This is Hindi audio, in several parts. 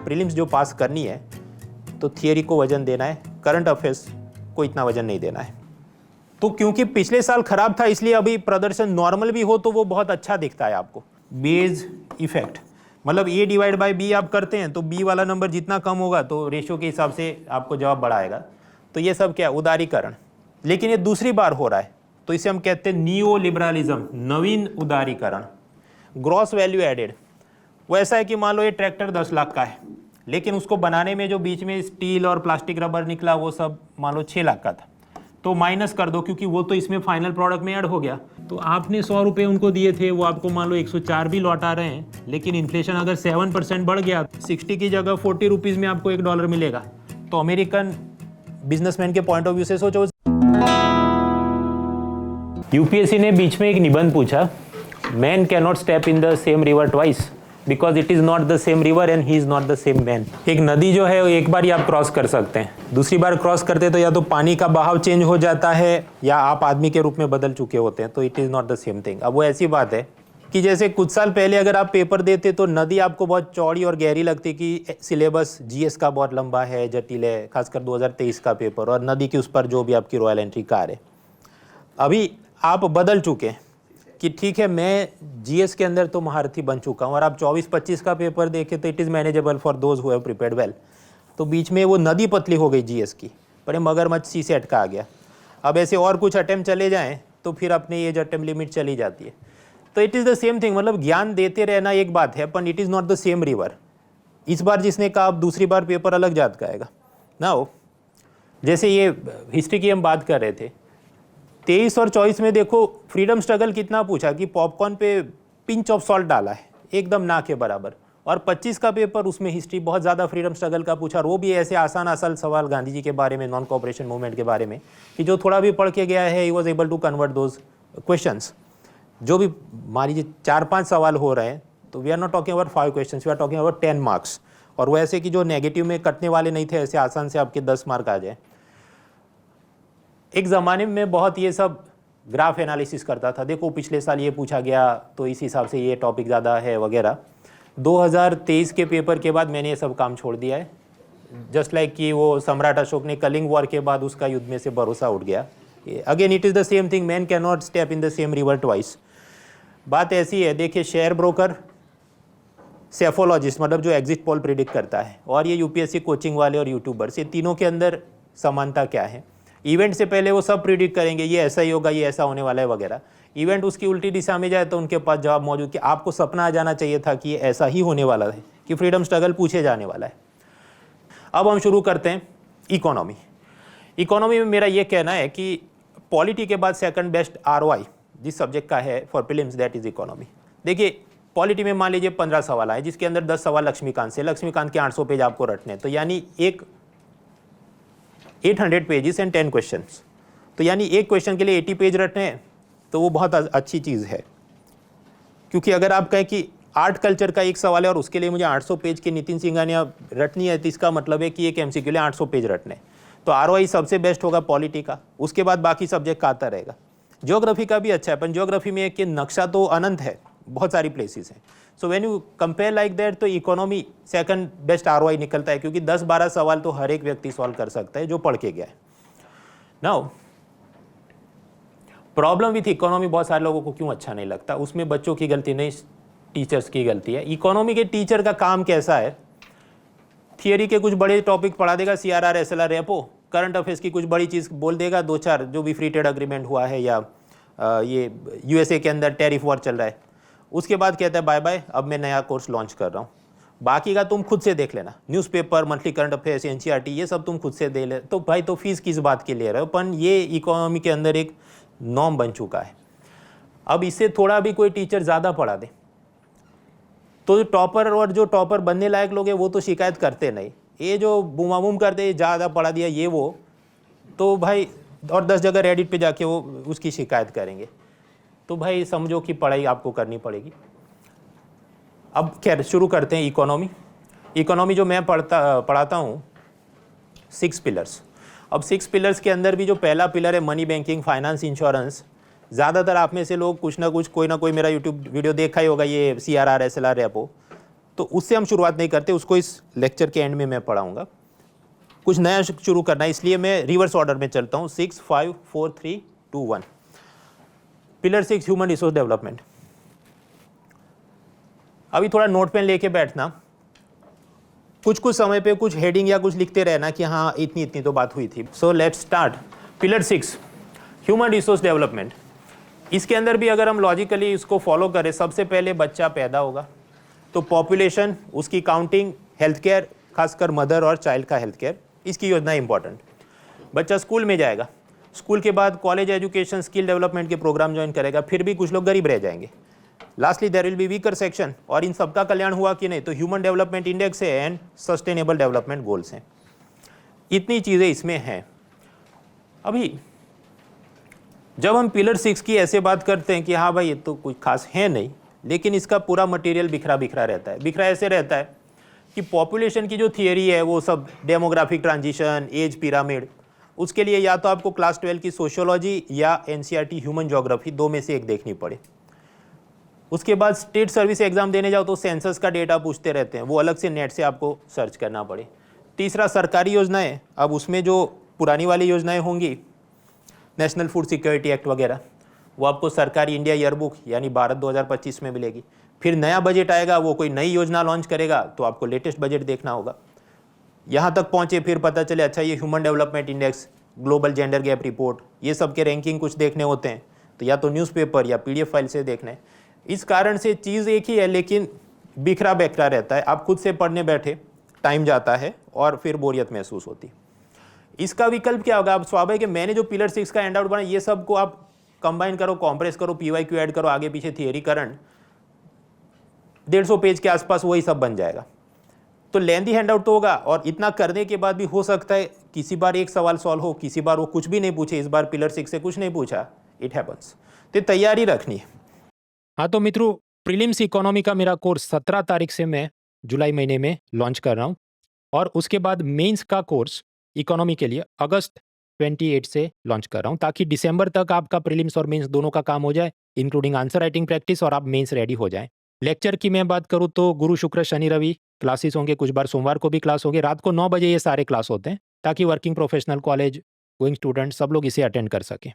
प्रीलिम्स जो पास करनी है तो थियरी को वजन देना है, करंट अफेयर्स को इतना वजन नहीं देना है। तो क्योंकि पिछले साल खराब था इसलिए अभी प्रदर्शन नॉर्मल भी हो तो वो बहुत अच्छा दिखता है आपको। बेज इफेक्ट मतलब A डिवाइड बाई B आप करते हैं तो B वाला नंबर जितना कम होगा तो रेशियो के हिसाब से आपको जवाब बड़ा आएगा। तो ये सब क्या उदारीकरण, लेकिन ये दूसरी बार हो रहा है तो इसे हम कहते हैं नियो लिबरलिज्म, नवीन उदारीकरण। ग्रॉस वैल्यू एडेड वो ऐसा है कि मान लो ये ट्रैक्टर 10 लाख का है, लेकिन उसको बनाने में जो बीच में स्टील और प्लास्टिक रबर निकला वो सब मान लो 6 लाख का था, तो माइनस कर दो क्योंकि वो तो इसमें फाइनल प्रोडक्ट में ऐड हो गया। तो आपने 100 रुपये उनको दिए थे, वो आपको मान लो 104 भी लौटा रहे हैं, लेकिन इन्फ्लेशन अगर 7% बढ़ गया 60 की जगह 40 रुपीज़ में आपको $1 मिलेगा। तो अमेरिकन बिजनेसमैन के पॉइंट ऑफ व्यू से सोचो। यूपीएससी ने बीच में एक निबंध पूछा, man can not step in the same river twice because it is not the same river and he is not the same man. एक नदी जो है एक बार ही आप क्रॉस कर सकते हैं, दूसरी बार क्रॉस करते तो या तो पानी का बहाव चेंज हो जाता है या आप आदमी के रूप में बदल चुके होते हैं, तो it is not the same thing. अब वो ऐसी बात है कि जैसे कुछ साल पहले अगर आप पेपर देते तो नदी आपको बहुत चौड़ी और गहरी लगती कि सिलेबस जीएस का बहुत लंबा है, जटिल है, खासकर 2023 का पेपर, और नदी के उस पर जो भी आपकी रॉयल एंट्री कार है। अभी आप बदल चुके हैं कि ठीक है मैं जीएस के अंदर तो महारथी बन चुका हूँ, और आप 24-25 का पेपर देखें तो it is manageable for those who have prepared well. तो बीच में वो नदी पतली हो गई जीएस की, पर मगरमच्छ सी सेट का आ गया। अब ऐसे और कुछ अटेम्प्ट चले जाएं तो फिर अपनी एज अटेम्प्ट लिमिट चली जाती है। तो it is the same thing, मतलब ज्ञान देते रहना एक बात है, पर it is not the same river. इस बार जिसने कहा अब दूसरी बार पेपर अलग जात का आएगा ना हो। जैसे ये हिस्ट्री की हम बात कर रहे थे, 23 और 24 में देखो फ्रीडम स्ट्रगल कितना पूछा कि पॉपकॉर्न पे पिंच ऑफ सॉल्ट डाला है, एकदम ना के बराबर। और 25 का पेपर उसमें हिस्ट्री बहुत ज़्यादा फ्रीडम स्ट्रगल का पूछा, और वो भी ऐसे आसान आसान सवाल गांधी जी के बारे में, नॉन कोऑपरेशन मूवमेंट के बारे में, कि जो थोड़ा भी पढ़ के गया है he was able to convert those questions. जो भी मान लीजिए 4-5 सवाल हो रहे हैं तो we are not talking about 5 questions, we are talking about 10 marks. और वो ऐसे कि जो नेगेटिव में कटने वाले नहीं थे, ऐसे आसान से आपके 10 मार्क आ जाए। एक ज़माने में बहुत ये सब ग्राफ एनालिसिस करता था, देखो पिछले साल ये पूछा गया तो इस हिसाब से ये टॉपिक ज़्यादा है वगैरह। 2023 के पेपर के बाद मैंने ये सब काम छोड़ दिया है। जस्ट लाइक कि वो सम्राट अशोक ने कलिंग वॉर के बाद उसका युद्ध में से भरोसा उठ गया। Again it is the same thing, man can not step in the same river twice. बात ऐसी है, देखिए शेयर ब्रोकर, सेफोलॉजिस्ट मतलब जो एग्जिट पोल प्रिडिक्ट करता है, और ये यूपीएससी कोचिंग वाले और यूट्यूबर्स, ये तीनों के अंदर समानता क्या है? इवेंट से पहले वो सब प्रिडिक्ट करेंगे ये ऐसा ही होगा, ये ऐसा होने वाला है वगैरह। इवेंट उसकी उल्टी दिशा में जाए तो उनके पास जवाब मौजूद कि आपको सपना आ जाना चाहिए था कि ये ऐसा ही होने वाला है, कि फ्रीडम स्ट्रगल पूछे जाने वाला है। अब हम शुरू करते हैं इकोनॉमी। इकोनॉमी में मेरा ये कहना है कि पॉलिटी के बाद सेकंड बेस्ट ROI जिस सब्जेक्ट का है for prelims that is economy. देखिए पॉलिटी में मान लीजिए 15 सवाल आए, जिसके अंदर 10 सवाल लक्ष्मीकांत से, लक्ष्मीकांत के 800 पेज आपको रटने, तो यानी एक 800 पेजेस एंड 10 क्वेश्चंस, तो यानी एक क्वेश्चन के लिए 80 पेज रटने हैं, तो वो बहुत अच्छी चीज़ है। क्योंकि अगर आप कहें कि आर्ट कल्चर का एक सवाल है और उसके लिए मुझे 800 पेज की नितिन सिंघानिया रटनी है, तो इसका मतलब है कि एक MCQ के लिए 800 पेज रटने, तो ROI सबसे बेस्ट होगा पॉलिटी का। उसके बाद बाकी सब्जेक्ट का आता रहेगा। ज्योग्राफी का भी अच्छा है, पर ज्योग्राफी में कि नक्शा तो अनंत है, बहुत सारी प्लेसेस हैं। So when you compare like that तो इकोनॉमी सेकंड बेस्ट ROI निकलता है, क्योंकि 10-12 सवाल तो हर एक व्यक्ति सॉल्व कर सकता है जो पढ़ के गया है। नाउ प्रॉब्लम विथ इकोनॉमी बहुत सारे लोगों को क्यों अच्छा नहीं लगता, उसमें बच्चों की गलती नहीं, टीचर्स की गलती है। इकोनॉमी के टीचर का काम कैसा है, थियरी के कुछ बड़े टॉपिक पढ़ा देगा, CRR SLR repo, current affairs की कुछ बड़ी चीज़ बोल देगा, 2-4 जो भी फ्री ट्रेड अग्रीमेंट हुआ है या ये USA के अंदर टैरिफ वॉर चल रहा है, उसके बाद कहता है बाय बाय, अब मैं नया कोर्स लॉन्च कर रहा हूँ, बाकी का तुम खुद से देख लेना, newspaper, monthly current affairs, NCERT ये सब तुम खुद से दे ले। तो भाई तो फीस किस बात की ले रहे हो? पर ये इकोनॉमी के अंदर एक नॉर्म बन चुका है। अब इससे थोड़ा भी कोई टीचर ज़्यादा पढ़ा दे तो टॉपर, और जो टॉपर बनने लायक लोग हैं वो तो शिकायत करते नहीं, ये जो बूमाबूम करते ज़्यादा पढ़ा दिया ये वो, तो भाई और 10 जगह रेडिट पे जाके वो उसकी शिकायत करेंगे। तो भाई समझो कि पढ़ाई आपको करनी पड़ेगी। अब खैर शुरू करते हैं इकोनॉमी। इकोनॉमी जो मैं पढ़ाता हूँ 6 पिलर्स। अब 6 पिलर्स के अंदर भी जो पहला पिलर है मनी, बैंकिंग, फाइनेंस, इंश्योरेंस, ज़्यादातर आप में से लोग कुछ ना कुछ कोई ना कोई मेरा यूट्यूब वीडियो देखा ही होगा, ये CRR SLR रेपो, तो उससे हम शुरुआत नहीं करते, उसको इस लेक्चर के एंड में मैं पढ़ाऊँगा। कुछ नया शुरू करना है, इसलिए मैं रिवर्स ऑर्डर में चलता हूँ, 6, 5, 4, 3, 2, 1। Pillar 6 human resource development. अभी थोड़ा नोट पेन लेके बैठना, कुछ कुछ समय पे कुछ हेडिंग या कुछ लिखते रहना कि हाँ इतनी इतनी तो बात हुई थी। सो let's start. Pillar 6 human resource development. इसके अंदर भी अगर हम लॉजिकली इसको फॉलो करें, सबसे पहले बच्चा पैदा होगा तो पॉपुलेशन, उसकी काउंटिंग, हेल्थ केयर, खासकर मदर और चाइल्ड का हेल्थ केयर, इसकी योजना इंपॉर्टेंट। बच्चा स्कूल में जाएगा, स्कूल के बाद कॉलेज एजुकेशन, स्किल डेवलपमेंट के प्रोग्राम ज्वाइन करेगा, फिर भी कुछ लोग गरीब रह जाएंगे। Lastly there will be weaker section, और इन सबका कल्याण हुआ कि नहीं तो ह्यूमन डेवलपमेंट इंडेक्स है एंड सस्टेनेबल डेवलपमेंट गोल्स हैं। इतनी चीज़ें इसमें हैं। अभी जब हम पिलर 6 की ऐसे बात करते हैं कि हाँ भाई ये तो कुछ खास है नहीं, लेकिन इसका पूरा मटेरियल बिखरा बिखरा रहता है। बिखरा ऐसे रहता है कि पॉपुलेशन की जो थियरी है वो सब डेमोग्राफिक ट्रांजिशन, एज पिरामिड, उसके लिए या तो आपको क्लास 12 की सोशियोलॉजी या NCERT ह्यूमन ज्योग्राफी, दो में से एक देखनी पड़े। उसके बाद स्टेट सर्विस एग्जाम देने जाओ तो सेंसस का डेटा पूछते रहते हैं, वो अलग से नेट से आपको सर्च करना पड़े। तीसरा सरकारी योजनाएं, अब उसमें जो पुरानी वाली योजनाएं होंगी, नेशनल फूड सिक्योरिटी एक्ट वगैरह, वो आपको सरकारी इंडिया ईयरबुक यानी भारत 2025 में मिलेगी। फिर नया बजट आएगा, वो कोई नई योजना लॉन्च करेगा तो आपको लेटेस्ट बजट देखना होगा। यहाँ तक पहुँचे फिर पता चले अच्छा ये human development index, global gender gap report, ये सब के रैंकिंग कुछ देखने होते हैं तो या तो न्यूज़पेपर या PDF फाइल से देखना है। इस कारण से चीज़ एक ही है लेकिन बिखरा बिखरा रहता है। आप खुद से पढ़ने बैठे, टाइम जाता है और फिर बोरियत महसूस होती है। इसका विकल्प क्या होगा? आप स्वाभाविक है, मैंने जो पिलर 6 का हैंड आउट बनाया, ये सब को आप कंबाइन करो, कॉम्प्रेस करो, PYQ ऐड करो, आगे पीछे थियरी करंट, 150 पेज के आसपास वही सब बन जाएगा। तो लेंथी हैंड आउट तो होगा, और इतना करने के बाद भी हो सकता है किसी बार एक सवाल सॉल्व हो, किसी बार वो कुछ भी नहीं पूछे। इस बार पिलर 6 से कुछ नहीं पूछा, इट हैपन्स। तो तैयारी रखनी है। हाँ तो मित्रों, प्रीलिम्स इकोनॉमी का मेरा कोर्स 17 तारीख से मैं जुलाई महीने में लॉन्च कर रहा हूँ, और उसके बाद मेंस का कोर्स इकोनॉमी के लिए अगस्त 28 से लॉन्च कर रहा हूँ, ताकि दिसंबर तक आपका प्रीलिम्स और मेंस दोनों का काम हो जाए, इंक्लूडिंग आंसर राइटिंग प्रैक्टिस, और आप मेंस रेडी हो जाएं। लेक्चर की मैं बात करूँ तो गुरु शुक्र शनि रवि क्लासेस होंगे, कुछ बार सोमवार को भी क्लास होंगे, रात को 9 बजे ये सारे क्लास होते हैं, ताकि working professional, college going student सब लोग इसे अटेंड कर सकें।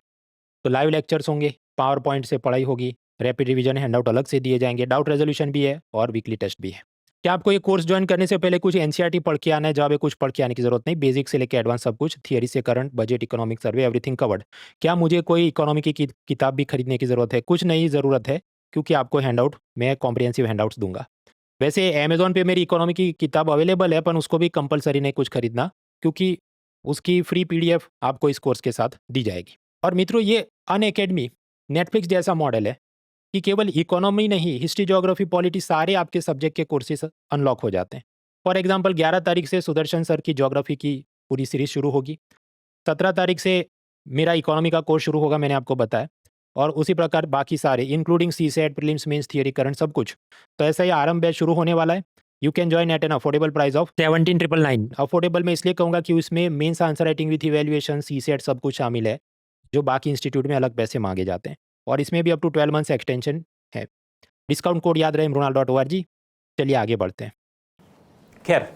तो लाइव लेक्चर्स होंगे, पावर पॉइंट से पढ़ाई होगी, रैपिड रिवीजन हैंडआउट अलग से दिए जाएंगे, डाउट रेजोल्यूशन भी है और वीकली टेस्ट भी है। क्या आपको ये कोर्स ज्वाइन करने से पहले कुछ NCERT पढ़ के आना है? जवाब है, कुछ पढ़ के आने की जरूरत नहीं, बेसिक से लेकर एडवांस सब कुछ, थियरी से current, budget, economic survey, everything covered. क्या मुझे कोई इकोनॉमी की किताब भी खरीदने की जरूरत है? कुछ नहीं ज़रूरत है, क्योंकि आपको हैंडआउट, मैं कॉम्प्रिहेंसिव हैंडआउट्स दूंगा। वैसे अमेजोन पे मेरी इकोनॉमी की किताब अवेलेबल है, पर उसको भी कंपलसरी नहीं कुछ खरीदना, क्योंकि उसकी फ्री PDF आपको इस कोर्स के साथ दी जाएगी। और मित्रों, ये अनअकैडमी नेटफ्लिक्स जैसा मॉडल है कि केवल इकोनॉमी नहीं, हिस्ट्री, ज्योग्राफी, पॉलिटी, सारे आपके सब्जेक्ट के कोर्सेज अनलॉक हो जाते हैं। फॉर एग्जांपल 11 तारीख से सुदर्शन सर की ज्योग्राफी की पूरी सीरीज शुरू होगी, 17 तारीख से मेरा इकोनॉमी का कोर्स शुरू होगा, मैंने आपको बताया, और उसी प्रकार बाकी सारे including CSAT, prelims, mains, theory, current, सब कुछ। तो ऐसा ही आरंभ बैच शुरू होने वाला है। You can join at an affordable price of 17,999। Affordable मैं इसलिए कहूँगा कि उसमें mains answer writing with evaluation, CSAT सब कुछ शामिल है, जो बाकी इंस्टीट्यूट में अलग पैसे मांगे जाते हैं, और इसमें भी अप टू 12 मंथ्स एक्सटेंशन है। डिस्काउंट कोड याद रहे, mrunal.org। चलिए आगे बढ़ते हैं। खैर,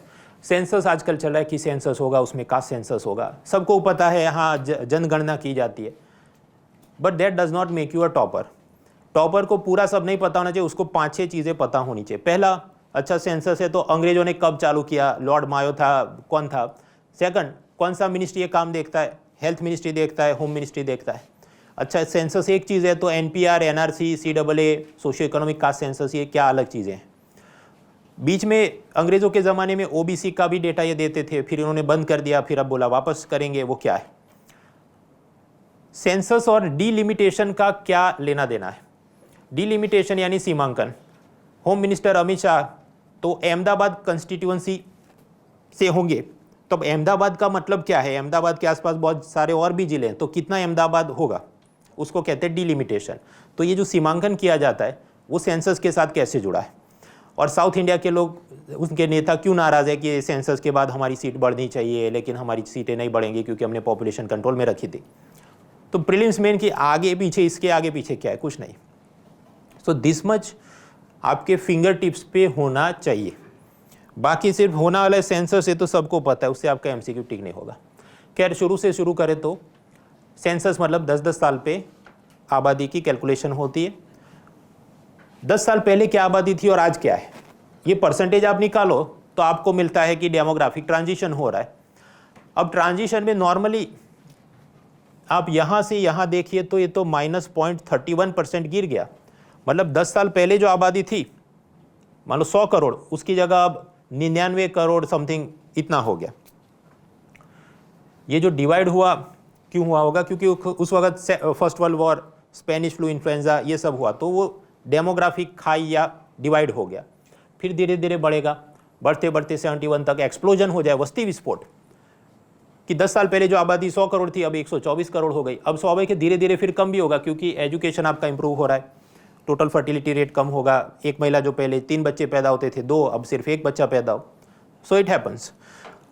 सेंसस आजकल चल रहा है कि सेंसस होगा, उसमें कास्ट सेंसस होगा, सबको पता है, हाँ जनगणना की जाती है, but that does not make you a topper. Topper को पूरा सब नहीं पता होना चाहिए, उसको 5-6 चीज़ें पता होनी चाहिए। पहला, अच्छा सेंसस है तो अंग्रेजों ने कब चालू किया, लॉर्ड मायो था, कौन था। सेकंड, कौन सा मिनिस्ट्री ये काम देखता है, हेल्थ मिनिस्ट्री देखता है, होम मिनिस्ट्री देखता है। अच्छा, सेंसस एक चीज़ है तो NPR, NRC, CAA, socio economic caste census, ये क्या अलग चीज़ें हैं। बीच में अंग्रेज़ों के ज़माने में OBC का भी डेटा ये देते थे, फिर इन्होंने बंद कर दिया, फिर अब बोला वापस करेंगे, वो क्या है। सेंसस और डिलिमिटेशन का क्या लेना देना है? डिलिमिटेशन यानी सीमांकन। होम मिनिस्टर अमित शाह तो अहमदाबाद कंस्टिट्यूएंसी से होंगे, तो अब अहमदाबाद का मतलब क्या है? अहमदाबाद के आसपास बहुत सारे और भी जिले हैं, तो कितना अहमदाबाद होगा, उसको कहते हैं डिलिमिटेशन। तो ये जो सीमांकन किया जाता है वो सेंसस के साथ कैसे जुड़ा है, और साउथ इंडिया के लोग, उनके नेता क्यों नाराज़ है कि सेंसस के बाद हमारी सीट बढ़नी चाहिए, लेकिन हमारी सीटें नहीं बढ़ेंगी क्योंकि हमने पॉपुलेशन कंट्रोल में रखी थी। तो प्रीलिम्स मेन की आगे पीछे, इसके आगे पीछे क्या है, कुछ नहीं। सो दिस मच आपके फिंगर टिप्स पे होना चाहिए। बाकी सिर्फ होने वाला सेंसर से तो सबको पता है, उससे आपका एमसीक्यू टिक नहीं होगा। खैर शुरू से शुरू करें तो सेंसस मतलब 10-10 साल पे आबादी की कैलकुलेशन होती है। 10 साल पहले क्या आबादी थी और आज क्या है, ये परसेंटेज आप निकालो तो आपको मिलता है कि डेमोग्राफिक ट्रांजिशन हो रहा है। अब ट्रांजिशन में नॉर्मली आप यहाँ से यहाँ देखिए तो ये तो -0.31% गिर गया। मतलब 10 साल पहले जो आबादी थी, मान लो 100 करोड़, उसकी जगह अब 99 करोड़ समथिंग इतना हो गया। ये जो डिवाइड हुआ क्यों हुआ होगा, क्योंकि उस वक्त first world war, Spanish flu, influenza ये सब हुआ, तो वो डेमोग्राफिक खाई या डिवाइड हो गया। फिर धीरे धीरे बढ़ेगा, बढ़ते बढ़ते 71 तक एक्सप्लोजन हो जाए, वस्ती विस्फोट, कि 10 साल पहले जो आबादी 100 करोड़ थी अब 124 करोड़ हो गई। अब स्वाभाविक है धीरे धीरे फिर कम भी होगा, क्योंकि एजुकेशन आपका इंप्रूव हो रहा है, टोटल फर्टिलिटी रेट कम होगा। एक महिला जो पहले 3 बच्चे पैदा होते थे 2, अब सिर्फ 1 बच्चा पैदा हो। So it happens.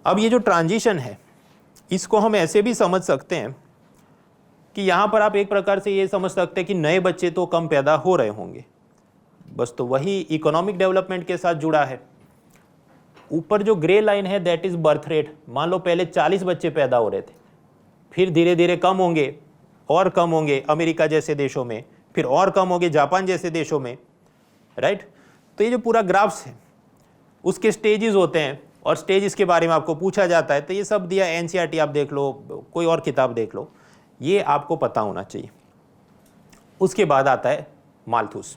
अब ये जो ट्रांजिशन है इसको हम ऐसे भी समझ सकते हैं कि यहाँ पर आप एक प्रकार से ये समझ सकते हैं कि नए बच्चे तो कम पैदा हो रहे होंगे, बस तो वही इकोनॉमिक डेवलपमेंट के साथ जुड़ा है। ऊपर जो ग्रे लाइन है दैट इज बर्थ रेट। मान लो पहले 40 बच्चे पैदा हो रहे थे, फिर धीरे धीरे कम होंगे और कम होंगे अमेरिका जैसे देशों में, फिर और कम होंगे जापान जैसे देशों में, राइट। तो ये जो पूरा ग्राफ्स है उसके स्टेजेस होते हैं, और स्टेजेस के बारे में आपको पूछा जाता है, तो ये सब दिया, एनसीईआरटी आप देख लो, कोई और किताब देख लो, ये आपको पता होना चाहिए। उसके बाद आता है माल्थुस।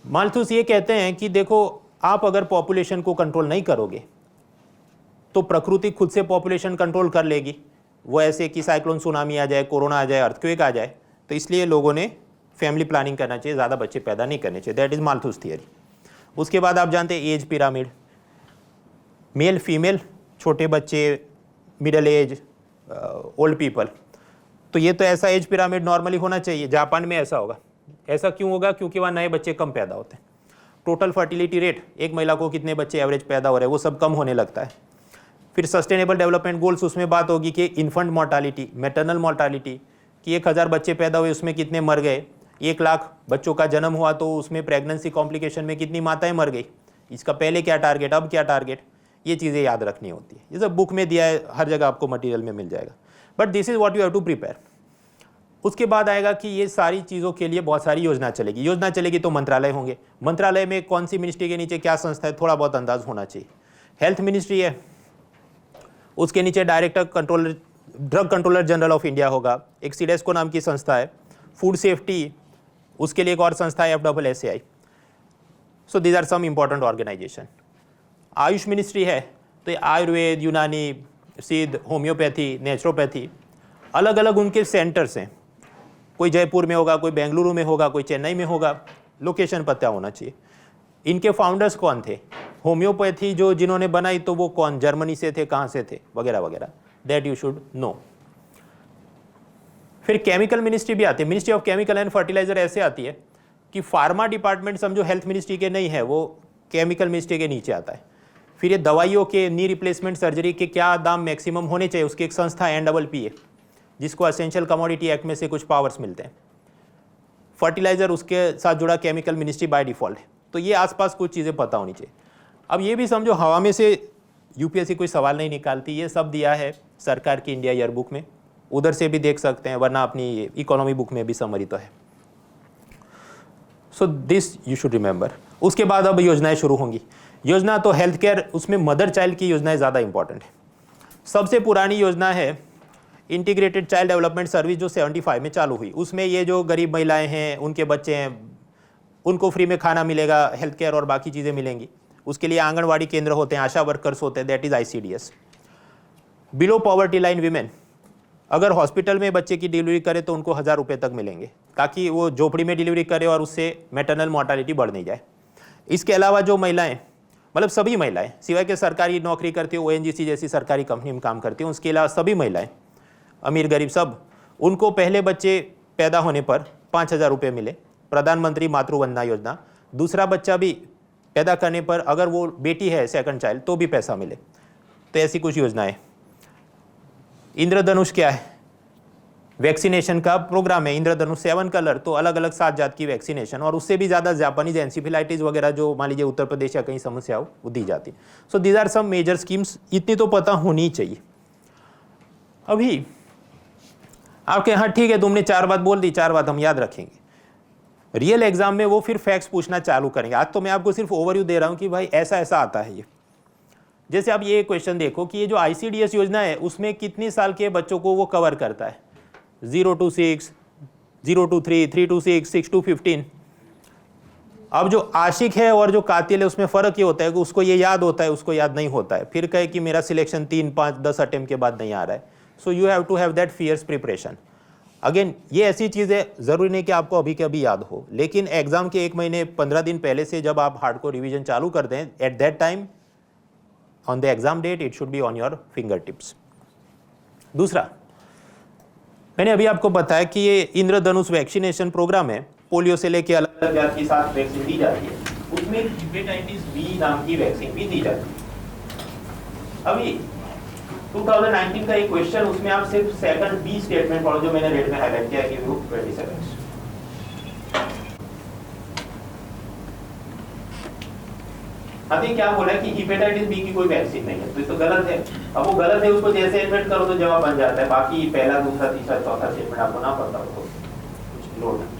माल्थुस ये कहते हैं कि देखो, आप अगर पॉपुलेशन को कंट्रोल नहीं करोगे तो प्रकृति खुद से पॉपुलेशन कंट्रोल कर लेगी। वो ऐसे कि साइक्लोन, सुनामी आ जाए, कोरोना आ जाए, अर्थक्वेक आ जाए, तो इसलिए लोगों ने फैमिली प्लानिंग करना चाहिए, ज़्यादा बच्चे पैदा नहीं करने चाहिए। That is Malthus theory. उसके बाद आप जानते हैं एज पिरामिड, मेल फीमेल, छोटे बच्चे, मिडल एज, ओल्ड पीपल। तो ये तो ऐसा एज पिरामिड नॉर्मली होना चाहिए। जापान में ऐसा होगा। ऐसा क्यों होगा? क्योंकि वहाँ नए बच्चे कम पैदा होते हैं। टोटल फर्टिलिटी रेट, एक महिला को कितने बच्चे एवरेज पैदा हो रहे हैं, वो सब कम होने लगता है। फिर सस्टेनेबल डेवलपमेंट गोल्स, उसमें बात होगी कि इन्फेंट मोर्टालिटी, मैटरनल मोर्टालिटी, कि 1000 बच्चे पैदा हुए उसमें कितने मर गए, 1 लाख बच्चों का जन्म हुआ तो उसमें प्रेगनेंसी कॉम्प्लिकेशन में कितनी माताएं मर गई, इसका पहले क्या टारगेट, अब क्या टारगेट, ये चीज़ें याद रखनी होती है। ये सब बुक में दिया है, हर जगह आपको मटीरियल में मिल जाएगा, but this is what you have to prepare. उसके बाद आएगा कि ये सारी चीज़ों के लिए बहुत सारी योजना चलेगी। योजना चलेगी तो मंत्रालय होंगे। मंत्रालय में कौन सी मिनिस्ट्री के नीचे क्या संस्था है, थोड़ा बहुत अंदाज होना चाहिए। हेल्थ मिनिस्ट्री है, उसके नीचे director controller, drug controller general of India होगा। एक सीडेस्को नाम की संस्था है। फूड सेफ्टी, उसके लिए एक और संस्था है FSSAI। So these are some important organisation. Ayush ministry है, तो ये आयुर्वेद, यूनानी, सिद्ध, होम्योपैथी, नेचुरोपैथी, अलग अलग उनके सेंटर्स हैं। कोई जयपुर में होगा, कोई बेंगलुरु में होगा, कोई चेन्नई में होगा, लोकेशन पता होना चाहिए। इनके फाउंडर्स कौन थे, होम्योपैथी जो जिन्होंने बनाई तो वो कौन, जर्मनी से थे, कहाँ से थे, वगैरह वगैरह, दैट यू शुड नो। फिर केमिकल मिनिस्ट्री भी आती है। Ministry of chemical and fertiliser ऐसे आती है कि फार्मा डिपार्टमेंट समझो हेल्थ मिनिस्ट्री के नहीं है, वो केमिकल मिनिस्ट्री के नीचे आता है। फिर ये दवाइयों के, नी रिप्लेसमेंट सर्जरी के क्या दाम मैक्सिमम होने चाहिए, उसकी एक संस्था NPPA, जिसको एसेंशियल कमोडिटी एक्ट में से कुछ पावर्स मिलते हैं। फर्टिलाइजर उसके साथ जुड़ा केमिकल मिनिस्ट्री बाय डिफॉल्ट है। तो ये आसपास कुछ चीज़ें पता होनी चाहिए। अब ये भी समझो हवा में से UPSC कोई सवाल नहीं निकालती, ये सब दिया है सरकार की इंडिया ईयर बुक में, उधर से भी देख सकते हैं, वरना अपनी इकोनॉमी बुक में भी समरी तो है। So this you should remember. उसके बाद अब योजनाएं शुरू होंगी। योजना तो हेल्थ केयर, उसमें मदर चाइल्ड की योजनाएं ज़्यादा इंपॉर्टेंट है। सबसे पुरानी योजना है इंटीग्रेटेड चाइल्ड डेवलपमेंट सर्विस, जो 75 में चालू हुई। उसमें ये जो गरीब महिलाएं हैं, उनके बच्चे हैं, उनको फ्री में खाना मिलेगा, हेल्थ केयर और बाकी चीज़ें मिलेंगी। उसके लिए आंगनवाड़ी केंद्र होते हैं, आशा वर्कर्स होते हैं, that is ICDS। Below poverty line women, अगर हॉस्पिटल में बच्चे की डिलीवरी करे तो उनको 1000 रुपये तक मिलेंगे, ताकि वो झोपड़ी में डिलीवरी करे और उससे मैटरनल मोर्टालिटी बढ़ नहीं जाए। इसके अलावा जो महिलाएं, मतलब सभी महिलाएं, सिवाय के सरकारी नौकरी करती हो, ONGC जैसी सरकारी कंपनी में काम करती हैं, उसके अलावा सभी महिलाएं, अमीर गरीब सब, उनको पहले बच्चे पैदा होने पर 5000 रुपये मिले, प्रधानमंत्री मातृवंदना योजना। दूसरा बच्चा भी पैदा करने पर, अगर वो बेटी है सेकंड चाइल्ड, तो भी पैसा मिले। तो ऐसी कुछ योजनाएं। इंद्रधनुष क्या है? वैक्सीनेशन का प्रोग्राम है, इंद्रधनुष 7 कलर, तो अलग अलग 7 जात की वैक्सीनेशन, और उससे भी ज़्यादा जापानीज एनसीफिलाइटिस वगैरह जो मान लीजिए उत्तर प्रदेश या कहीं समस्या हो वो दी जाती है। So these are some major schemes, इतनी तो पता होनी चाहिए। अभी आपके यहाँ ठीक है, तुमने 4 बात बोल दी, 4 बात हम याद रखेंगे। रियल एग्जाम में वो फिर फैक्ट्स पूछना चालू करेंगे। आज तो मैं आपको सिर्फ ओवरव्यू दे रहा हूँ कि भाई ऐसा ऐसा आता है ये। जैसे आप ये क्वेश्चन देखो कि ये जो आईसीडीएस योजना है उसमें कितनी साल के बच्चों को वो कवर करता है, 0 to 6, 0 to 3, 3 to 6, 6 to 15। अब जो आशिक है और जो कातिल है उसमें फ़र्क ये होता है कि उसको ये याद होता है, उसको याद नहीं होता है, फिर कहे कि मेरा सिलेक्शन 3, 5, 10 अटेम्प्ट के बाद नहीं आ रहा है। So you have to have that fierce preparation. Again ये ऐसी चीज़ है, ज़रूरी नहीं कि आपको अभी के अभी याद हो, लेकिन एग्जाम के 1 महीने 15 दिन पहले से जब आप हार्डकोर रिवीजन चालू कर दें, at that time on the exam date it should be on your fingertips. दूसरा, मैंने अभी आपको बताया कि ये इंद्रधनुष वैक्सीनेशन प्रोग्राम है, पोलियो से लेके अलग अलग जात की 7 वैक्सीन दी जाती है, उसमें हेपेटाइटिस बी नाम की वैक्सीन भी दी जाती है। अभी 2019 का एक क्वेश्चन, उसमें आप सिर्फ सेकंड बी स्टेटमेंट पढ़ो जो मैंने रेड में हाईलाइट किया है, गिव यू 20 सेकंड्स। अभी क्या बोला है कि हेपेटाइटिस बी की कोई वैक्सीन नहीं है, तो ये तो गलत है। अब वो गलत है, उसको जैसे एडमिट करो तो जवाब बन जाता है, बाकी पहला, दूसरा, तीसरा, चौथा स्टेटमेंट आपको ना पता हो तो कुछ लोड नहीं।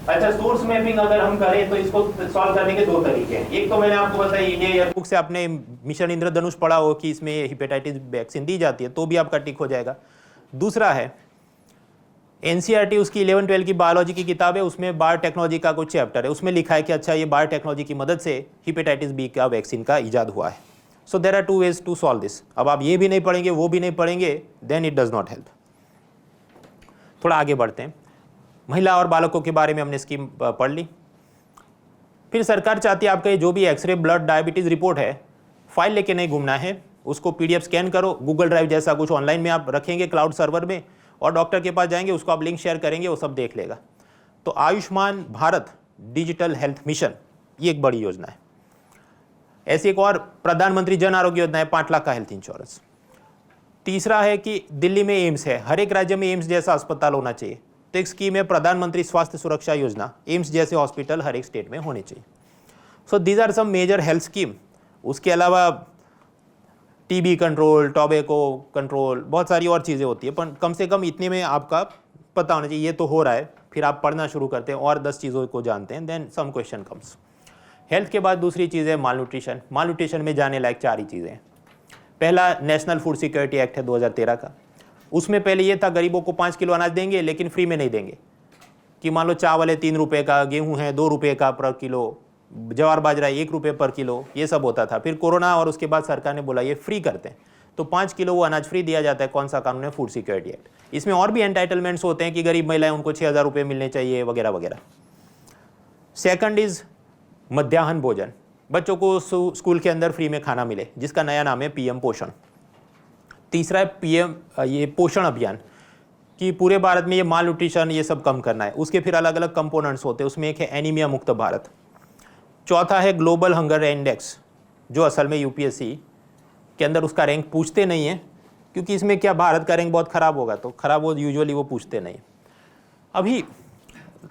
अच्छा, सोर्स मैपिंग अगर हम करें तो इसको सॉल्व करने के 2 तरीके हैं। एक तो मैंने आपको बताया, इंडिया ईयरबुक से आपने मिशन इंद्रधनुष पढ़ा हो कि इसमें हेपेटाइटिस वैक्सीन दी जाती है, तो भी आपका टिक हो जाएगा। दूसरा है एनसीईआरटी, उसकी 11-12 की बायोलॉजी की किताब है, उसमें बायोटेक्नोलॉजी का कुछ चैप्टर है, उसमें लिखा है कि अच्छा ये बायोटेक्नोलॉजी की मदद से हेपेटाइटिस बी का वैक्सीन का इजाद हुआ है। So there are 2 ways to solve this. अब आप ये भी नहीं पढ़ेंगे, वो भी नहीं पढ़ेंगे, then it does not help. थोड़ा आगे बढ़ते हैं। महिला और बालकों के बारे में हमने स्कीम पढ़ ली। फिर सरकार चाहती है आपका ये जो भी एक्सरे, ब्लड, डायबिटीज़ रिपोर्ट है, फाइल लेके नहीं घूमना है, उसको PDF स्कैन करो, गूगल ड्राइव जैसा कुछ ऑनलाइन में आप रखेंगे क्लाउड सर्वर में, और डॉक्टर के पास जाएंगे, उसको आप लिंक शेयर करेंगे, वो सब देख लेगा। तो Ayushman Bharat digital health mission, ये एक बड़ी योजना है। ऐसी एक और प्रधानमंत्री जन आरोग्य योजना है, 5 लाख का हेल्थ इंश्योरेंस। तीसरा है कि दिल्ली में एम्स है, हर एक राज्य में एम्स जैसा अस्पताल होना चाहिए, तो एक स्कीम है प्रधानमंत्री स्वास्थ्य सुरक्षा योजना, एम्स जैसे हॉस्पिटल हर एक स्टेट में होने चाहिए। So these are some major health scheme. उसके अलावा टीबी कंट्रोल, टोबैको कंट्रोल, बहुत सारी और चीज़ें होती है, पर कम से कम इतने में आपका पता होना चाहिए ये तो हो रहा है। फिर आप पढ़ना शुरू करते हैं और 10 चीज़ों को जानते हैं, देन सम क्वेश्चन कम्स। हेल्थ के बाद दूसरी चीज़ है माल न्यूट्रिशन। माल न्यूट्रिशन में जाने लायक 4 ही चीज़ें हैं। पहला नेशनल फूड सिक्योरिटी एक्ट है 2013 का, उसमें पहले ये था गरीबों को 5 किलो अनाज देंगे, लेकिन फ्री में नहीं देंगे। कि मान लो चावल है 3 रुपये का, गेहूँ है 2 रुपये का पर किलो, जवार बाजरा 1 रुपये पर किलो, ये सब होता था। फिर कोरोना और उसके बाद सरकार ने बोला ये फ्री करते हैं, तो 5 किलो वो अनाज फ्री दिया जाता है। कौन सा कानून है? Food security act. इसमें और भी एंटाइटलमेंट्स होते हैं कि गरीब महिलाएं, उनको 6,000 रुपये मिलने चाहिए वगैरह वगैरह। सेकंड इज मध्याह्न भोजन, बच्चों को स्कूल के अंदर फ्री में खाना मिले, जिसका नया नाम है PM पोषण। तीसरा है PM ये पोषण अभियान, कि पूरे भारत में ये माल न्यूट्रिशन ये सब कम करना है। उसके फिर अलग अलग कंपोनेंट्स होते हैं, उसमें एक है एनीमिया मुक्त भारत। चौथा है ग्लोबल हंगर इंडेक्स, जो असल में UPSC के अंदर उसका रैंक पूछते नहीं है, क्योंकि इसमें क्या भारत का रैंक बहुत ख़राब होगा, तो ख़राब वो यूजुअली वो पूछते नहीं। अभी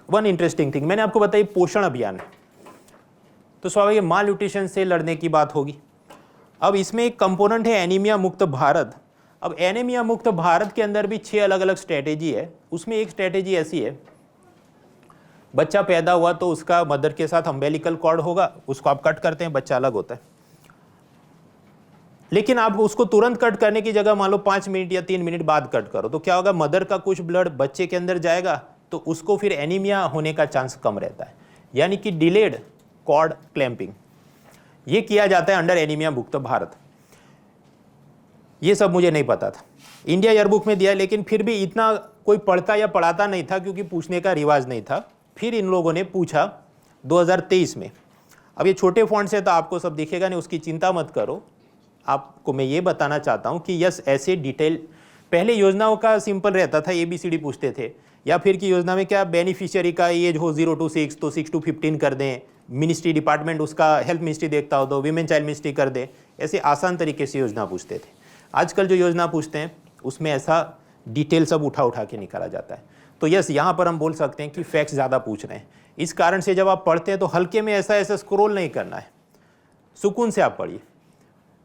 वन इंटरेस्टिंग थिंग मैंने आपको बताई, पोषण अभियान, तो स्वाभाविक माल न्यूट्रिशन से लड़ने की बात होगी। अब इसमें एक कंपोनेंट है एनीमिया मुक्त भारत। अब एनीमिया मुक्त भारत के अंदर भी 6 अलग अलग स्ट्रेटेजी है। उसमें एक स्ट्रेटेजी ऐसी है, बच्चा पैदा हुआ तो उसका मदर के साथ अम्बेलिकल कॉर्ड होगा, उसको आप कट करते हैं, बच्चा अलग होता है। लेकिन आप उसको तुरंत कट करने की जगह मान लो 5 मिनट या 3 मिनट बाद कट करो, तो क्या होगा, मदर का कुछ ब्लड बच्चे के अंदर जाएगा, तो उसको फिर एनीमिया होने का चांस कम रहता है। यानी कि डिलेड कॉर्ड क्लैंपिंग ये किया जाता है अंडर एनीमिया मुक्त भारत। ये सब मुझे नहीं पता था, इंडिया ईयरबुक में दिया, लेकिन फिर भी इतना कोई पढ़ता या पढ़ाता नहीं था, क्योंकि पूछने का रिवाज नहीं था। फिर इन लोगों ने पूछा 2023 में। अब ये छोटे फॉन्ट से तो आपको सब दिखेगा नहीं, उसकी चिंता मत करो। आपको मैं ये बताना चाहता हूँ कि यस, ऐसे डिटेल पहले योजनाओं का सिंपल रहता था, ABCD पूछते थे, या फिर की योजना में क्या बेनिफिशियरी का एज हो 0 to 6 तो 6 to 15 कर दें, मिनिस्ट्री डिपार्टमेंट उसका हेल्थ मिनिस्ट्री देखता हो तो वीमेन चाइल्ड मिनिस्ट्री कर दे। ऐसे आसान तरीके से योजना पूछते थे। आजकल जो योजना पूछते हैं उसमें ऐसा डिटेल सब उठा उठा के निकाला जाता है। तो यस, यहाँ पर हम बोल सकते हैं कि फैक्ट्स ज़्यादा पूछ रहे हैं। इस कारण से जब आप पढ़ते हैं तो हल्के में ऐसा ऐसा स्क्रॉल नहीं करना है, सुकून से आप पढ़िए।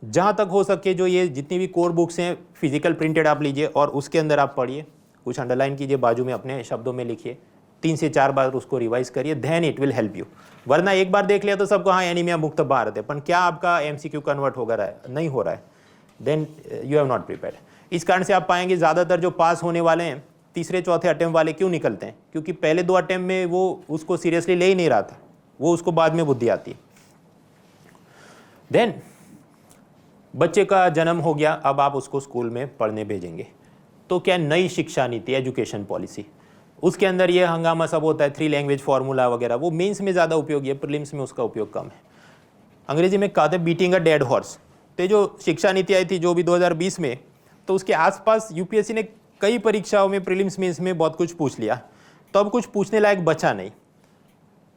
जहाँ तक हो सके जो ये जितनी भी कोर बुक्स हैं फिजिकल प्रिंटेड आप लीजिए और उसके अंदर आप पढ़िए, कुछ अंडरलाइन कीजिए, बाजू में अपने शब्दों में लिखिए, 3 से 4 बार उसको रिवाइज करिए, then it will help you. वरना एक बार देख लिया तो सबको हाँ एनीमिया मुक्त भारत है, पर क्या आपका MCQ कन्वर्ट हो रहा है? नहीं हो रहा है, then you have not prepared. इस कारण से आप पाएंगे ज़्यादातर जो पास होने वाले हैं तीसरे चौथे अटेम्प्ट वाले क्यों निकलते हैं? क्योंकि पहले 2 अटेम्प्ट में वो उसको सीरियसली ले ही नहीं रहा था, वो उसको बाद में बुद्धि आती है। देन बच्चे का जन्म हो गया, अब आप उसको स्कूल में पढ़ने भेजेंगे, तो क्या नई शिक्षा नीति, एजुकेशन पॉलिसी, उसके अंदर ये हंगामा सब होता है, 3 लैंग्वेज फार्मूला वगैरह, वो मेंस में ज़्यादा उपयोगी है, प्रीलिम्स में उसका उपयोग कम है। अंग्रेजी में कहते हैं बीटिंग अ डेड हॉर्स। तो जो शिक्षा नीति आई थी जो भी 2020 में, तो उसके आसपास यूपीएससी ने कई परीक्षाओं में प्रीलिम्स मेंस में बहुत कुछ पूछ लिया, तो अब कुछ पूछने लायक बचा नहीं।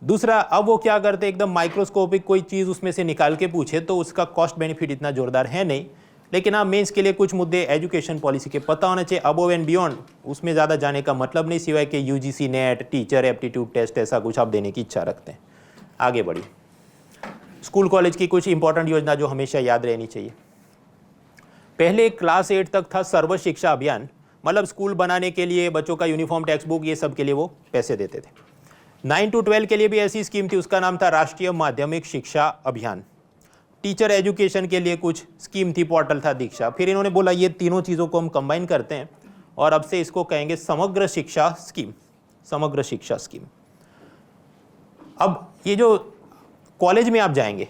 दूसरा, अब वो क्या करते एकदम माइक्रोस्कोपिक कोई चीज़ उसमें से निकाल के पूछे तो उसका कॉस्ट बेनिफिट इतना जोरदार है नहीं, लेकिन हाँ मेंस के लिए कुछ मुद्दे एजुकेशन पॉलिसी के पता होना चाहिए, अबव एंड बियॉन्ड उसमें ज़्यादा जाने का मतलब नहीं, सिवाय कि UGC NET, teacher aptitude test ऐसा कुछ आप देने की इच्छा रखते हैं। आगे बढ़िए, स्कूल कॉलेज की कुछ इंपॉर्टेंट योजना जो हमेशा याद रहनी चाहिए। पहले क्लास 8 तक था सर्व शिक्षा अभियान, मतलब स्कूल बनाने के लिए बच्चों का यूनिफॉर्म, टेक्स्ट बुक, ये सब के लिए वो पैसे देते थे। 9 to 12 के लिए भी ऐसी स्कीम थी, उसका नाम था राष्ट्रीय माध्यमिक शिक्षा अभियान। टीचर एजुकेशन के लिए कुछ स्कीम थी, पोर्टल था दीक्षा। फिर इन्होंने बोला ये तीनों चीज़ों को हम कंबाइन करते हैं और अब से इसको कहेंगे समग्र शिक्षा स्कीम, समग्र शिक्षा स्कीम। अब ये जो कॉलेज में आप जाएंगे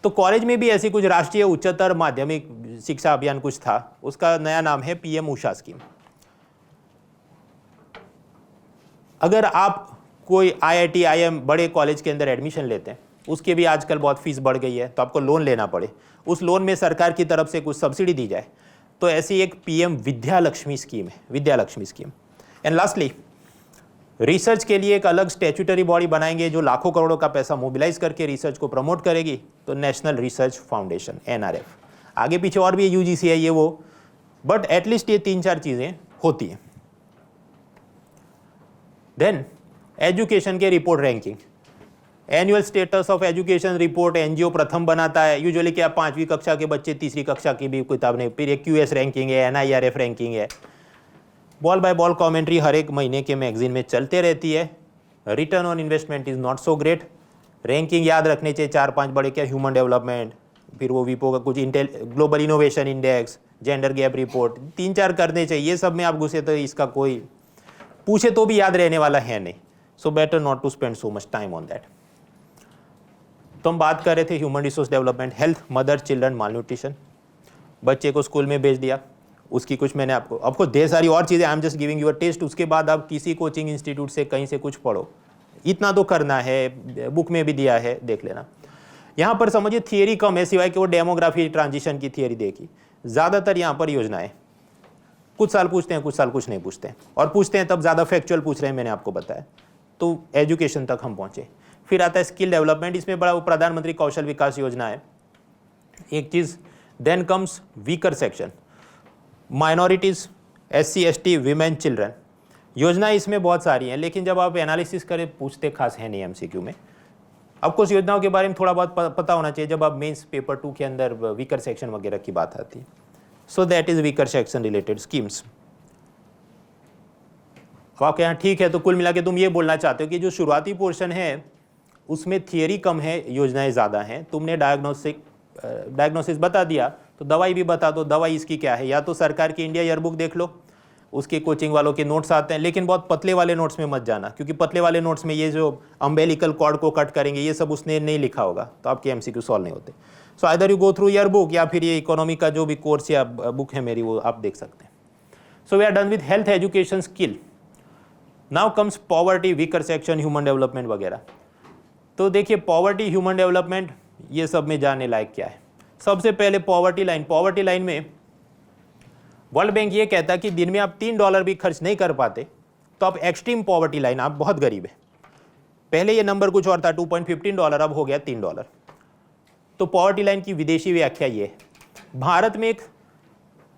तो कॉलेज में भी ऐसी कुछ राष्ट्रीय उच्चतर माध्यमिक शिक्षा अभियान कुछ था, उसका नया नाम है PM उषा स्कीम। अगर आप कोई IIT IIM बड़े कॉलेज के अंदर एडमिशन लेते हैं, उसके भी आजकल बहुत फीस बढ़ गई है, तो आपको लोन लेना पड़े, उस लोन में सरकार की तरफ से कुछ सब्सिडी दी जाए, तो ऐसी एक PM विद्यालक्ष्मी स्कीम है, Vidyalakshmi scheme. And lastly, research के लिए एक अलग स्टैट्यूटरी बॉडी बनाएंगे जो लाखों करोड़ों का पैसा मोबिलाइज करके रिसर्च को प्रमोट करेगी, तो नेशनल रिसर्च फाउंडेशन, NRF। आगे पीछे और भी UGC है ये वो, बट एटलीस्ट ये 3-4 चीज़ें होती हैं। देन एजुकेशन के report ranking, annual status of education report NGO प्रथम बनाता है। यूजुअली क्या 5वीं कक्षा के बच्चे तीसरी कक्षा की भी किताब नहीं, फिर एक QS रैंकिंग है, NIRF रैंकिंग है, बॉल बाय बॉल कमेंट्री हर एक महीने के मैगजीन में चलते रहती है। Return on investment is not so great. Ranking याद रखने चाहिए 4-5 बड़े, क्या ह्यूमन डेवलपमेंट, फिर वो विपो का कुछ global innovation index, gender gap report, 3-4 करने चाहिए। ये सब में आप घुसे तो इसका कोई पूछे तो भी याद रहने वाला है नहीं, so better not to spend so much time on that. तो हम बात कर रहे थे human resource development, health, mother children malnutrition. बच्चे को स्कूल में भेज दिया, उसकी कुछ मैंने आपको ढेर सारी और चीज़ें, I am just giving you a test. उसके बाद आप किसी कोचिंग इंस्टीट्यूट से कहीं से कुछ पढ़ो, इतना तो करना है, बुक में भी दिया है, देख लेना। यहाँ पर समझिए थियरी कम है, सिवाय कि वो डेमोग्राफी ट्रांजिशन की थियरी देखी। ज़्यादातर यहाँ पर योजनाएं कुछ साल पूछते हैं, कुछ साल कुछ नहीं पूछते हैं, और पूछते हैं तब ज़्यादा फैक्चुअल पूछ रहे हैं, मैंने आपको बताया। तो एजुकेशन तक हम पहुँचे। फिर आता है स्किल डेवलपमेंट, इसमें बड़ा प्रधानमंत्री कौशल विकास योजना है एक चीज़। Then comes weaker section, minorities, SC ST, women, children. योजना इसमें बहुत सारी हैं, लेकिन जब आप एनालिसिस करें पूछते खास है नहीं MCQ में। अब कुछ योजनाओं के बारे में थोड़ा बहुत पता होना चाहिए जब आप मेंस पेपर 2 के अंदर वीकर सेक्शन वगैरह की बात आती है। So that is weaker section related schemes. अब आपके यहाँ ठीक है, तो कुल मिला के तुम ये बोलना चाहते हो कि जो शुरुआती पोर्शन है उसमें थियरी कम है, योजनाएं ज़्यादा हैं। तुमने डायग्नोसिस बता दिया तो दवाई भी बता दो, दवाई इसकी क्या है। या तो सरकार की इंडिया ईयरबुक देख लो, उसके कोचिंग वालों के नोट्स आते हैं, लेकिन बहुत पतले वाले नोट्स में मत जाना, क्योंकि पतले वाले नोट्स में ये जो अम्बेलिकल कॉर्ड को कट करेंगे ये सब उसने नहीं लिखा होगा, तो आपके MCQ सॉल्व नहीं होते। So either you go through yearbook, या फिर ये इकोनॉमी का जो भी कोर्स या बुक है मेरी, वो आप देख सकते हैं। So we are done with health, education, skill. Now comes poverty, weaker section, human development वगैरह। तो देखिए पॉवर्टी, ह्यूमन डेवलपमेंट, ये सब में जाने लायक क्या है। सबसे पहले पॉवर्टी लाइन। पॉवर्टी लाइन में वर्ल्ड बैंक ये कहता है कि दिन में आप $3 भी खर्च नहीं कर पाते तो आप एक्सट्रीम पॉवर्टी लाइन, आप बहुत गरीब है। पहले ये नंबर कुछ और था, $2.15, अब हो गया $3। तो पॉवर्टी लाइन की विदेशी व्याख्या ये है। भारत में एक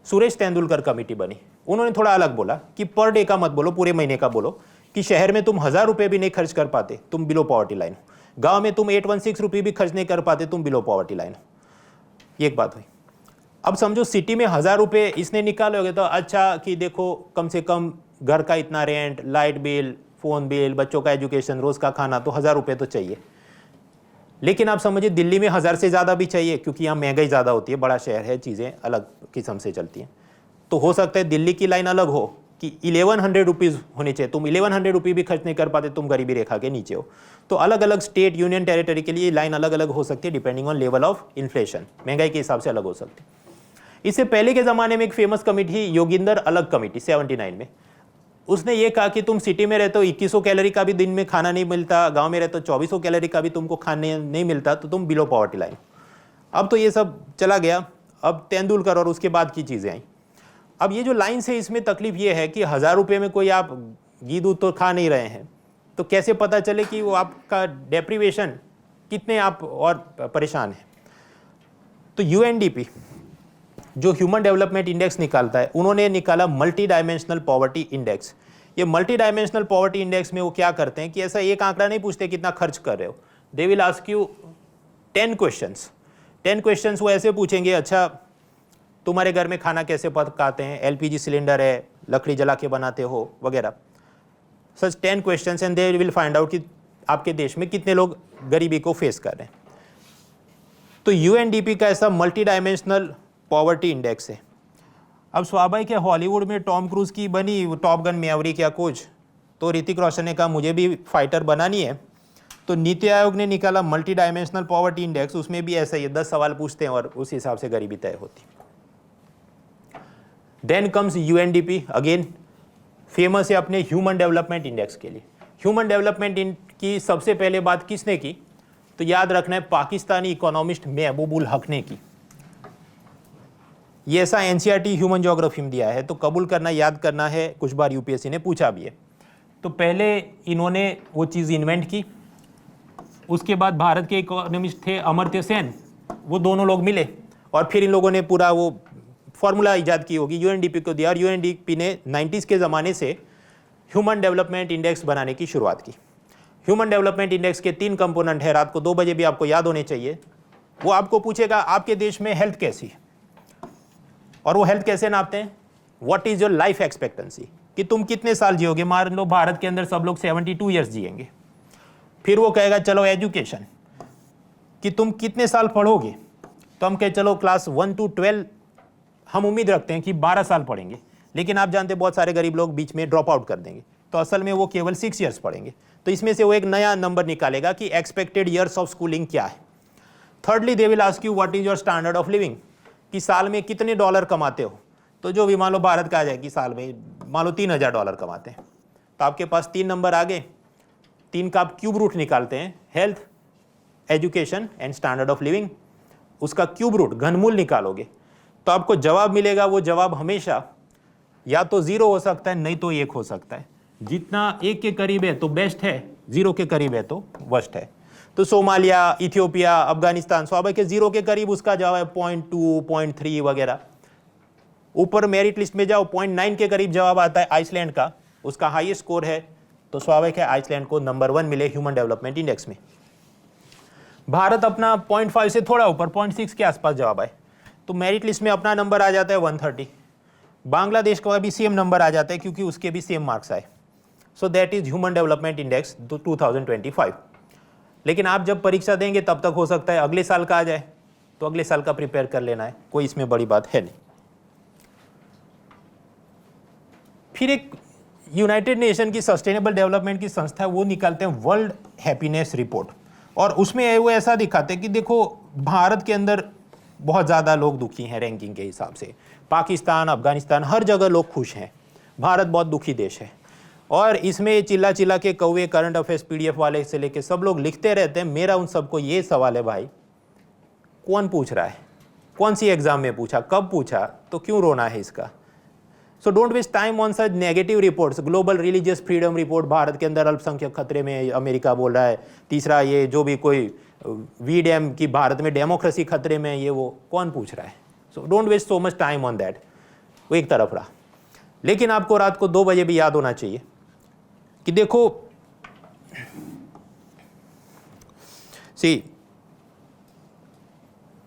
सुरेश तेंदुलकर कमेटी बनी, उन्होंने थोड़ा अलग बोला कि पर डे का मत बोलो, पूरे महीने का बोलो, कि शहर में तुम 1000 रुपये भी नहीं खर्च कर पाते, तुम बिलो पॉवर्टी लाइन हो। गांव में तुम 816 रुपये भी खर्च नहीं कर पाते, तुम बिलो पॉवर्टी लाइन हो। ये एक बात हुई। अब समझो सिटी में 1000 रुपये इसने निकालोगे तो अच्छा कि देखो कम से कम घर का इतना rent, light bill, phone bill, बच्चों का एजुकेशन, रोज़ का खाना, तो 1000 रुपये तो चाहिए। लेकिन आप समझिए दिल्ली में 1000 से ज़्यादा भी चाहिए, क्योंकि यहाँ महंगाई ज़्यादा होती है, बड़ा शहर है, चीज़ें अलग किस्म से चलती हैं। तो हो सकता है दिल्ली की लाइन अलग हो कि 1100 रुपीज़ होनी चाहिए, तुम 1100 रुपये भी खर्च नहीं कर पाते, तुम गरीबी रेखा के नीचे हो। तो अलग अलग स्टेट, यूनियन टेरिटरी के लिए लाइन अलग अलग हो सकती है, depending on level of inflation, महंगाई के हिसाब से अलग हो सकती है। इससे पहले के ज़माने में एक फेमस कमेटी, योगिंदर अलग कमेटी 79 में, उसने ये कहा कि तुम सिटी में रहते हो 2100 कैलोरी का भी दिन में खाना नहीं मिलता, गांव में रहते हो 2400 कैलोरी का भी तुमको खाने नहीं मिलता, तो तुम बिलो पॉवर्टी लाइन। अब तो ये सब चला गया, अब तेंदुलकर और उसके बाद की चीज़ें आई। अब ये जो लाइन से, इसमें तकलीफ ये है कि 1000 रुपये में कोई आप घी दूध तो खा नहीं रहे हैं, तो कैसे पता चले कि वो आपका डेप्रीवेशन कितने आप और परेशान हैं। तो यूएनडीपी जो ह्यूमन डेवलपमेंट इंडेक्स निकालता है, उन्होंने निकाला मल्टी डायमेंशनल पॉवर्टी इंडेक्स। ये मल्टी डायमेंशनल पॉवर्टी इंडेक्स में वो क्या करते हैं कि ऐसा एक आंकड़ा नहीं पूछते कितना खर्च कर रहे हो, they will ask you 10 questions. 10 questions वो ऐसे पूछेंगे, अच्छा तुम्हारे घर में खाना कैसे पकाते हैं, एलपीजी सिलेंडर है, लकड़ी जला के बनाते हो, वगैरह, सच 10 questions, and they will find out कि आपके देश में कितने लोग गरीबी को फेस कर रहे हैं। तो यूएनडीपी का ऐसा मल्टी डायमेंशनल पॉवर्टी इंडेक्स है। अब स्वाभाविक है, हॉलीवुड में टॉम क्रूज की बनी टॉप गन मैवरिक या कुछ, तो ऋतिक रोशन ने कहा मुझे भी फाइटर बनानी है, तो नीति आयोग ने निकाला मल्टी डायमेंशनल पॉवर्टी इंडेक्स। उसमें भी ऐसा ही 10 सवाल पूछते हैं और उस हिसाब से गरीबी तय होती। Then comes UNDP, again famous है अपने ह्यूमन डेवलपमेंट इंडेक्स के लिए। ह्यूमन डेवलपमेंट की सबसे पहले बात किसने की, तो याद रखना है पाकिस्तानी इकोनॉमिस्ट महबूब उल हक ने की। ये ऐसा एनसीईआरटी ह्यूमन ज्योग्राफी में दिया है, तो कबूल करना, याद करना है, कुछ बार यूपीएससी ने पूछा भी है। तो पहले इन्होंने वो चीज़ इन्वेंट की, उसके बाद भारत के इकोनॉमिस्ट थे अमर्त्य सेन, वो दोनों लोग मिले और फिर इन लोगों ने पूरा वो फॉर्मूला ईजाद की होगी, यूएनडीपी को दिया, और यूएनडीपी ने 90s के ज़माने से ह्यूमन डेवलपमेंट इंडेक्स बनाने की शुरुआत की। ह्यूमन डेवलपमेंट इंडेक्स के 3 कंपोनेंट है, रात को 2 बजे भी आपको याद होने चाहिए। वो आपको पूछेगा आपके देश में हेल्थ कैसी है, और वो हेल्थ कैसे नापते हैं, what is your life expectancy, कि तुम कितने साल जियोगे। मान लो भारत के अंदर सब लोग 72 ईयर्स जिएंगे। फिर वो कहेगा चलो एजुकेशन, कि तुम कितने साल पढ़ोगे, तो हम कहे चलो क्लास 1 to 12 हम उम्मीद रखते हैं कि 12 साल पढ़ेंगे, लेकिन आप जानते हैं बहुत सारे गरीब लोग बीच में ड्रॉप आउट कर देंगे, तो असल में वो केवल 6 ईयर्स पढ़ेंगे। तो इसमें से वो एक नया नंबर निकालेगा कि एक्सपेक्टेड ईयर्स ऑफ स्कूलिंग क्या है। Thirdly they will ask you what is your standard of living, कि साल में कितने डॉलर कमाते हो। तो जो भी मान लो भारत का आ जाए कि साल में मान लो $3000 कमाते हैं, तो आपके पास 3 नंबर आ गए। 3 का आप क्यूब रूट निकालते हैं, health, education and standard of living, उसका क्यूब रूट घनमूल निकालोगे तो आपको जवाब मिलेगा। वो जवाब हमेशा या तो 0 हो सकता है, नहीं तो 1 हो सकता है। जितना 1 के करीब है तो बेस्ट है, 0 के करीब है तो वर्स्ट है। तो सोमालिया, इथियोपिया, अफगानिस्तान स्वाभाविक है 0 के करीब उसका जवाब है 0.2, 0.3 वगैरह। ऊपर मेरिट लिस्ट में जाओ 0.9 के करीब जवाब आता है आइसलैंड का, उसका हाईएस्ट स्कोर है, तो स्वाभाविक है आइसलैंड को नंबर 1 मिले ह्यूमन डेवलपमेंट इंडेक्स में। भारत अपना 0.5 से थोड़ा ऊपर 0.6 के आसपास जवाब आए, तो मेरिट लिस्ट में अपना नंबर आ जाता है 130। बांग्लादेश का भी सेम नंबर आ जाता है क्योंकि उसके भी सेम मार्क्स आए। So that is human development index 2025। लेकिन आप जब परीक्षा देंगे तब तक हो सकता है अगले साल का आ जाए, तो अगले साल का प्रिपेयर कर लेना है, कोई इसमें बड़ी बात है नहीं। फिर एक यूनाइटेड नेशन की सस्टेनेबल डेवलपमेंट की संस्था है, वो निकालते हैं वर्ल्ड हैप्पीनेस रिपोर्ट, और उसमें वो ऐसा दिखाते हैं कि देखो भारत के अंदर बहुत ज़्यादा लोग दुखी हैं रैंकिंग के हिसाब से, पाकिस्तान, अफगानिस्तान, हर जगह लोग खुश हैं, भारत बहुत दुखी देश है। और इसमें चिल्ला चिल्ला के कौवे, करंट अफेयर्स PDF वाले से लेके सब लोग लिखते रहते हैं। मेरा उन सबको ये सवाल है भाई, कौन पूछ रहा है, कौन सी एग्जाम में पूछा, कब पूछा, तो क्यों रोना है इसका। So don't waste time on such negative reports. Global religious freedom report, Bharat के अंदर अल्पसंख्यक खतरे में, अमेरिका बोल रहा है। तीसरा ये जो भी कोई VDM की भारत में डेमोक्रेसी खतरे में, ये वो कौन पूछ रहा है। So don't waste so much time on that. वो एक तरफ रहा। लेकिन आपको रात को 2 बजे भी याद होना चाहिए कि देखो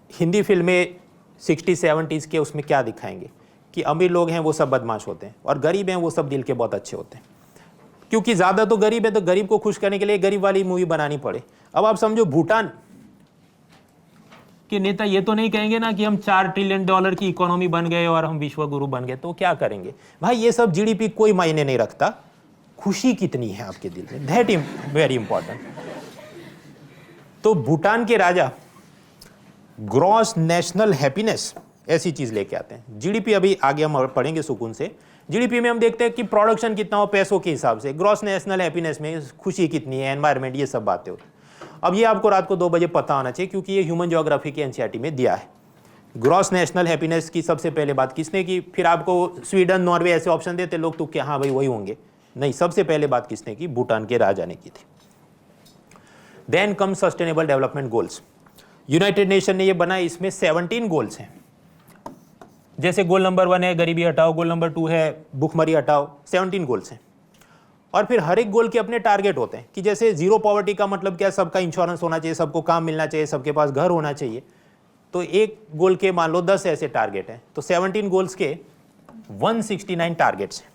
हिंदी फिल्में 60-70s के उसमें क्या दिखाएंगे कि अमीर लोग हैं वो सब बदमाश होते हैं और गरीब हैं वो सब दिल के बहुत अच्छे होते हैं, क्योंकि ज़्यादा तो गरीब है तो गरीब को खुश करने के लिए गरीब वाली मूवी बनानी पड़े। अब आप समझो भूटान के नेता ये तो नहीं कहेंगे ना कि हम $4 ट्रिलियन की इकोनॉमी बन गए और हम विश्व गुरु बन गए, तो क्या करेंगे भाई? ये सब जीडीपी कोई मायने नहीं रखता, खुशी कितनी है आपके दिल में, दैट वेरी इंपॉर्टेंट। तो भूटान के राजा ग्रॉस नेशनल हैप्पीनेस ऐसी चीज लेके आते हैं। जीडीपी अभी आगे हम पढ़ेंगे सुकून से। जीडीपी में हम देखते हैं कि प्रोडक्शन कितना हो पैसों के हिसाब से, ग्रॉस नेशनल हैप्पीनेस में खुशी कितनी है, एनवायरनमेंट, ये सब बातें होती हैं। अब ये आपको रात को 2 बजे पता होना चाहिए क्योंकि ये ह्यूमन ज्योग्राफी के एनसीईआरटी में दिया है। ग्रॉस नेशनल हैप्पीनेस की सबसे पहले बात किसने की? फिर आपको स्वीडन, नॉर्वे ऐसे ऑप्शन देते लोग तो क्या हाँ भाई वही होंगे, नहीं, सबसे पहले बात किसने की? भूटान के राजा ने की थी। Then come sustainable development goals, united nation ने ये बनाए, इसमें 17 गोल्स हैं। जैसे गोल नंबर 1 है गरीबी हटाओ, गोल नंबर 2 है भूखमरी हटाओ, 17 गोल्स हैं। और फिर हर एक गोल के अपने टारगेट होते हैं कि जैसे जीरो पॉवर्टी का मतलब क्या? सबका इंश्योरेंस होना चाहिए, सबको काम मिलना चाहिए, सबके पास घर होना चाहिए। तो एक गोल के मान लो 10 ऐसे टारगेट हैं, तो 17 गोल्स के 169 टारगेट्स हैं।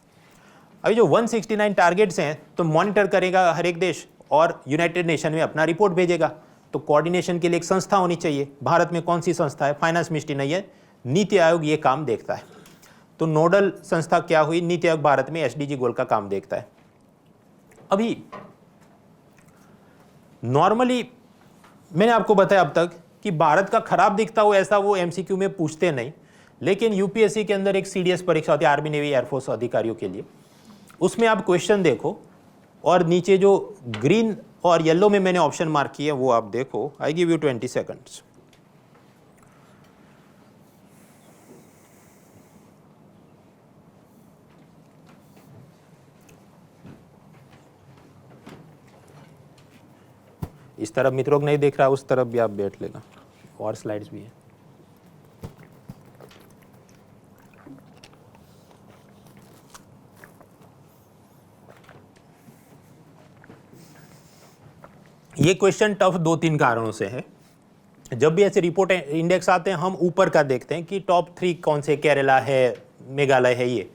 अभी जो 169 टारगेट्स हैं तो मॉनिटर करेगा हर एक देश और यूनाइटेड नेशन में अपना रिपोर्ट भेजेगा। तो कोऑर्डिनेशन के लिए एक संस्था होनी चाहिए। भारत में कौन सी संस्था है? फाइनेंस मिनिस्ट्री नहीं है, नीति आयोग ये काम देखता है। तो नोडल संस्था क्या हुई? नीति आयोग भारत में एसडीजी गोल का काम देखता है। अभी नॉर्मली मैंने आपको बताया अब तक कि भारत का खराब दिखता हो ऐसा वो एमसीक्यू में पूछते नहीं, लेकिन यूपीएससी के अंदर एक सीडीएस परीक्षा होती है आर्मी, नेवी, एयरफोर्स अधिकारियों के लिए। उसमें आप क्वेश्चन देखो और नीचे जो ग्रीन और येलो में मैंने ऑप्शन मार्क किया वो आप देखो। I give you 20 seconds. इस तरफ मित्रों को नहीं देख रहा, उस तरफ भी आप बैठ लेना, और स्लाइड्स भी हैं। ये क्वेश्चन टफ 2-3 कारणों से है। जब भी ऐसे रिपोर्ट इंडेक्स आते हैं हम ऊपर का देखते हैं कि टॉप 3 कौन से, केरला है, मेघालय है, ये।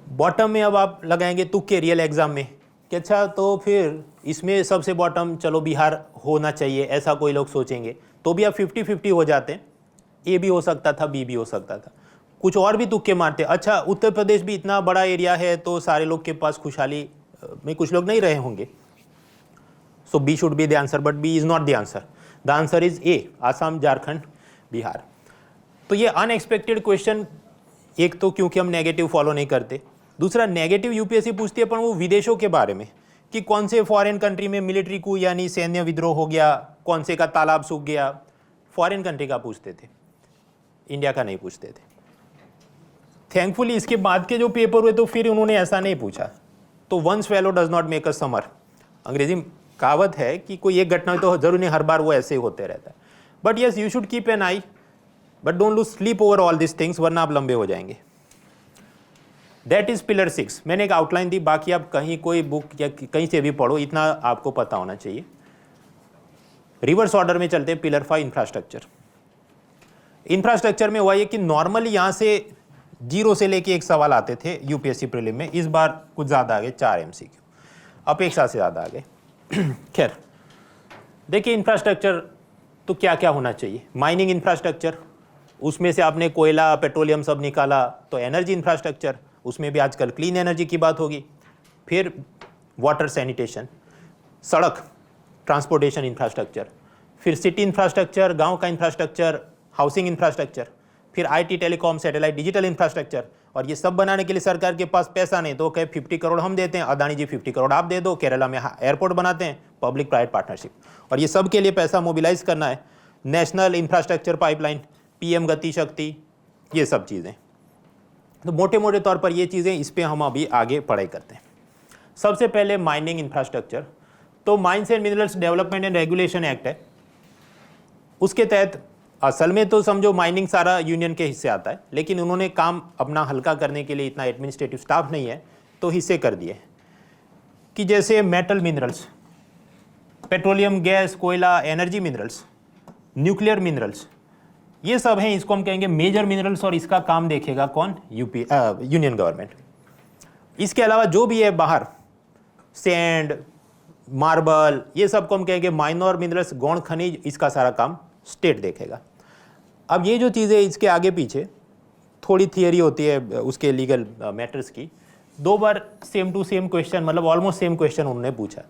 बॉटम में अब आप लगाएंगे तुक्के रियल एग्जाम में कि अच्छा तो फिर इसमें सबसे बॉटम चलो बिहार होना चाहिए, ऐसा कोई लोग सोचेंगे, तो भी आप 50-50 हो जाते हैं। ए भी हो सकता था, बी भी हो सकता था, कुछ और भी तुक्के मारते। अच्छा उत्तर प्रदेश भी इतना बड़ा एरिया है तो सारे लोग के पास खुशहाली में कुछ लोग नहीं रहे होंगे। So B should be the answer, but B is not the answer. The answer is A, Assam, Jharkhand, Bihar. तो ये अनएक्सपेक्टेड क्वेश्चन, एक तो क्योंकि हम नेगेटिव फॉलो नहीं करते, दूसरा नेगेटिव यूपीएससी पूछती है पर वो विदेशों के बारे में कि कौन से फॉरेन कंट्री में मिलिट्री कू यानी सैन्य विद्रोह हो गया, कौन से का तालाब सूख गया, फॉरेन कंट्री का पूछते थे, इंडिया का नहीं पूछते थे। थैंकफुली इसके बाद के जो पेपर हुए तो फिर उन्होंने ऐसा नहीं पूछा। तो one swallow does not make a summer, अंग्रेजी कहावत है कि कोई एक घटना तो जरूर नहीं हर बार वो ऐसे ही होते रहता है। But yes you should keep an I, but don't lose sleep over all this things, वरना आप लंबे हो जाएंगे। That is pillar 6। मैंने एक आउटलाइन दी, बाकी आप कहीं कोई बुक या कहीं से भी पढ़ो, इतना आपको पता होना चाहिए। रिवर्स ऑर्डर में चलते हैं। Pillar 5 infrastructure. इंफ्रास्ट्रक्चर में हुआ ये कि नॉर्मली यहाँ से 0 से लेके एक सवाल आते थे यूपीएससी प्रीलिम में, इस बार कुछ ज़्यादा आ गए, 4 MCQ, अपेक्षा से ज़्यादा आ गए। खैर देखिए इंफ्रास्ट्रक्चर तो क्या क्या होना चाहिए। माइनिंग इंफ्रास्ट्रक्चर, उसमें से आपने कोयला, पेट्रोलियम सब निकाला, तो एनर्जी इंफ्रास्ट्रक्चर, उसमें भी आजकल क्लीन एनर्जी की बात होगी। फिर वाटर सैनिटेशन, सड़क, ट्रांसपोर्टेशन इंफ्रास्ट्रक्चर, फिर सिटी इंफ्रास्ट्रक्चर, गांव का इंफ्रास्ट्रक्चर, हाउसिंग इंफ्रास्ट्रक्चर, फिर IT, telecom, satellite, digital infrastructure. और ये सब बनाने के लिए सरकार के पास पैसा नहीं, तो कहे 50 करोड़ हम देते हैं, अदानी जी 50 करोड़ आप दे दो, केरला में एयरपोर्ट बनाते हैं, पब्लिक प्राइवेट पार्टनरशिप। और ये सब के लिए पैसा मोबिलाइज करना है। नेशनल इंफ्रास्ट्रक्चर पाइपलाइन, पीएम गति शक्ति, ये सब चीज़ें। तो मोटे मोटे तौर पर ये चीज़ें, इस पर हम अभी आगे पढ़ाई करते हैं। सबसे पहले माइनिंग इंफ्रास्ट्रक्चर, तो mines and minerals development and regulation act है, उसके तहत असल में तो समझो माइनिंग सारा यूनियन के हिस्से आता है, लेकिन उन्होंने काम अपना हल्का करने के लिए, इतना एडमिनिस्ट्रेटिव स्टाफ नहीं है तो हिस्से कर दिए कि जैसे मेटल मिनरल्स, पेट्रोलियम गैस, कोयला, एनर्जी मिनरल्स, न्यूक्लियर मिनरल्स, ये सब हैं, इसको हम कहेंगे मेजर मिनरल्स और इसका काम देखेगा कौन? Union government. इसके अलावा जो भी है बाहर, सैंड, मार्बल, ये सब को हम कहेंगे माइनर मिनरल्स, गौण खनिज, इसका सारा काम स्टेट देखेगा। अब ये जो चीज़ें इसके आगे पीछे थोड़ी थियरी होती है उसके लीगल मैटर्स की। 2 बार सेम टू सेम क्वेश्चन, मतलब ऑलमोस्ट सेम क्वेश्चन उन्होंने पूछा,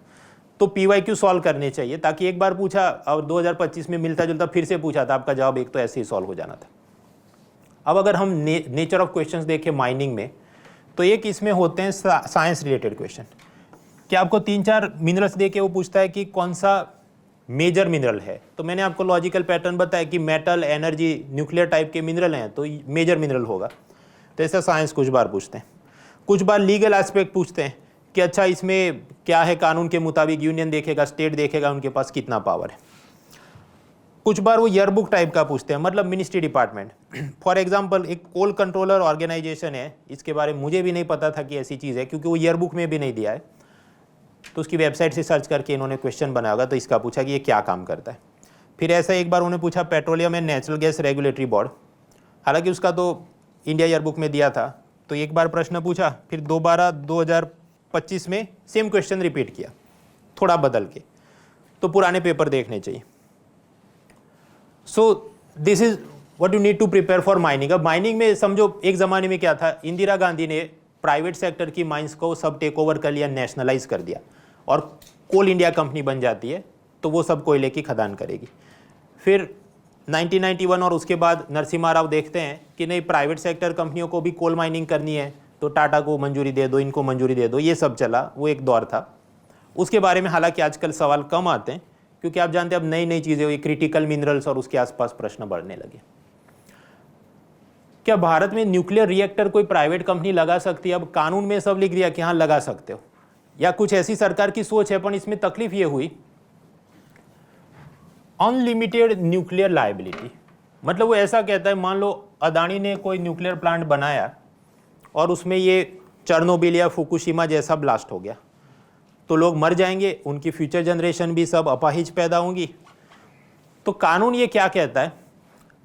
तो PYQ सॉल्व करने चाहिए, ताकि एक बार पूछा और 2025 में मिलता जुलता फिर से पूछा था, आपका जवाब एक तो ऐसे ही सॉल्व हो जाना था। अब अगर हम नेचर ऑफ क्वेश्चंस देखें माइनिंग में, तो एक इसमें होते हैं साइंस रिलेटेड क्वेश्चन, कि आपको 3-4 मिनरल्स दे के वो पूछता है कि कौन सा मेजर मिनरल है। तो मैंने आपको लॉजिकल पैटर्न बताया कि मेटल, एनर्जी, न्यूक्लियर टाइप के मिनरल हैं तो मेजर मिनरल होगा। तो ऐसा साइंस कुछ बार पूछते हैं। कुछ बार लीगल एस्पेक्ट पूछते हैं कि अच्छा इसमें क्या है, कानून के मुताबिक यूनियन देखेगा, स्टेट देखेगा, उनके पास कितना पावर है। कुछ बार वो ईयरबुक टाइप का पूछते हैं, मतलब मिनिस्ट्री डिपार्टमेंट। फॉर एग्जांपल एक कोल कंट्रोलर ऑर्गेनाइजेशन है, इसके बारे में मुझे भी नहीं पता था कि ऐसी चीज़ है, क्योंकि वो ईयरबुक में भी नहीं दिया है, तो उसकी वेबसाइट से सर्च करके इन्होंने क्वेश्चन बनाया होगा, तो इसका पूछा कि ये क्या काम करता है। फिर ऐसा एक बार उन्होंने पूछा petroleum and natural gas regulatory board, हालांकि उसका तो इंडिया ईयरबुक में दिया था, तो एक बार प्रश्न पूछा, फिर दोबारा 2025 में सेम क्वेश्चन रिपीट किया, थोड़ा बदल के। तो पुराने पेपर देखने चाहिए। So this is what you need to prepare for mining. अब माइनिंग में समझो एक ज़माने में क्या था, इंदिरा गांधी ने प्राइवेट सेक्टर की माइंस को सब टेक ओवर कर लिया, नेशनलाइज कर दिया, और कोल इंडिया कंपनी बन जाती है, तो वो सब कोयले की खदान करेगी। फिर 1991 और उसके बाद नरसिम्हा राव देखते हैं कि नहीं, प्राइवेट सेक्टर कंपनियों को भी कोल माइनिंग करनी है, तो टाटा को मंजूरी दे दो, इनको मंजूरी दे दो, ये सब चला, वो एक दौर था। उसके बारे में हालांकि आजकल सवाल कम आते हैं, क्योंकि आप जानते हैं अब नई नई चीज़ें हुई, क्रिटिकल मिनरल्स और उसके आसपास प्रश्न बढ़ने लगे। क्या भारत में न्यूक्लियर रिएक्टर कोई प्राइवेट कंपनी लगा सकती है? अब कानून में सब लिख दिया कि हाँ लगा सकते हो, या कुछ ऐसी सरकार की सोच है, पर इसमें तकलीफ ये हुई, अनलिमिटेड न्यूक्लियर लायबिलिटी। मतलब वो ऐसा कहता है, मान लो अदानी ने कोई न्यूक्लियर प्लांट बनाया और उसमें ये चेर्नोबिल या फुकुशिमा जैसा ब्लास्ट हो गया, तो लोग मर जाएंगे, उनकी फ्यूचर जनरेशन भी सब अपाहिज पैदा होंगी। तो कानून ये क्या कहता है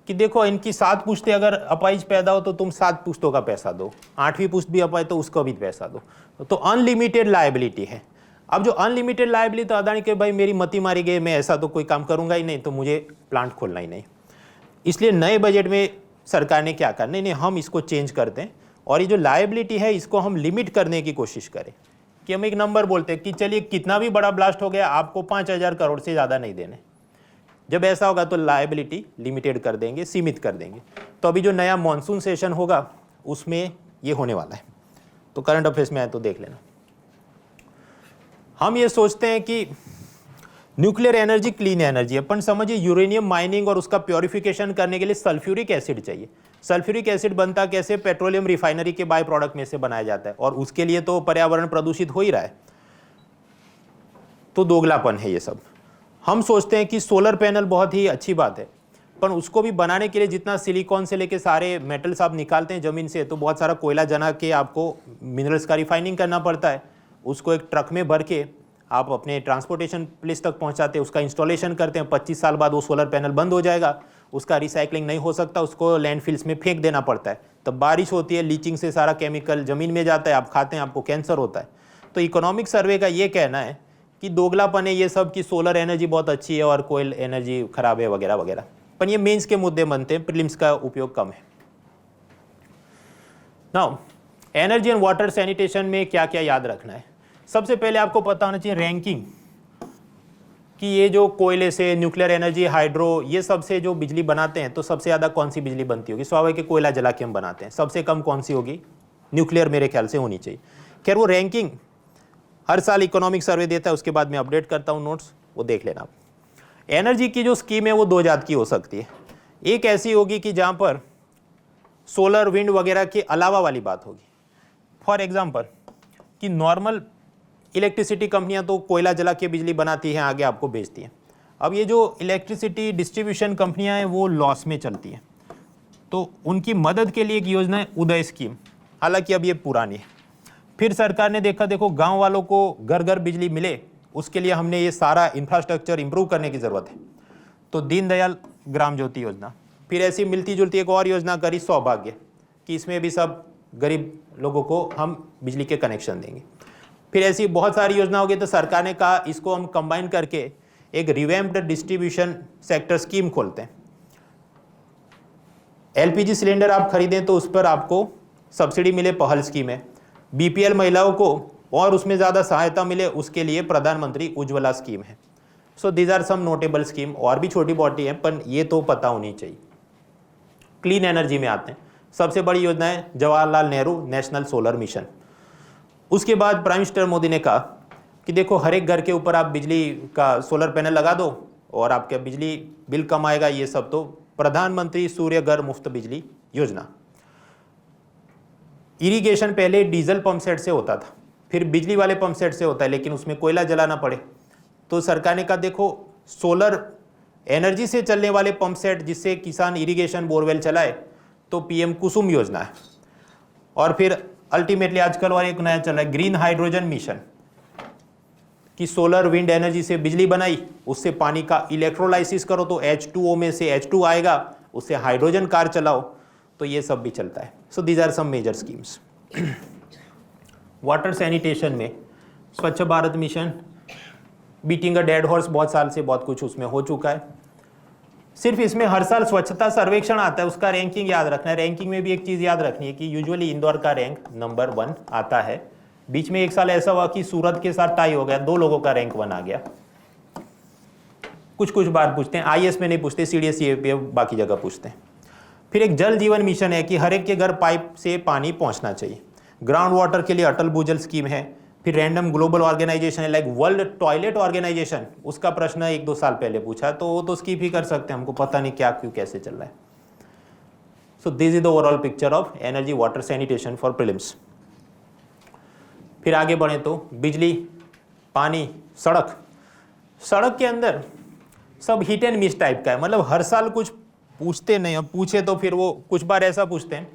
कि देखो, इनकी 7 पुश्तें अगर अपाहिज पैदा हो तो तुम 7 पुश्तों का पैसा दो, 8वीं पुश्त भी अपाहिज तो उसका भी पैसा दो। तो अनलिमिटेड लायबिलिटी है। अब जो अनलिमिटेड लायबिलिटी, तो अदानी के भाई मेरी मती मारी गई, मैं ऐसा तो कोई काम करूंगा ही नहीं, तो मुझे प्लांट खोलना ही नहीं। इसलिए नए बजट में सरकार ने क्या कहा, नहीं हम इसको चेंज करते हैं, और ये जो लायबिलिटी है इसको हम लिमिट करने की कोशिश करें, कि हम एक नंबर बोलते हैं कि चलिए कितना भी बड़ा ब्लास्ट हो गया, आपको 5,000 करोड़ से ज़्यादा नहीं देने। जब ऐसा होगा तो लायबिलिटी लिमिटेड कर देंगे, सीमित कर देंगे। तो अभी जो नया मॉनसून सेशन होगा उसमें ये होने वाला है, तो करंट अफेयर्स में आए तो देख लेना। हम ये सोचते हैं कि न्यूक्लियर एनर्जी क्लीन एनर्जी है, अपन समझिए यूरेनियम माइनिंग और उसका प्योरिफिकेशन करने के लिए सल्फ्यूरिक एसिड चाहिए। सल्फ्यूरिक एसिड बनता कैसे? पेट्रोलियम रिफाइनरी के बाय प्रोडक्ट में से बनाया जाता है, और उसके लिए तो पर्यावरण प्रदूषित हो ही रहा है, तो दोगलापन है ये सब। हम सोचते हैं कि सोलर पैनल बहुत ही अच्छी बात है, पर उसको भी बनाने के लिए जितना सिलिकॉन से लेके सारे मेटल्स आप निकालते हैं ज़मीन से, तो बहुत सारा कोयला जना के आपको मिनरल्स का रिफाइनिंग करना पड़ता है। उसको एक ट्रक में भर के आप अपने ट्रांसपोर्टेशन प्लेस तक पहुंचाते हैं, उसका इंस्टॉलेशन करते हैं। 25 साल बाद वो सोलर पैनल बंद हो जाएगा, उसका रिसाइकलिंग नहीं हो सकता, उसको लैंडफिल्स में फेंक देना पड़ता है। तब बारिश होती है, लीचिंग से सारा केमिकल ज़मीन में जाता है, आप खाते हैं, आपको कैंसर होता है। तो इकोनॉमिक सर्वे का ये कहना है कि दोगलापन है ये सब, कि सोलर एनर्जी बहुत अच्छी है और कोयल एनर्जी खराब है वगैरह वगैरह। पर ये मेंस के मुद्दे बनते हैं, प्रीलिम्स का उपयोग कम है। Now energy and water sanitation में क्या क्या याद रखना है? सबसे पहले आपको पता होना चाहिए रैंकिंग, कि ये जो कोयले से, न्यूक्लियर एनर्जी, हाइड्रो, ये सब से जो बिजली बनाते हैं, तो सबसे ज़्यादा कौन सी बिजली बनती होगी? स्वाभाविक है कोयला जला के हम बनाते हैं। सबसे कम कौन सी होगी? न्यूक्लियर मेरे ख्याल से होनी चाहिए। खैर वो रैंकिंग हर साल इकोनॉमिक सर्वे देता है, उसके बाद मैं अपडेट करता हूँ नोट्स, वो देख लेना आप। एनर्जी की जो स्कीम है वो 2 जात की हो सकती है। एक ऐसी होगी कि जहाँ पर सोलर, विंड वगैरह के अलावा वाली बात होगी। फॉर एग्जाम्पल कि नॉर्मल इलेक्ट्रिसिटी कंपनियां तो कोयला जला के बिजली बनाती हैं, आगे आपको बेचती हैं। अब ये जो इलेक्ट्रिसिटी डिस्ट्रीब्यूशन कंपनियां हैं वो लॉस में चलती हैं, तो उनकी मदद के लिए एक योजना है उदय स्कीम, हालांकि अब ये पुरानी है। फिर सरकार ने देखा देखो गांव वालों को घर घर बिजली मिले, उसके लिए हमने ये सारा इंफ्रास्ट्रक्चर इंप्रूव करने की ज़रूरत है, तो दीनदयाल ग्राम ज्योति योजना। फिर ऐसी मिलती जुलती एक और योजना करी सौभाग्य, कि इसमें भी सब गरीब लोगों को हम बिजली के कनेक्शन देंगे। फिर ऐसी बहुत सारी योजना होगी, तो सरकार ने कहा इसको हम कंबाइन करके एक रिवैम्प्ड डिस्ट्रीब्यूशन सेक्टर स्कीम खोलते हैं। एलपीजी सिलेंडर आप खरीदें तो उस पर आपको सब्सिडी मिले, पहल स्कीम है। बीपीएल महिलाओं को और उसमें ज़्यादा सहायता मिले, उसके लिए प्रधानमंत्री उज्ज्वला स्कीम है। So these are some notable scheme, और भी छोटी मोटी है पर ये तो पता होनी चाहिए। क्लीन एनर्जी में आते हैं, सबसे बड़ी योजना है Jawaharlal Nehru national solar mission. उसके बाद प्राइम मिनिस्टर मोदी ने कहा कि देखो हर एक घर के ऊपर आप बिजली का सोलर पैनल लगा दो और आपका बिजली बिल कम आएगा, ये सब तो प्रधानमंत्री सूर्य घर मुफ्त बिजली योजना। इरिगेशन पहले डीजल पंप सेट से होता था, फिर बिजली वाले पंप सेट से होता है, लेकिन उसमें कोयला जलाना पड़े, तो सरकार ने कहा देखो सोलर एनर्जी से चलने वाले पंप सेट जिससे किसान इरिगेशन बोरवेल चलाए, तो पीएम कुसुम योजना है। और फिर अल्टीमेटली आजकल और एक नया चल रहा है ग्रीन हाइड्रोजन मिशन, कि सोलर विंड एनर्जी से बिजली बनाई, उससे पानी का इलेक्ट्रोलाइसिस करो तो H2O में से H2 आएगा, उससे हाइड्रोजन कार चलाओ, तो ये सब भी चलता है। So these are some major schemes. Water sanitation में Swachh Bharat mission, beating a dead horse, बहुत साल से बहुत कुछ उसमें हो चुका है। सिर्फ इसमें हर साल स्वच्छता सर्वेक्षण आता है, उसका रैंकिंग याद रखना है। रैंकिंग में भी एक चीज़ याद रखनी है कि यूजुअली इंदौर का रैंक नंबर 1 आता है। बीच में एक साल ऐसा हुआ कि सूरत के साथ टाई हो गया, 2 लोगों का रैंक 1 आ गया। कुछ बार पूछते हैं, IAS में नहीं पूछते, CDS CAPF बाकी जगह पूछते हैं। फिर एक जल जीवन मिशन है कि हर एक के घर पाइप से पानी पहुंचना चाहिए। ग्राउंड वाटर के लिए अटल भूजल स्कीम है। फिर रैंडम ग्लोबल ऑर्गेनाइजेशन है लाइक वर्ल्ड टॉयलेट ऑर्गेनाइजेशन, उसका प्रश्न 1-2 साल पहले पूछा, तो वो तो स्किप ही कर सकते हैं, हमको पता नहीं क्या क्यों कैसे चल रहा है। सो this is the overall picture of energy water sanitation for prelims. फिर आगे बढ़े तो बिजली, पानी, सड़क के अंदर सब हिट एंड मिस टाइप का है, मतलब हर साल कुछ पूछते नहीं, अब पूछे तो फिर वो कुछ बार ऐसा पूछते हैं।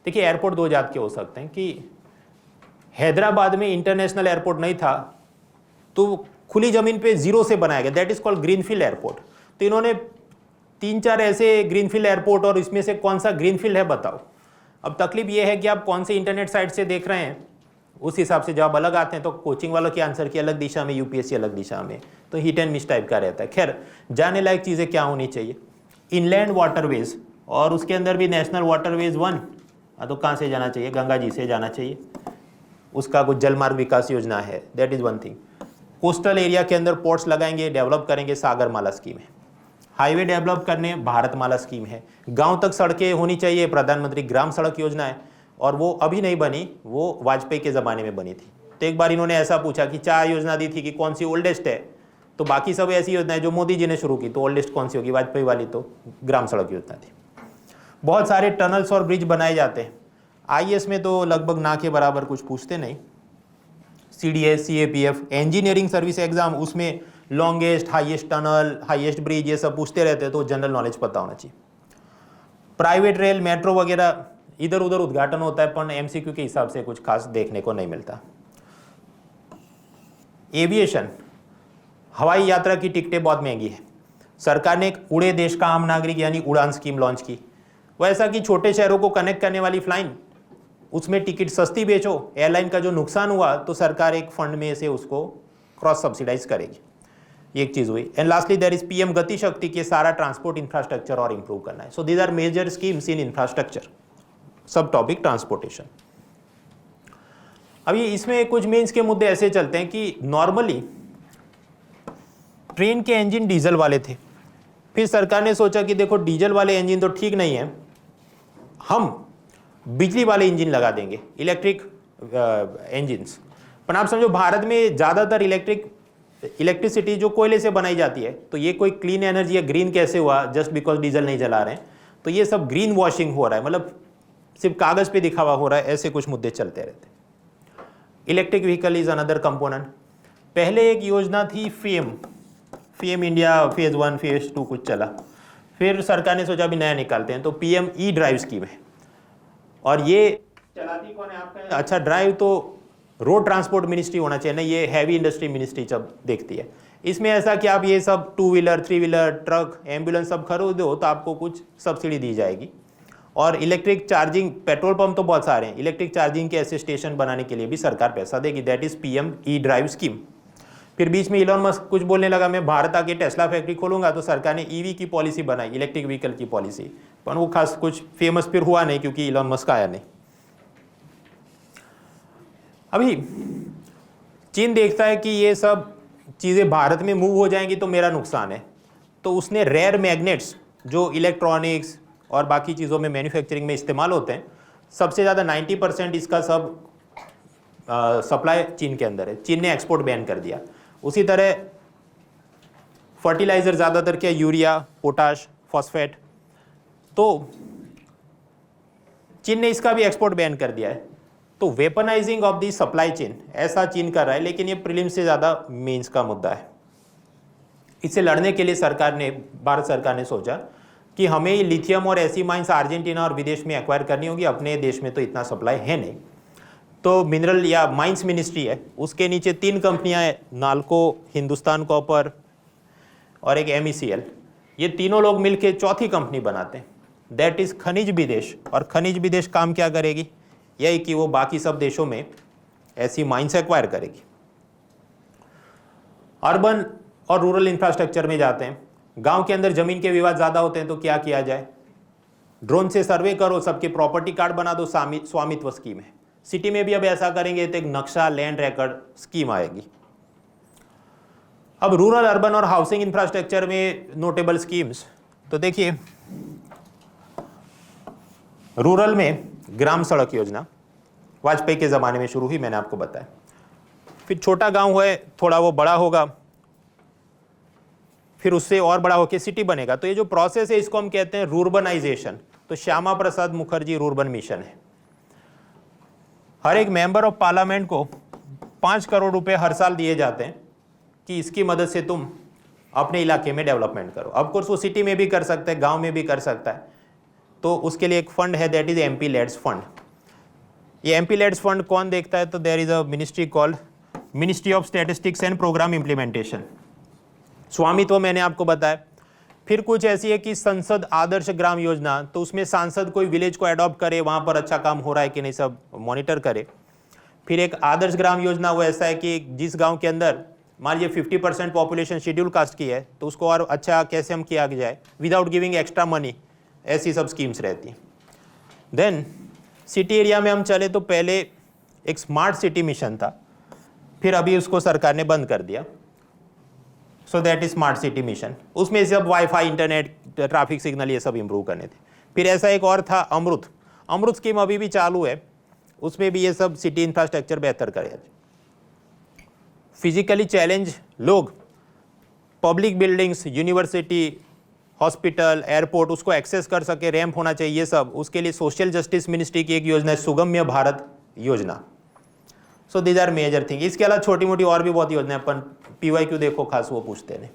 देखिए एयरपोर्ट 2 जात के हो सकते हैं, कि हैदराबाद में इंटरनेशनल एयरपोर्ट नहीं था तो खुली जमीन पे जीरो से बनाया गया, that is called greenfield airport. तो इन्होंने 3-4 ऐसे ग्रीनफील्ड एयरपोर्ट, और इसमें से कौन सा ग्रीनफील्ड है बताओ। अब तकलीफ ये है कि आप कौन से इंटरनेट साइट से देख रहे हैं, उस हिसाब से जवाब अलग आते हैं। तो कोचिंग वालों के आंसर की अलग दिशा में, यूपीएससी अलग दिशा में, तो हिट एंड मिस टाइप का रहता है। खैर जाने लायक चीज़ें क्या होनी चाहिए, इनलैंड वाटरवेज, और उसके अंदर भी नेशनल वाटरवेज 1, तो कहाँ से जाना चाहिए, गंगा जी से जाना चाहिए, उसका कुछ जलमार्ग विकास योजना है, that is one thing. Coastal area के अंदर पोर्ट्स लगाएंगे, डेवलप करेंगे, सागरमाला स्कीम है। हाईवे डेवलप करने, भारतमाला स्कीम है। गांव तक सड़कें होनी चाहिए, प्रधानमंत्री ग्राम सड़क योजना है, और वो अभी नहीं बनी, वो वाजपेयी के ज़माने में बनी थी। तो एक बार इन्होंने ऐसा पूछा कि 4 योजना दी थी कि कौन सी ओल्डेस्ट है, तो बाकी सब ऐसी योजना है जो मोदी जी ने शुरू की, तो ओल्डेस्ट कौन सी होगी, वाजपेयी वाली, तो ग्राम सड़क योजना थी। बहुत सारे टनल्स और ब्रिज बनाए जाते हैं, IAS में तो लगभग ना के बराबर कुछ पूछते नहीं। CDS CAPF engineering service exam, उसमें longest, highest tunnel, highest bridge, ये सब पूछते रहते हैं, तो जनरल नॉलेज पता होना चाहिए। प्राइवेट रेल, मेट्रो वगैरह इधर उधर उद्घाटन होता है, पर MCQ के हिसाब से कुछ खास देखने को नहीं मिलता। एविएशन, हवाई यात्रा की टिकटें बहुत महंगी है। सरकार ने एक उड़े देश का आम नागरिक यानी उड़ान स्कीम लॉन्च की, वैसा कि छोटे शहरों को कनेक्ट करने वाली फ्लाइन, उसमें टिकट सस्ती बेचो, एयरलाइन का जो नुकसान हुआ तो सरकार एक फंड में से उसको क्रॉस सब्सिडाइज करेगी, ये एक चीज़ हुई। And lastly there is PM Gati शक्ति के सारा ट्रांसपोर्ट इंफ्रास्ट्रक्चर और इंप्रूव करना है। So these are major schemes in infrastructure, सब टॉपिक ट्रांसपोर्टेशन। अभी इसमें कुछ मेंस के मुद्दे ऐसे चलते हैं कि नॉर्मली ट्रेन के इंजन डीजल वाले थे, फिर सरकार ने सोचा कि देखो डीजल वाले इंजन तो ठीक नहीं है, हम बिजली वाले इंजन लगा देंगे, इलेक्ट्रिक इंजन्स। पर आप समझो भारत में ज़्यादातर इलेक्ट्रिसिटी जो कोयले से बनाई जाती है, तो ये कोई क्लीन एनर्जी या ग्रीन कैसे हुआ जस्ट बिकॉज डीजल नहीं जला रहे हैं, तो ये सब ग्रीन वॉशिंग हो रहा है, मतलब सिर्फ कागज़ पे दिखावा हो रहा है, ऐसे कुछ मुद्दे चलते रहते हैं। Electric vehicle is another component. पहले एक योजना थी पीएम इंडिया फेज 1 फेज 2 कुछ चला, फिर सरकार ने सोचा अभी नया निकालते हैं, तो पीएम ई ड्राइव स्कीम है। और ये चलाती कौन है आपका? अच्छा, ड्राइव तो रोड ट्रांसपोर्ट मिनिस्ट्री होना चाहिए ना, ये हैवी इंडस्ट्री मिनिस्ट्री जब देखती है। इसमें ऐसा कि आप ये सब 2 व्हीलर 3 व्हीलर ट्रक एम्बुलेंस सब खरीदो तो आपको कुछ सब्सिडी दी जाएगी। और इलेक्ट्रिक चार्जिंग, पेट्रोल पंप तो बहुत सारे हैं, इलेक्ट्रिक चार्जिंग के ऐसे स्टेशन बनाने के लिए भी सरकार पैसा देगी। That is PM E drive scheme. फिर बीच में इलॉन मस्क कुछ बोलने लगा, मैं भारत आके टेस्ला फैक्ट्री खोलूंगा, तो सरकार ने ईवी की पॉलिसी बनाई, इलेक्ट्रिक व्हीकल की पॉलिसी, पर वो खास कुछ फेमस फिर हुआ नहीं क्योंकि इलॉन मस्क आया नहीं। अभी चीन देखता है कि ये सब चीज़ें भारत में मूव हो जाएंगी तो मेरा नुकसान है, तो उसने रेयर मैग्नेट्स जो इलेक्ट्रॉनिक्स और बाकी चीज़ों में मैन्युफैक्चरिंग में इस्तेमाल होते हैं, सबसे ज़्यादा 90% इसका सब सप्लाई चीन के अंदर है। चीन ने एक्सपोर्ट बैन कर दिया। उसी तरह फर्टिलाइजर ज़्यादातर क्या, यूरिया, पोटाश, फॉस्फेट, तो चीन ने इसका भी एक्सपोर्ट बैन कर दिया है। तो weaponising of the supply chain ऐसा चीन कर रहा है, लेकिन ये प्रीलिम्स से ज़्यादा मेंस का मुद्दा है। इससे लड़ने के लिए भारत सरकार ने सोचा कि हमें लिथियम और ऐसी माइंस अर्जेंटीना और विदेश में एक्वायर करनी होगी, अपने देश में तो इतना सप्लाई है नहीं। तो मिनरल या माइंस मिनिस्ट्री है, उसके नीचे 3 कंपनियां हैं, नाल्को, हिंदुस्तान कॉपर और एक MECL। ये तीनों लोग मिलकर चौथी कंपनी बनाते हैं, दैट इज खनिज विदेश। और खनिज विदेश काम क्या करेगी? यही कि वो बाकी सब देशों में ऐसी माइंस एक्वायर करेगी। अर्बन और रूरल इंफ्रास्ट्रक्चर में जाते हैं। गांव के अंदर जमीन के विवाद ज़्यादा होते हैं, तो क्या किया जाए? ड्रोन से सर्वे करो, सबके प्रॉपर्टी कार्ड बना दो, स्वामित्व स्कीम है। सिटी में भी अब ऐसा करेंगे तो एक नक्शा लैंड रिकॉर्ड स्कीम आएगी। अब रूरल, अर्बन और हाउसिंग इंफ्रास्ट्रक्चर में नोटेबल स्कीम्स, तो देखिए रूरल में ग्राम सड़क योजना वाजपेयी के ज़माने में शुरू हुई, मैंने आपको बताया। फिर छोटा गांव है, थोड़ा वो बड़ा होगा, फिर उससे और बड़ा होकर सिटी बनेगा। तो ये जो प्रोसेस है इसको हम कहते हैं रूर्बनाइजेशन। तो श्यामा प्रसाद मुखर्जी रूर्बन मिशन है। हर एक मेंबर ऑफ पार्लियामेंट को 5 करोड़ रुपए हर साल दिए जाते हैं कि इसकी मदद से तुम अपने इलाके में डेवलपमेंट करो। ऑफकोर्स वो सिटी में भी कर सकता है, गांव में भी कर सकता है। तो उसके लिए एक फंड है, that is MP LADS fund. ये MP लेड्स फंड कौन देखता है? तो there is a ministry called ministry of statistics and programme implementation. Swamitva मैंने आपको बताया। फिर कुछ ऐसी है कि संसद आदर्श ग्राम योजना, तो उसमें सांसद कोई विलेज को अडॉप्ट करे, वहाँ पर अच्छा काम हो रहा है कि नहीं सब मॉनिटर करे। फिर एक आदर्श ग्राम योजना वो ऐसा है कि जिस गांव के अंदर मान लीजिए 50% पॉपुलेशन शेड्यूल कास्ट की है, तो उसको और अच्छा कैसे हम किया जाए विदाउट गिविंग एक्स्ट्रा मनी, ऐसी सब स्कीम्स रहती हैं। देन सिटी एरिया में हम चले तो पहले एक स्मार्ट सिटी मिशन था, फिर अभी उसको सरकार ने बंद कर दिया। So that is smart city mission. उसमें सब वाईफाई, इंटरनेट, ट्रैफिक सिग्नल ये सब इंप्रूव करने थे। फिर ऐसा एक और था अमृत स्कीम अभी भी चालू है, उसमें भी ये सब सिटी इंफ्रास्ट्रक्चर बेहतर करे। फिजिकली चैलेंज लोग public buildings, university, hospital, airport उसको एक्सेस कर सके, रैंप होना चाहिए, ये सब। उसके लिए सोशल जस्टिस मिनिस्ट्री की एक योजना है, सुगम्य भारत योजना। So these are major thing. इसके अलावा छोटी मोटी और भी बहुत योजना है, अपन PYQ देखो खास वो पूछते हैं।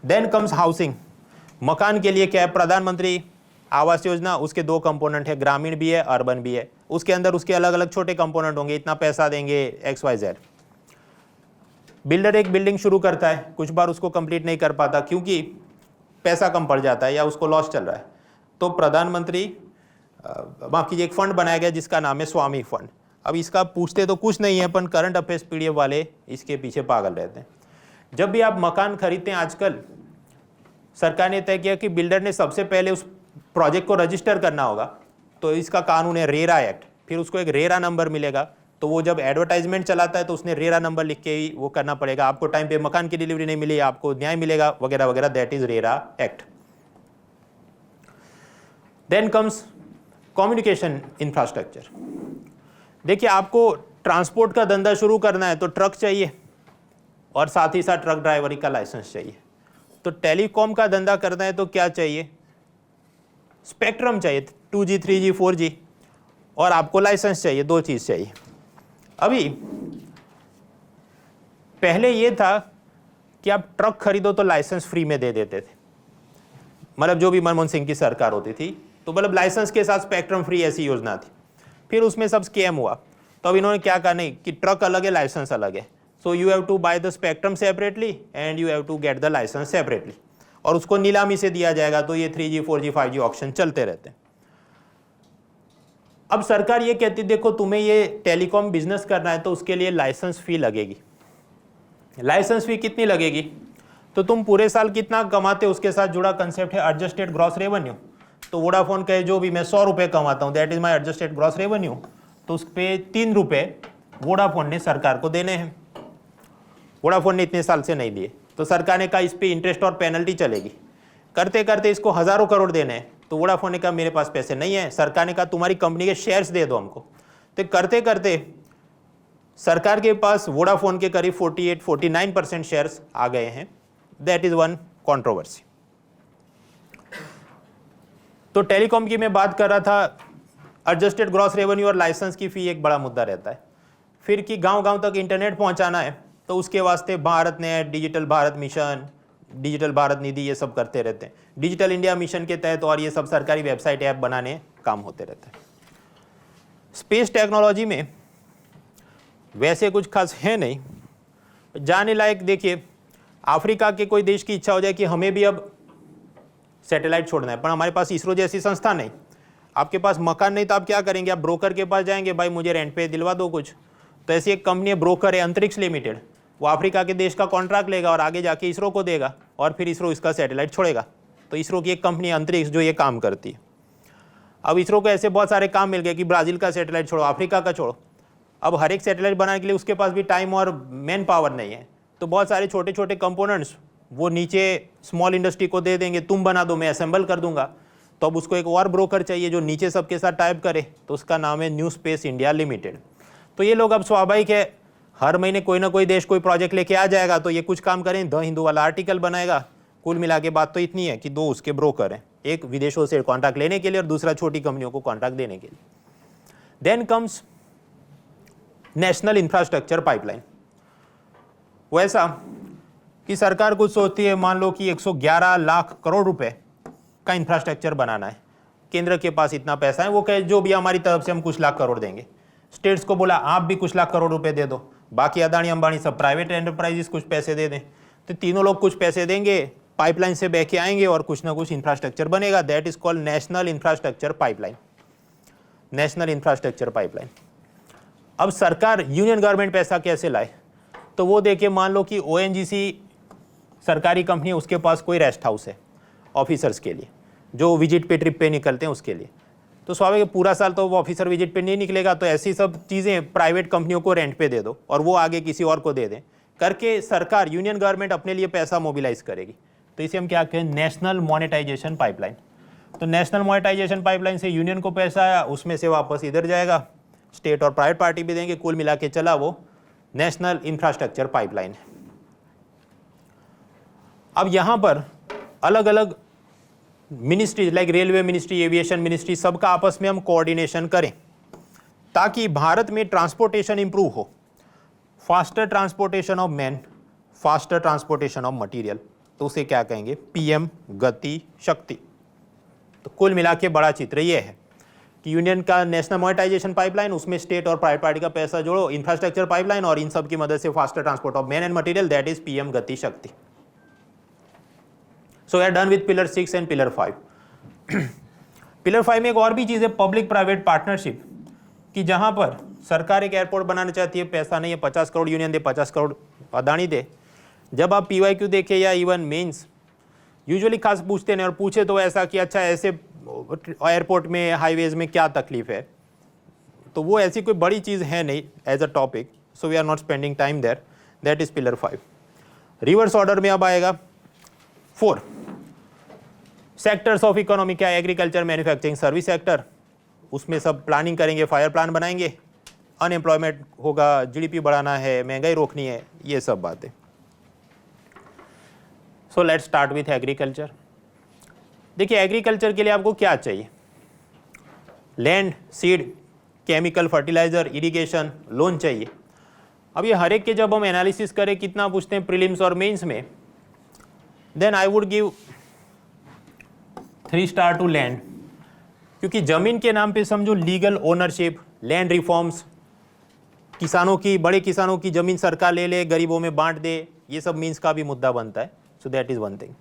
Then comes housing. मकान के लिए क्या है? प्रधानमंत्री आवास योजना, उसके 2 कंपोनेंट है, ग्रामीण भी है, अर्बन भी है। उसके अंदर उसके अलग अलग छोटे कंपोनेंट होंगे, इतना पैसा देंगे XYZ। बिल्डर एक बिल्डिंग शुरू करता है, कुछ बार उसको कंप्लीट नहीं कर पाता क्योंकि पैसा कम पड़ जाता है या उसको लॉस चल रहा है, तो प्रधानमंत्री माफ कीजिए एक फंड बनाया गया जिसका नाम है स्वामी फंड। अब इसका पूछते तो कुछ नहीं है, अपन करंट अफेयर्स PDF वाले इसके पीछे पागल रहते हैं। जब भी आप मकान खरीदते हैं आजकल, सरकार ने तय किया कि बिल्डर ने सबसे पहले उस प्रोजेक्ट को रजिस्टर करना होगा, तो इसका कानून है रेरा एक्ट। फिर उसको एक रेरा नंबर मिलेगा, तो वो जब एडवर्टाइजमेंट चलाता है तो उसने रेरा नंबर लिख के ही वो करना पड़ेगा। आपको टाइम पे मकान की डिलीवरी नहीं मिली, आपको न्याय मिलेगा वगैरह वगैरह, that is RERA act. Then comes communication infrastructure. देखिए आपको ट्रांसपोर्ट का धंधा शुरू करना है तो ट्रक चाहिए और साथ ही साथ ट्रक ड्राइवरी का लाइसेंस चाहिए। तो टेलीकॉम का धंधा करना है तो क्या चाहिए? स्पेक्ट्रम चाहिए, 2G 3G 4G, और आपको लाइसेंस चाहिए, 2 चीज़ चाहिए। अभी पहले ये था कि आप ट्रक खरीदो तो लाइसेंस फ्री में दे देते थे, मतलब जो भी मनमोहन सिंह की सरकार होती थी, तो मतलब लाइसेंस के साथ स्पेक्ट्रम फ्री ऐसी योजना थी। फिर उसमें सब स्कैम हुआ, तो अब इन्होंने क्या कहा, नहीं कि ट्रक अलग है, लाइसेंस अलग है, so you have to buy the spectrum separately and you have to get the licence separately, और उसको नीलामी से दिया जाएगा। तो ये 3G 4G 5G ऑक्शन चलते रहते हैं। अब सरकार ये कहती है देखो तुम्हें ये टेलीकॉम बिजनेस करना है तो उसके लिए लाइसेंस फी लगेगी। लाइसेंस फी कितनी लगेगी, तो तुम पूरे साल कितना कमाते हो उसके साथ जुड़ा कंसेप्ट है एडजस्टेड ग्रॉस रेवेन्यू। तो वोडाफोन कहे जो भी मैं 100 रुपये कमाता हूँ, that is my adjusted gross revenue, तो उस पर 3 रुपये वोडाफोन ने सरकार को देने हैं। वोडाफोन ने इतने साल से नहीं दिए, तो सरकार ने कहा इस पर इंटरेस्ट और पेनल्टी चलेगी। करते करते इसको हज़ारों करोड़ देने हैं, तो वोडाफोन ने कहा मेरे पास पैसे नहीं है। सरकार ने कहा तुम्हारी कंपनी के शेयर्स दे दो हमको। तो करते करते सरकार के पास वोडाफोन के करीब 48-49% शेयर्स आ गए हैं। That is one controversy. तो टेलीकॉम की मैं बात कर रहा था, एडजस्टेड ग्रॉस रेवेन्यू और लाइसेंस की फी एक बड़ा मुद्दा रहता है। फिर कि गांव-गांव तक इंटरनेट पहुंचाना है, तो उसके वास्ते Bharat net, digital Bharat mission, digital Bharat Nidhi, ये सब करते रहते हैं। डिजिटल इंडिया मिशन के तहत और ये सब सरकारी वेबसाइट ऐप बनाने काम होते रहते हैं। स्पेस टेक्नोलॉजी में वैसे कुछ खास है नहीं जाने लायक। देखिए, अफ्रीका के कोई देश की इच्छा हो जाए कि हमें भी अब सैटेलाइट छोड़ना है, पर हमारे पास इसरो जैसी संस्था नहीं, आपके पास मकान नहीं, तो आप क्या करेंगे, आप ब्रोकर के पास जाएंगे, भाई मुझे रेंट पे दिलवा दो कुछ। तो ऐसी एक कंपनी है, ब्रोकर है अंतरिक्ष लिमिटेड, वो अफ्रीका के देश का कॉन्ट्रैक्ट लेगा और आगे जाके इसरो को देगा, और फिर इसरो इसका सैटेलाइट छोड़ेगा। तो इसरो की एक कंपनी है अंतरिक्ष जो ये काम करती है। अब इसरो को ऐसे बहुत सारे काम मिल गए कि ब्राज़ील का सैटेलाइट छोड़ो, अफ्रीका का छोड़ो। अब हर एक सैटेलाइट बनाने के लिए उसके पास भी टाइम और मैन पावर नहीं है, तो बहुत सारे छोटे छोटे कंपोनेंट्स वो नीचे स्मॉल इंडस्ट्री को दे देंगे, तुम बना दो, मैं असेंबल कर दूंगा। तो अब उसको एक और ब्रोकर चाहिए जो नीचे सबके साथ टाइप करे, तो उसका नाम है न्यू स्पेस इंडिया लिमिटेड। तो ये लोग अब स्वाभाविक है हर महीने कोई ना कोई देश कोई प्रोजेक्ट लेके आ जाएगा, तो ये कुछ काम करें, द हिंदू वाला आर्टिकल बनाएगा। कुल मिला के बात तो इतनी है कि 2 उसके ब्रोकर हैं, एक विदेशों से कॉन्ट्रैक्ट लेने के लिए और दूसरा छोटी कंपनियों को कॉन्ट्रैक्ट देने के लिए। Then comes national infrastructure pipeline. वैसा कि सरकार कुछ सोचती है, मान लो कि 111 लाख करोड़ रुपए का इंफ्रास्ट्रक्चर बनाना है, केंद्र के पास इतना पैसा है, वो कहे जो भी हमारी तरफ से हम कुछ लाख करोड़ देंगे। स्टेट्स को बोला आप भी कुछ लाख करोड़ रुपए दे दो, बाकी अदानी अंबानी सब प्राइवेट एंटरप्राइजेस कुछ पैसे दे दें। तो तीनों लोग कुछ पैसे देंगे, पाइपलाइन से बह के आएंगे और कुछ ना कुछ इंफ्रास्ट्रक्चर बनेगा। That is called national infrastructure pipeline. National infrastructure pipeline. अब सरकार, यूनियन गवर्नमेंट पैसा कैसे लाए, तो वो देखिए, मान लो कि ONGC सरकारी कंपनी है, उसके पास कोई रेस्ट हाउस है ऑफिसर्स के लिए, जो विजिट पे ट्रिप पे निकलते हैं उसके लिए। तो स्वाभाविक पूरा साल तो वो ऑफिसर विजिट पे नहीं निकलेगा, तो ऐसी सब चीज़ें प्राइवेट कंपनियों को रेंट पे दे दो और वो आगे किसी और को दे दें, करके सरकार, यूनियन गवर्नमेंट अपने लिए पैसा मोबिलाइज करेगी। तो इसे हम क्या कहें, नेशनल मोनेटाइजेशन पाइपलाइन। तो नेशनल मोनेटाइजेशन पाइपलाइन से यूनियन को पैसा आया, उसमें से वापस इधर जाएगा, स्टेट और प्राइवेट पार्टी भी देंगे, कुल मिला के चला वो नेशनल इंफ्रास्ट्रक्चर पाइपलाइन है। अब यहाँ पर अलग अलग ministries like railway ministry, aviation ministry, सबका आपस में हम कोऑर्डिनेशन करें ताकि भारत में ट्रांसपोर्टेशन इंप्रूव हो। Faster transportation of man, faster transportation of material, तो उसे क्या कहेंगे, PM गति शक्ति। तो कुल मिला के बड़ा चित्र ये है कि यूनियन का नेशनल मोनेटाइजेशन पाइपलाइन, उसमें स्टेट और प्राइवेट पार्टी का पैसा जोड़ो, इंफ्रास्ट्रक्चर पाइपलाइन, और इन सब की मदद से faster transport of man and material, that is PM Gati Shakti. So we are done with pillar 6 and pillar 5। Pillar 5 में एक और भी चीज़ है, पब्लिक प्राइवेट पार्टनरशिप, कि जहां पर सरकार एक एयरपोर्ट बनाना चाहती है, पैसा नहीं है, 50 करोड़ यूनियन दे, 50 करोड़ अदानी दे। जब आप PYQ देखे या इवन मेंस, यूजुअली खास पूछते नहीं, और पूछे तो ऐसा कि अच्छा ऐसे एयरपोर्ट में, हाईवेज में क्या तकलीफ है, तो वो ऐसी कोई बड़ी चीज़ है नहीं as a topic, so we are not spending time there. That is pillar 5। Reverse order में अब आएगा 4 सेक्टर्स ऑफ इकोनॉमी, क्या, एग्रीकल्चर, मैन्युफैक्चरिंग, सर्विस सेक्टर, उसमें सब प्लानिंग करेंगे, फायर प्लान बनाएंगे, अनएम्प्लॉयमेंट होगा, GDP बढ़ाना है, महंगाई रोकनी है, ये सब बातें। So let's start with agriculture. देखिए, एग्रीकल्चर के लिए आपको क्या चाहिए, land, seed, chemical, fertiliser, irrigation, loan चाहिए। अब ये हर एक के जब हम एनालिसिस करें कितना पूछते हैं प्रीलिम्स और मेंस में, then I would give 3 star to land, क्योंकि जमीन के नाम पे समझो लीगल ओनरशिप, लैंड रिफॉर्म्स, किसानों की, बड़े किसानों की जमीन सरकार ले ले, गरीबों में बांट दे, ये सब मीन्स का भी मुद्दा बनता है। So that is one thing.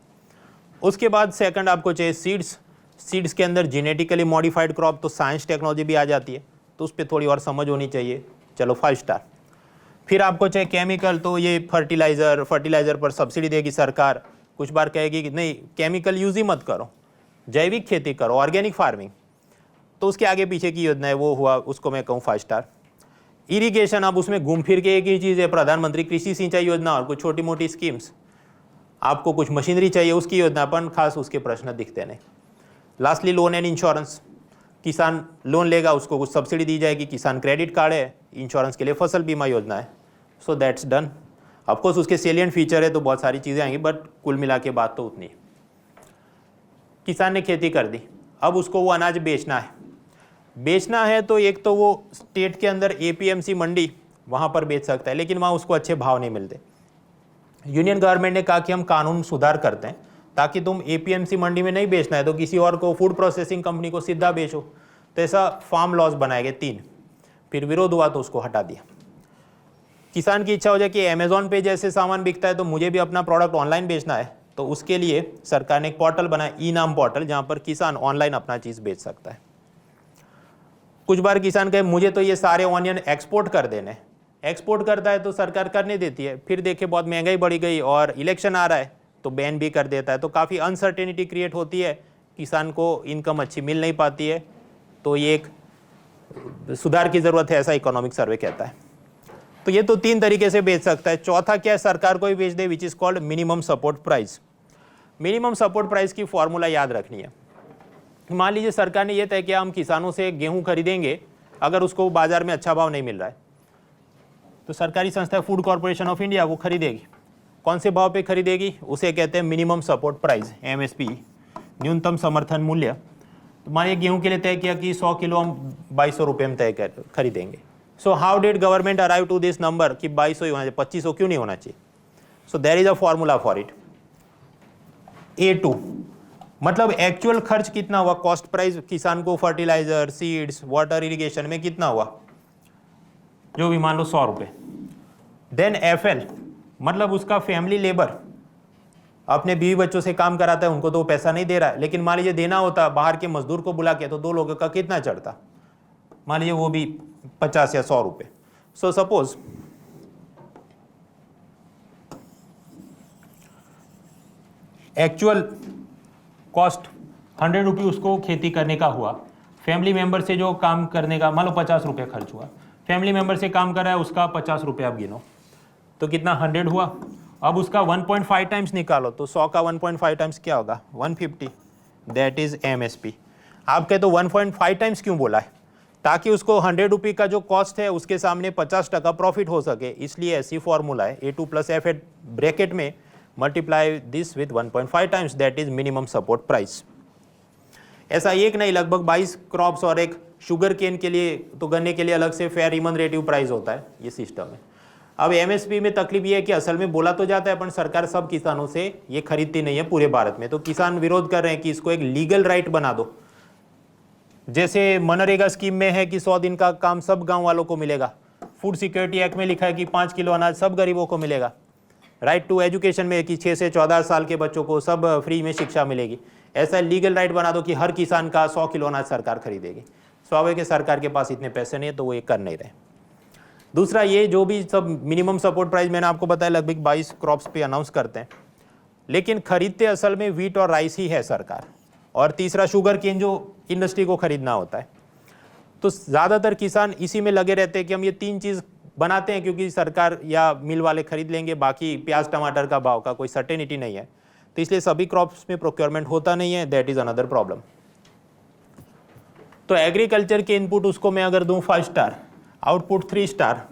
उसके बाद सेकंड आपको चाहिए सीड्स। सीड्स के अंदर जेनेटिकली मॉडिफाइड क्रॉप, तो साइंस टेक्नोलॉजी भी आ जाती है, तो उस पर थोड़ी और समझ होनी चाहिए, चलो 5 स्टार। फिर आपको चाहिए केमिकल, तो ये फर्टिलाइज़र पर सब्सिडी देगी सरकार, कुछ बार कहेगी कि नहीं केमिकल यूज़ ही मत करो, जैविक खेती करो, ऑर्गेनिक फार्मिंग, तो उसके आगे पीछे की योजना है वो हुआ, उसको मैं कहूँ 5 स्टार। इरिगेशन, अब उसमें घूम फिर के एक ही चीज़ है, प्रधानमंत्री कृषि सिंचाई योजना और कुछ छोटी मोटी स्कीम्स, आपको कुछ मशीनरी चाहिए उसकी योजना, अपन खास उसके प्रश्न दिखते नहीं। लास्टली लोन एंड इंश्योरेंस, किसान लोन लेगा उसको कुछ सब्सिडी दी जाएगी, किसान क्रेडिट कार्ड है, इंश्योरेंस के लिए फसल बीमा योजना है। So that's done. ऑफकोर्स उसके सेलिएंट फीचर है तो बहुत सारी चीज़ें आएंगी, बट कुल मिला के बात तो उतनी है। किसान ने खेती कर दी, अब उसको वो अनाज बेचना है तो एक तो वो स्टेट के अंदर APMC मंडी वहाँ पर बेच सकता है, लेकिन वहाँ उसको अच्छे भाव नहीं मिलते। यूनियन गवर्नमेंट ने कहा कि हम कानून सुधार करते हैं ताकि तुम APMC मंडी में नहीं बेचना है तो किसी और को, फूड प्रोसेसिंग कंपनी को सीधा बेचो, तो ऐसा फार्म लॉज बनाए गए 3। फिर विरोध हुआ तो उसको हटा दिया। किसान की इच्छा हो जाए कि अमेजोन पे जैसे सामान बिकता है तो मुझे भी अपना प्रोडक्ट ऑनलाइन बेचना है, तो उसके लिए सरकार ने एक पोर्टल बनाया, ई-नाम पोर्टल, जहाँ पर किसान ऑनलाइन अपना चीज़ बेच सकता है। कुछ बार किसान कहे मुझे तो ये सारे ऑनियन एक्सपोर्ट कर देने, एक्सपोर्ट करता है तो सरकार करने देती है, फिर देखे बहुत महंगाई बढ़ी गई और इलेक्शन आ रहा है तो बैन भी कर देता है, तो काफ़ी अनसर्टेनिटी क्रिएट होती है, किसान को इनकम अच्छी मिल नहीं पाती है, तो ये एक सुधार की ज़रूरत है, ऐसा इकोनॉमिक सर्वे कहता है। तो ये तो 3 तरीके से बेच सकता है। चौथा क्या है, सरकार को ही बेच दे, which is called minimum support price. Minimum support price की फॉर्मूला याद रखनी है। मान लीजिए सरकार ने यह तय किया हम किसानों से गेहूं खरीदेंगे, अगर उसको बाजार में अच्छा भाव नहीं मिल रहा है तो सरकारी संस्था फूड कॉर्पोरेशन ऑफ इंडिया वो खरीदेगी। कौन से भाव पे खरीदेगी, उसे कहते हैं मिनिमम सपोर्ट प्राइस, MSP, न्यूनतम समर्थन मूल्य। तो मानिए गेहूं के लिए तय किया कि 100 किलो हम 2200 रुपये में तय खरीदेंगे। So how did government arrive to this number कि 2200 ही होना चाहिए, 2500 क्यों नहीं होना चाहिए? So there is a formula for it. A2 मतलब एक्चुअल खर्च कितना हुआ, कॉस्ट प्राइस किसान को फर्टिलाइजर, सीड्स, वाटर, इरिगेशन में कितना हुआ, जो भी मान लो 100 रुपये। देन FL मतलब उसका फैमिली लेबर, अपने बीवी बच्चों से काम कराता है, उनको तो पैसा नहीं दे रहा है, लेकिन मान लीजिए देना होता बाहर के मजदूर को बुला के, तो 2 लोगों का कितना चढ़ता, मान लीजिए वो भी 50 या 100 रुपये। सो सपोज एक्चुअल कॉस्ट 100 रुपये उसको खेती करने का हुआ, फैमिली मेंबर से जो काम करने का मान लो 50 रुपये खर्च हुआ, फैमिली मेंबर से काम कर रहा है उसका 50 रुपये आप गिनो, तो कितना 100 हुआ। अब उसका 1.5 टाइम्स निकालो, तो 100 का 1.5 टाइम्स क्या होगा, 150, दैट इज MSP। आप कहे तो 1.5 टाइम्स क्यों बोला है, ताकि उसको 100 रुपये का जो कॉस्ट है उसके सामने 50% प्रॉफिट हो सके, इसलिए ऐसी फॉर्मूला है। A2 + F ब्रैकेट में multiply this with 1.5 times, that is minimum support price. ऐसा एक नहीं, लगभग 22 क्रॉप्स और एक शुगर केन के लिए, तो गन्ने के लिए अलग से फेयर रिमनरेटिव प्राइस होता है, ये सिस्टम है। अब MSP में तकलीफ ये है कि असल में बोला तो जाता है, पर सरकार सब किसानों से ये खरीदती नहीं है पूरे भारत में, तो किसान विरोध कर रहे हैं कि इसको एक लीगल राइट बना दो। जैसे मनरेगा स्कीम में है कि 100 दिन का काम सब गांव वालों को मिलेगा, फूड सिक्योरिटी एक्ट में लिखा है कि 5 किलो अनाज सब गरीबों को मिलेगा, राइट टू एजुकेशन में कि 6 से 14 साल के बच्चों को सब फ्री में शिक्षा मिलेगी। ऐसा लीगल राइट बना दो कि हर किसान का 100 किलो अनाज सरकार खरीदेगी। स्वाभाविक है सरकार के पास इतने पैसे नहीं है तो वो ये कर नहीं रहे। दूसरा, ये जो भी सब मिनिमम सपोर्ट प्राइस मैंने आपको बताया लगभग 22 क्रॉप्स पे अनाउंस करते हैं, लेकिन खरीदते असल में व्हीट और राइस ही है सरकार, और तीसरा शुगर केन जो इंडस्ट्री को खरीदना होता है। तो ज़्यादातर किसान इसी में लगे रहते हैं कि हम ये 3 चीज़ बनाते हैं क्योंकि सरकार या मिल वाले खरीद लेंगे, बाकी प्याज टमाटर का भाव का कोई सर्टेनिटी नहीं है, तो इसलिए सभी क्रॉप्स में प्रोक्योरमेंट होता नहीं है, दैट इज अनदर प्रॉब्लम। तो एग्रीकल्चर के इनपुट उसको मैं अगर दूं 5 स्टार, आउटपुट 3 स्टार,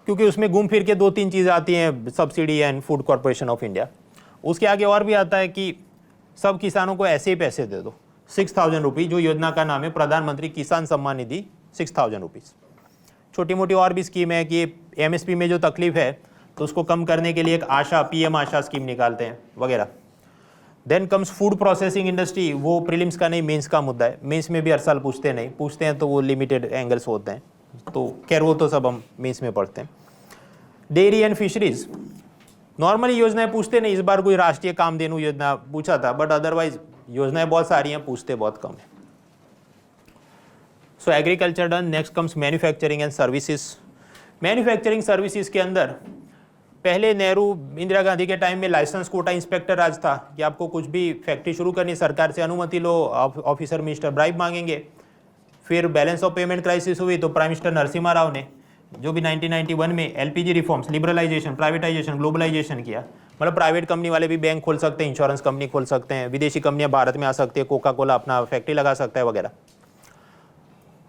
क्योंकि उसमें घूम फिर के 2-3 चीज़ें आती हैं, subsidy and food corporation of India. उसके आगे और भी आता है कि सब किसानों को ऐसे ही पैसे दे दो, 6000 रुपीज़, जो योजना का नाम है प्रधानमंत्री किसान सम्मान निधि, 6000 रुपीज़। छोटी मोटी और भी स्कीम है कि एमएसपी में जो तकलीफ है तो उसको कम करने के लिए एक आशा पीएम आशा स्कीम निकालते हैं वगैरह। Then comes food processing industry, वो प्रीलिम्स का नहीं मेंस का मुद्दा है। मेंस में भी हर साल पूछते नहीं, पूछते हैं तो वो लिमिटेड एंगल्स होते हैं, तो खैर वो तो सब हम मेंस में पढ़ते हैं। डेयरी एंड फिशरीज, नॉर्मली योजनाएं पूछते नहीं, इस बार कोई राष्ट्रीय कामधेनु योजना पूछा था, बट अदरवाइज योजनाएं बहुत सारी हैं, पूछते बहुत कम है। सो agriculture done. Next comes manufacturing and services. Manufacturing services के अंदर पहले नेहरू इंदिरा गांधी के टाइम में लाइसेंस कोटा इंस्पेक्टर राज था कि आपको कुछ भी फैक्ट्री शुरू करनी सरकार से अनुमति लो, ऑफिसर मिनिस्टर ब्राइब मांगेंगे। फिर बैलेंस ऑफ पेमेंट क्राइसिस हुई तो प्राइम मिनिस्टर नरसिम्हा राव ने जो भी 1991 में LPG reforms, liberalisation, privatisation, globalisation किया, मतलब प्राइवेट कंपनी वाले भी बैंक खोल सकते हैं, इंश्योरेंस कंपनी खोल सकते हैं, विदेशी कंपनियां भारत में आ सकती है, कोका कोला अपना फैक्ट्री लगा सकता है वगैरह।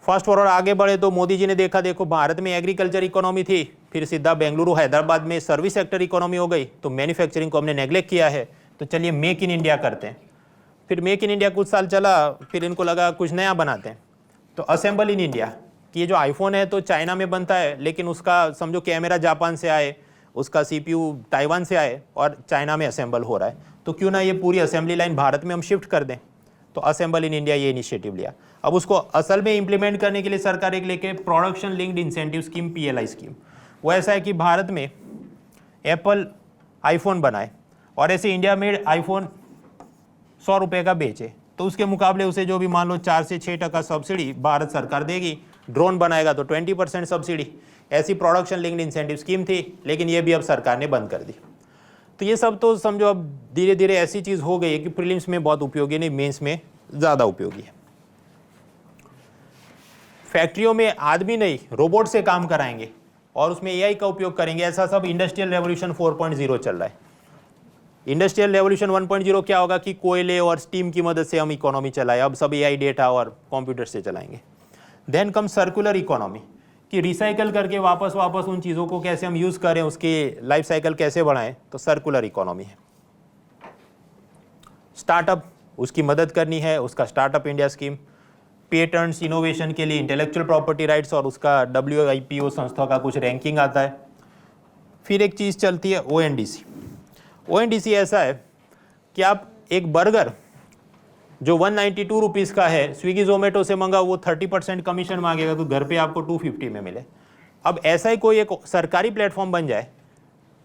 फास्ट फॉरवर्ड आगे बढ़े तो मोदी जी ने देखा, देखो भारत में एग्रीकल्चर इकोनॉमी थी, फिर सीधा बेंगलुरु हैदराबाद में सर्विस सेक्टर इकोनॉमी हो गई, तो मैन्युफैक्चरिंग को हमने नेग्लेक्ट किया है, तो चलिए मेक इन इंडिया करते हैं। फिर मेक इन इंडिया कुछ साल चला, फिर इनको लगा कुछ नया बनाते हैं, तो असेंबल इन इंडिया, कि ये जो आईफोन है तो चाइना में बनता है, लेकिन उसका समझो कैमरा जापान से आए, उसका सीपीयू ताइवान से आए और चाइना में असेंबल हो रहा है, तो क्यों ना ये पूरी असेंबली लाइन भारत में हम शिफ्ट कर दें। तो असेंबल इन इंडिया ये इनिशिएटिव लिया। अब उसको असल में इंप्लीमेंट करने के लिए सरकार एक लेके production linked incentive scheme, PLI scheme. वो ऐसा है कि भारत में एप्पल आईफोन बनाए और ऐसे इंडिया में आईफोन 100 रुपये का बेचे, तो उसके मुकाबले उसे जो भी मान लो 4 से 6% सब्सिडी भारत सरकार देगी। ड्रोन बनाएगा तो 20% सब्सिडी। ऐसी प्रोडक्शन लिंक्ड इंसेंटिव स्कीम थी, लेकिन ये भी अब सरकार ने बंद कर दी। तो ये सब तो समझो अब धीरे धीरे ऐसी चीज़ हो गई है कि प्रीलिम्स में बहुत उपयोगी नहीं, मेंस में ज़्यादा उपयोगी है। फैक्ट्रियों में आदमी नहीं रोबोट से काम कराएंगे और उसमें एआई का उपयोग करेंगे, ऐसा सब इंडस्ट्रियल रेवोल्यूशन 4.0 चल रहा है। इंडस्ट्रियल रेवोल्यूशन 1.0 क्या होगा कि कोयले और स्टीम की मदद से हम इकोनॉमी चलाए, अब सब एआई डेटा और कंप्यूटर से चलाएंगे। देन कम सर्कुलर इकोनॉमी, कि रिसाइकल करके वापस उन चीज़ों को कैसे हम यूज़ करें, उसके लाइफ साइकिल कैसे बढ़ाएं, तो सर्कुलर इकोनॉमी है। स्टार्टअप, उसकी मदद करनी है, उसका startup India scheme. Patents innovation के लिए इंटेलेक्चुअल प्रॉपर्टी राइट्स और उसका WIPO संस्था का कुछ रैंकिंग आता है। फिर एक चीज़ चलती है ONDC। ONDC ऐसा है कि आप एक बर्गर जो 192 रुपीज़ का है स्विगी जोमेटो से मंगाओ, वो 30% कमीशन मांगेगा, तो घर पे आपको 250 में मिले। अब ऐसा ही कोई एक सरकारी प्लेटफॉर्म बन जाए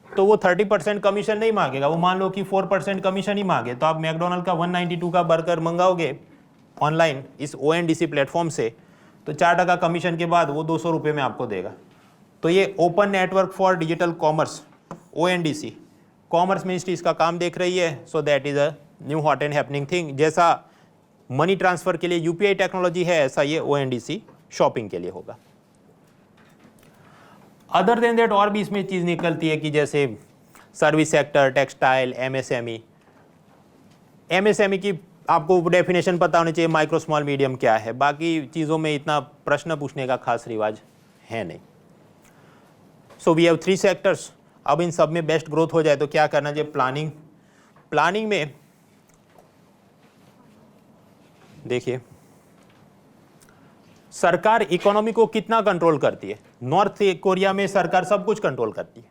तो वो 30% कमीशन नहीं मांगेगा, वो मान लो कि 4% कमीशन ही मांगे, तो आप मैकडोनल्ड का 192 का बर्गर मंगाओगे ऑनलाइन इस ONDC प्लेटफॉर्म से, तो 4% कमीशन के बाद वो 200 रुपये में आपको देगा। तो ये open network for digital commerce, ONDC, commerce ministry इसका काम देख रही है। So that is a new hot and happening thing. जैसा मनी ट्रांसफ़र के लिए UPI टेक्नोलॉजी है, ऐसा ये ONDC शॉपिंग के लिए होगा। अदर देन दैट और भी इसमें चीज़ निकलती है कि जैसे सर्विस सेक्टर, टेक्सटाइल, MSME की आपको डेफिनेशन पता होनी चाहिए, माइक्रो स्मॉल मीडियम क्या है, बाकी चीज़ों में इतना प्रश्न पूछने का खास रिवाज है नहीं। So we have 3 sectors. अब इन सब में बेस्ट ग्रोथ हो जाए तो क्या करना चाहिए? प्लानिंग में देखिए सरकार इकोनॉमी को कितना कंट्रोल करती है। नॉर्थ कोरिया में सरकार सब कुछ कंट्रोल करती है,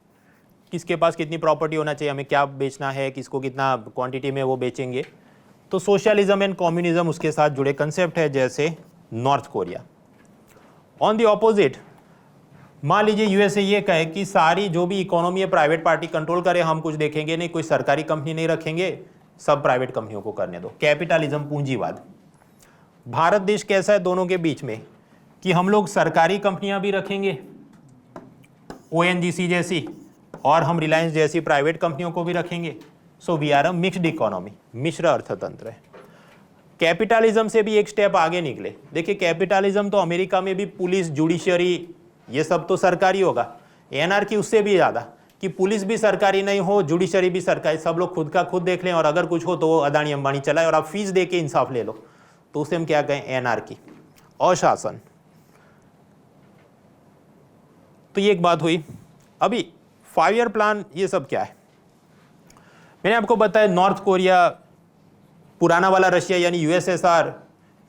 किसके पास कितनी प्रॉपर्टी होना चाहिए, हमें क्या बेचना है, किसको कितना क्वांटिटी में वो बेचेंगे। तो सोशलिज्म एंड कम्युनिज्म उसके साथ जुड़े कंसेप्ट है, जैसे north Korea. On the opposite, मान लीजिए USA ये कहे कि सारी जो भी इकोनॉमी है प्राइवेट पार्टी कंट्रोल करे, हम कुछ देखेंगे नहीं, कोई सरकारी कंपनी नहीं रखेंगे, सब प्राइवेट कंपनियों को करने दो। कैपिटलिज्म, पूंजीवाद। भारत देश कैसा है दोनों के बीच में कि हम लोग सरकारी कंपनियां भी रखेंगे ONGC जैसी, और हम रिलायंस जैसी प्राइवेट कंपनियों को भी रखेंगे। So we are a mixed economy, मिश्र अर्थतंत्र है। कैपिटलिज्म से भी एक स्टेप आगे निकले। देखिए कैपिटलिज्म तो अमेरिका में भी पुलिस, जुडिशरी, ये सब तो सरकारी होगा। एनआरकी उससे भी ज़्यादा, कि पुलिस भी सरकारी नहीं हो, जुडिशरी भी सरकारी, सब लोग खुद का खुद देख लें, और अगर कुछ हो तो वो अदानी अंबानी चलाए और आप फीस दे के इंसाफ ले लो, तो उसे हम क्या कहें? एनआरकी, अशासन। तो ये एक बात हुई। अभी 5 ईयर प्लान, ये सब क्या है? मैंने आपको बताया नॉर्थ कोरिया, पुराना वाला रशिया यानी USSR,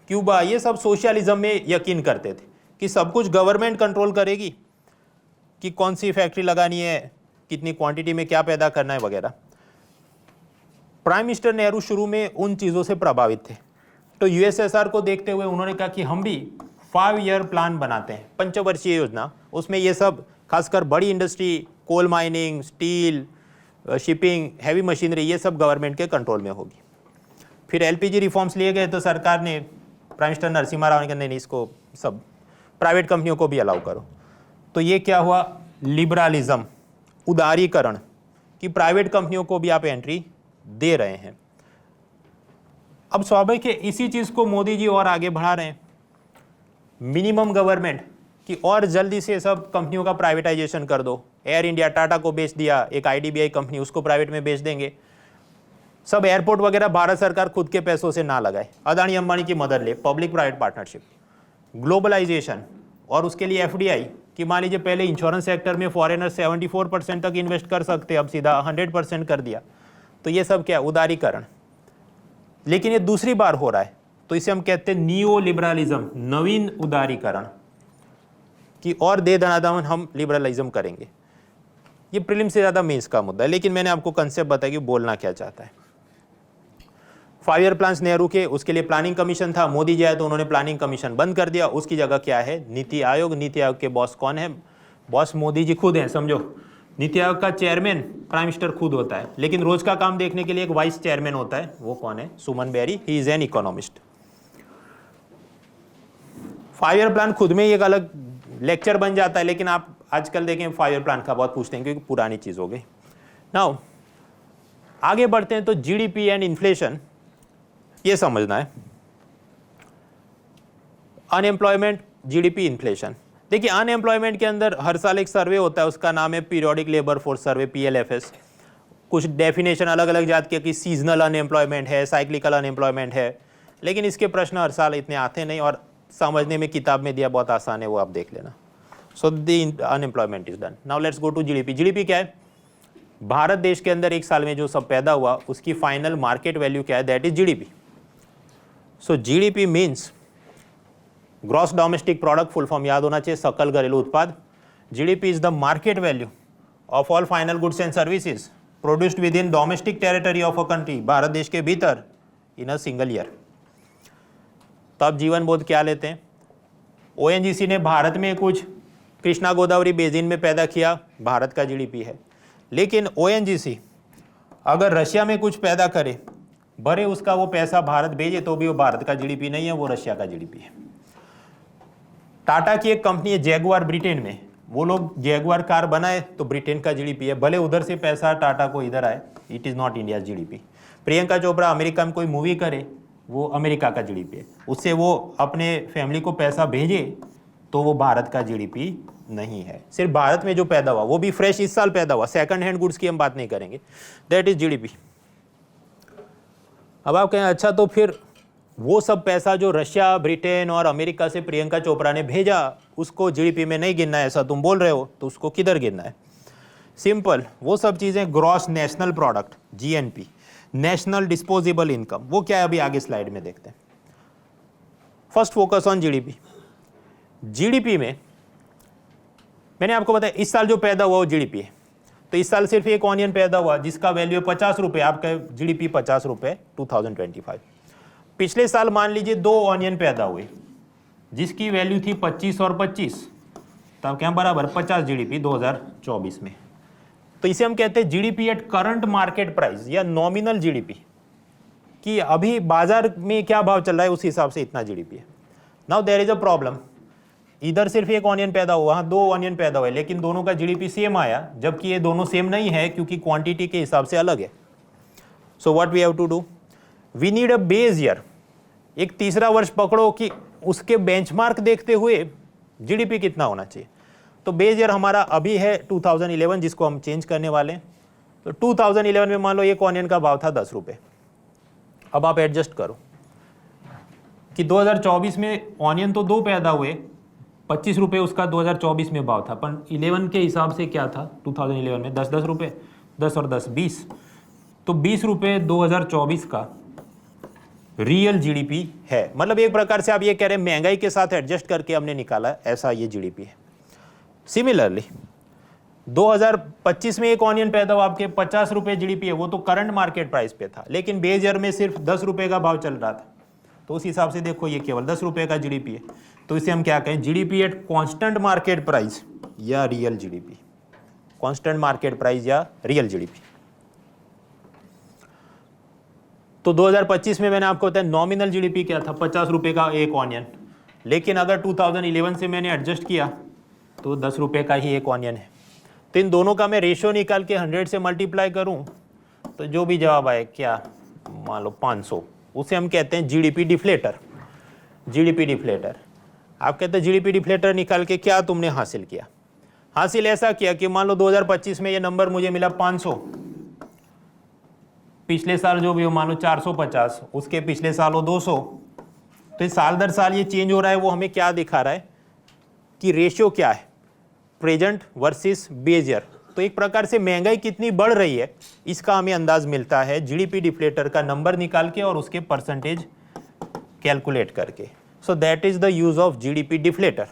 क्यूबा, ये सब सोशलिज्म में यकीन करते थे कि सब कुछ गवर्नमेंट कंट्रोल करेगी कि कौन सी फैक्ट्री लगानी है, कितनी क्वांटिटी में क्या पैदा करना है वगैरह। प्राइम मिनिस्टर नेहरू शुरू में उन चीज़ों से प्रभावित थे, तो यूएसएसआर को देखते हुए उन्होंने कहा कि हम भी 5 ईयर प्लान बनाते हैं, पंचवर्षीय योजना। उसमें ये सब खासकर बड़ी industry, coal mining, steel, shipping, heavy machinery, ये सब गवर्नमेंट के कंट्रोल में होगी। फिर एलपीजी रिफॉर्म्स लिए गए तो सरकार ने, प्राइम मिनिस्टर नरसिम्हा राव ने कहा नहीं, इसको सब प्राइवेट कंपनियों को भी अलाउ करो। तो ये क्या हुआ, लिबरलिज्म, उदारीकरण, कि प्राइवेट कंपनियों को भी आप एंट्री दे रहे हैं। अब स्वाभाविक है इसी चीज़ को मोदी जी और आगे बढ़ा रहे हैं, मिनिमम गवर्नमेंट, कि और जल्दी से सब कंपनियों का प्राइवेटाइजेशन कर दो। एयर इंडिया, टाटा को बेच दिया, एक आईडीबीआई कंपनी, उसको प्राइवेट में बेच देंगे। सब एयरपोर्ट वगैरह भारत सरकार खुद के पैसों से ना लगाए, अदानी अंबानी की मदद ले, पब्लिक प्राइवेट पार्टनरशिप। ग्लोबलाइजेशन, और उसके लिए एफडीआई, कि मान लीजिए पहले इंश्योरेंस सेक्टर में फॉरेनर 74% तक इन्वेस्ट कर सकते, अब सीधा 100% कर दिया। तो ये सब क्या, उदारीकरण। लेकिन ये दूसरी बार हो रहा है, तो इसे हम कहते हैं नियो लिबरलिज्म, नवीन उदारीकरण, कि और दे दनादन हम लिबरलिज्म करेंगे। ये प्रीलिम से ज़्यादा मेंस का मुद्दा है, लेकिन मैंने आपको कंसेप्ट बताया कि बोलना क्या चाहता है। 5 ईयर प्लान्स नेहरू के, उसके लिए प्लानिंग कमीशन था। मोदी जी आए तो उन्होंने प्लानिंग कमीशन बंद कर दिया, उसकी जगह क्या है, नीति आयोग। नीति आयोग के बॉस कौन है, बॉस मोदी जी खुद हैं, समझो। नीति आयोग का चेयरमैन प्राइम मिनिस्टर खुद होता है, लेकिन रोज का काम देखने के लिए एक वाइस चेयरमैन होता है, वो कौन है, Suman Bery, he is an economist. 5 year plan खुद में एक अलग लेक्चर बन जाता है, लेकिन आप आजकल देखें 5 ईयर प्लान का बहुत पूछते हैं क्योंकि पुरानी चीज हो गई। नाउ आगे बढ़ते हैं, तो जीडीपी एंड इन्फ्लेशन ये समझना है। Unemployment, GDP, inflation. देखिए अनएम्प्लॉयमेंट के अंदर हर साल एक सर्वे होता है, उसका नाम है periodic labour force survey, PLFS. कुछ डेफिनेशन अलग अलग जात के, कि सीजनल अनएम्प्लॉयमेंट है, साइक्लिकल अनएम्प्लॉयमेंट है, लेकिन इसके प्रश्न हर साल इतने आते नहीं, और समझने में किताब में दिया बहुत आसान है, वो आप देख लेना। So the unemployment is done. Now let's go to GDP. GDP क्या है, भारत देश के अंदर एक साल में जो सब पैदा हुआ उसकी फाइनल मार्केट वैल्यू क्या है, that is GDP. So GDP means gross domestic product, full form याद होना चाहिए, सकल घरेलू उत्पाद। GDP is the market value of all final goods and services produced with in domestic territory of a country, Bharat देश के भीतर, इन अ सिंगल ईयर। तो अब जीवन बोध क्या लेते हैं, ओएनजीसी ने भारत में कुछ कृष्णा गोदावरी बेसिन में पैदा किया, भारत का जीडीपी है। लेकिन ओएनजीसी अगर रशिया में कुछ पैदा करे, भरे उसका वो पैसा भारत भेजे, तो भी वो भारत का जीडीपी नहीं है, वो रशिया का जीडीपी है। टाटा की एक कंपनी है जैगुआर, ब्रिटेन में, वो लोग जैगुआर कार बनाए तो ब्रिटेन का जीडीपी है, भले उधर से पैसा टाटा को इधर आए, it is not India GDP. Priyanka Chopra America में कोई मूवी करे, वो अमेरिका का जीडीपी है, उससे वो अपने फैमिली को पैसा भेजे तो वो भारत का जीडीपी नहीं है। सिर्फ भारत में जो पैदा हुआ वो भी फ्रेश इस साल पैदा हुआ, सेकंड हैंड गुड्स की हम बात नहीं करेंगे, दैट इज जीडीपी। अब आप कहें अच्छा तो फिर वो सब पैसा जो रशिया, ब्रिटेन और अमेरिका से प्रियंका चोपड़ा ने भेजा उसको जीडीपी में नहीं गिनना है, ऐसा तुम बोल रहे हो, तो उसको किधर गिनना है? सिंपल, वो सब चीज़ें gross national product, GNP, national disposable income, वो क्या है अभी आगे स्लाइड में देखते हैं। First focus on GDP. GDP में मैंने आपको बताया इस साल जो पैदा हुआ वो जीडीपी है, तो इस साल सिर्फ एक ऑनियन पैदा हुआ जिसका वैल्यू है 50 रुपये, आपका जीडीपी 50 रुपये 2025। पिछले साल मान लीजिए 2 ऑनियन पैदा हुए जिसकी वैल्यू थी 25 और 25, तब क्या बराबर 50 जीडीपी 2024 में। तो इसे हम कहते हैं GDP at current market price या नॉमिनल जीडीपी, कि अभी बाजार में क्या भाव चल रहा है उस हिसाब से इतना जीडीपी है। Now there is a problem, इधर सिर्फ एक ऑनियन पैदा हुआ, वहाँ 2 ऑनियन पैदा हुए, लेकिन दोनों का जीडीपी सेम आया, जबकि ये दोनों सेम नहीं है क्योंकि क्वांटिटी के हिसाब से अलग है। So what we have to do, we need a base year, एक तीसरा वर्ष पकड़ो कि उसके बेंचमार्क देखते हुए जीडीपी कितना होना चाहिए। तो बेस ईयर हमारा अभी है 2011, जिसको हम चेंज करने वाले हैं। तो 2011 में मान लो एक ऑनियन का भाव था 10 रुपये, अब आप एडजस्ट करो कि 2024 में ऑनियन तो 2 पैदा हुए, 25 रुपये उसका 2024 में भाव था, पर 11 के हिसाब से क्या था 2011 में 10-10 रुपये, 10 और 10 20, तो 20 रुपये 2024 का रियल जीडीपी है। मतलब एक प्रकार से आप ये कह रहे हैं महंगाई के साथ एडजस्ट करके हमने निकाला, ऐसा ये जीडीपी है। सिमिलरली 2025 में एक ऑनियन पैदा हुआ, आपके 50 रुपए जीडीपी है, वो तो करंट मार्केट प्राइस पे था, लेकिन बेस ईयर में सिर्फ 10 रुपए का भाव चल रहा था, तो उस हिसाब से देखो ये केवल 10 रुपए का जीडीपी है। तो इसे हम क्या कहें, GDP at constant market price या real GDP, constant market price या रियल जीडीपी। तो 2025 में मैंने आपको बताया नॉमिनल जीडीपी क्या था, 50 रुपए का एक ऑनियन, लेकिन अगर 2011 से मैंने एडजस्ट किया तो 10 रुपए का ही एक ऑनियन है। तो इन दोनों का मैं रेशियो निकाल के 100 से मल्टीप्लाई करूं तो जो भी जवाब आए, क्या मान लो 500, उसे हम कहते हैं जीडीपी डिफ्लेटर। जीडीपी डिफ्लेटर, आप कहते हैं जीडीपी डिफ्लेटर निकाल के क्या तुमने हासिल किया? हासिल ऐसा किया कि मान लो 2025 में ये नंबर मुझे मिला 500, पिछले साल जो भी हो मान लो 450, उसके पिछले साल हो 200, तो साल दर साल ये चेंज हो रहा है। वो हमें क्या दिखा रहा है कि रेशियो क्या है, प्रेजेंट वर्सेस बेस ईयर। तो एक प्रकार से महंगाई कितनी बढ़ रही है इसका हमें अंदाज मिलता है जीडीपी डिफ्लेटर का नंबर निकाल के और उसके परसेंटेज कैलकुलेट करके। So that is the use of GDP deflator,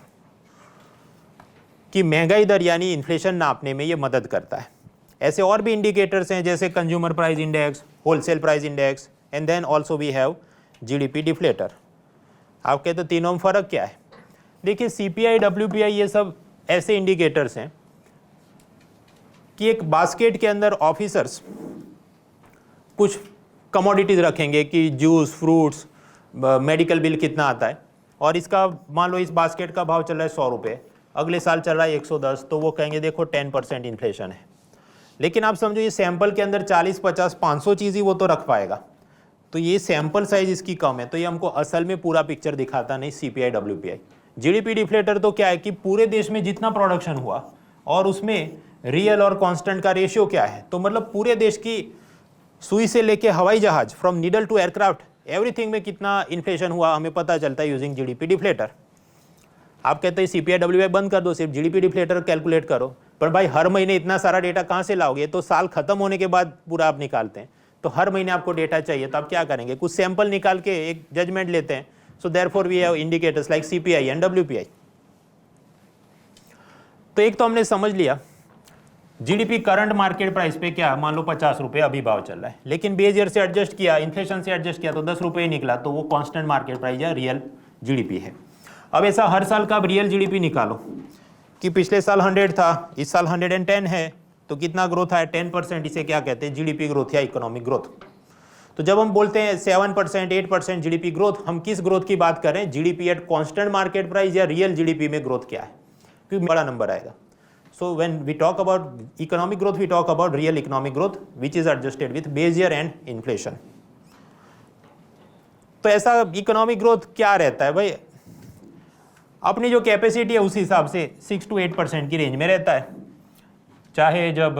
कि महंगाई दर यानी इन्फ्लेशन नापने में ये मदद करता है। ऐसे और भी इंडिकेटर्स हैं जैसे consumer price index, wholesale price index, and then also we have GDP deflator. आप कहते तो तीनों में फर्क क्या है? देखिए सीपीआई, डब्ल्यूपीआई ये सब ऐसे इंडिकेटर्स हैं कि एक बास्केट के अंदर ऑफिसर्स कुछ कमोडिटीज रखेंगे कि जूस, फ्रूट्स, मेडिकल बिल कितना आता है, और इसका मान लो इस बास्केट का भाव चल रहा है 100 रुपये, अगले साल चल रहा है 110, तो वो कहेंगे देखो 10% इन्फ्लेशन है। लेकिन आप समझो ये सैंपल के अंदर 40, 50, 500 चीज़ ही वो तो रख पाएगा, तो ये सैंपल साइज इसकी कम है, तो ये हमको असल में पूरा पिक्चर दिखाता नहीं सीपीआई, डब्ल्यूपीआई। जीडीपी डिफ्लेटर तो क्या है कि पूरे देश में जितना प्रोडक्शन हुआ और उसमें रियल और कांस्टेंट का रेशियो क्या है, तो मतलब पूरे देश की सुई से लेके हवाई जहाज, from needle to aircraft, everything में कितना इन्फ्लेशन हुआ हमें पता चलता है यूजिंग जीडीपी डिफ्लेटर। आप कहते हैं सीपीआई, डब्ल्यूपीआई बंद कर दो, सिर्फ जीडीपी डिफ्लेटर कैलकुलेट करो, पर भाई हर महीने इतना सारा डेटा कहाँ से लाओगे? तो साल खत्म होने के बाद पूरा आप निकालते हैं, तो हर महीने आपको डेटा चाहिए, तो आप क्या करेंगे? कुछ सैंपल निकाल के एक जजमेंट लेते हैं। So therefore we have indicators like CPI and WPI. तो एक तो हमने समझ लिया जीडीपी करंट मार्केट प्राइस पे क्या, मान लो 50 रुपए अभी भाव चल रहा है, लेकिन बेस ईयर से एडजस्ट किया, इन्फ्लेशन से एडजस्ट किया तो 10 रुपए ही निकला, तो वो कांस्टेंट मार्केट प्राइस या रियल जीडीपी है। अब ऐसा हर साल का आप रियल जीडीपी निकालो कि पिछले साल 100 था, इस साल 110 है, तो कितना ग्रोथ आया? 10%। इसे क्या कहते हैं? जीडीपी ग्रोथ या इकोनॉमिक ग्रोथ। तो जब हम बोलते हैं 7%, 8% जीडीपी ग्रोथ, हम किस ग्रोथ की बात कर रहे हैं? GDP at constant market price या रियल जीडीपी में ग्रोथ क्या है? क्योंकि बड़ा नंबर आएगा। So when we talk about economic growth, we talk about real economic growth which is adjusted with base year and inflation. तो ऐसा इकोनॉमिक ग्रोथ क्या रहता है भाई? अपनी जो कैपेसिटी है उस हिसाब से 6 to 8% की रेंज में रहता है। चाहे जब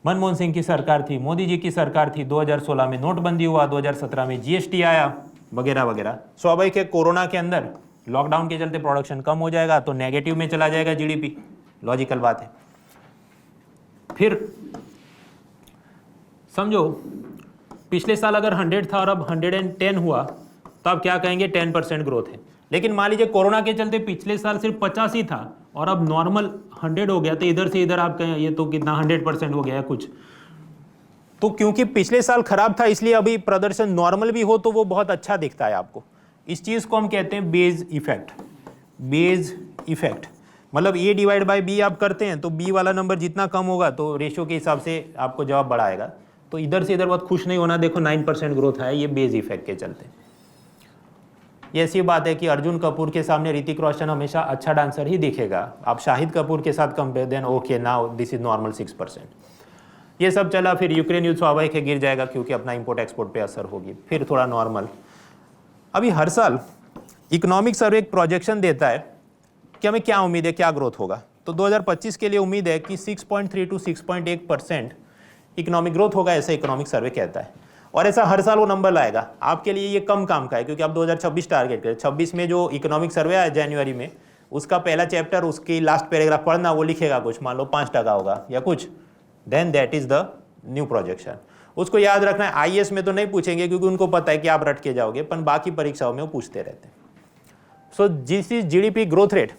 मनमोहन सिंह की सरकार थी, मोदी जी की सरकार थी, 2016 में नोटबंदी हुआ, 2017 में जीएसटी आया, वगैरह वगैरह। स्वाभाविक है कोरोना के अंदर लॉकडाउन के चलते प्रोडक्शन कम हो जाएगा तो नेगेटिव में चला जाएगा जीडीपी, लॉजिकल बात है। फिर समझो पिछले साल अगर 100 था और अब 110 हुआ तो आप क्या कहेंगे? 10% ग्रोथ है। लेकिन मान लीजिए कोरोना के चलते पिछले साल सिर्फ 50 ही था और अब नॉर्मल 100 हो गया, तो इधर से इधर आप कहें ये तो कितना 100% हो गया कुछ। तो क्योंकि पिछले साल खराब था इसलिए अभी प्रदर्शन नॉर्मल भी हो तो वो बहुत अच्छा दिखता है आपको। इस चीज़ को हम कहते हैं बेज इफेक्ट। बेज इफेक्ट मतलब ए डिवाइड बाई बी आप करते हैं तो बी वाला नंबर जितना कम होगा तो रेशियो के हिसाब से आपको जवाब बड़ा आएगा। तो इधर से इधर बहुत खुश नहीं होना, देखो 9% ग्रोथ है, ये बेज इफेक्ट के चलते। ये ऐसी बात है कि अर्जुन कपूर के सामने ऋतिक रोशन हमेशा अच्छा डांसर ही दिखेगा, आप शाहिद कपूर के साथ compare then okay now this is normal 6%। ये सब चला, फिर यूक्रेन युद्ध स्वाभाविक है गिर जाएगा क्योंकि अपना इंपोर्ट एक्सपोर्ट पे असर होगी, फिर थोड़ा नॉर्मल। अभी हर साल इकोनॉमिक सर्वे एक प्रोजेक्शन देता है कि हमें क्या उम्मीद है, क्या ग्रोथ होगा। तो 2025 के लिए उम्मीद है कि 6.3 to 6.8% इकोनॉमिक ग्रोथ होगा, ऐसा इकोनॉमिक सर्वे कहता है। और ऐसा हर साल वो नंबर लाएगा। आपके लिए ये कम काम का है क्योंकि आप 2026 टारगेट करें। 26 में जो इकोनॉमिक सर्वे आया जनवरी में, उसका पहला चैप्टर उसकी लास्ट पैराग्राफ पढ़ना, वो लिखेगा कुछ, मान लो 5% होगा या कुछ, then that is the new projection. उसको याद रखना है। आईएएस में तो नहीं पूछेंगे क्योंकि उनको पता है कि आप रट के जाओगे, पर बाकी परीक्षाओं में वो पूछते रहते हैं। सो this is GDP growth rate.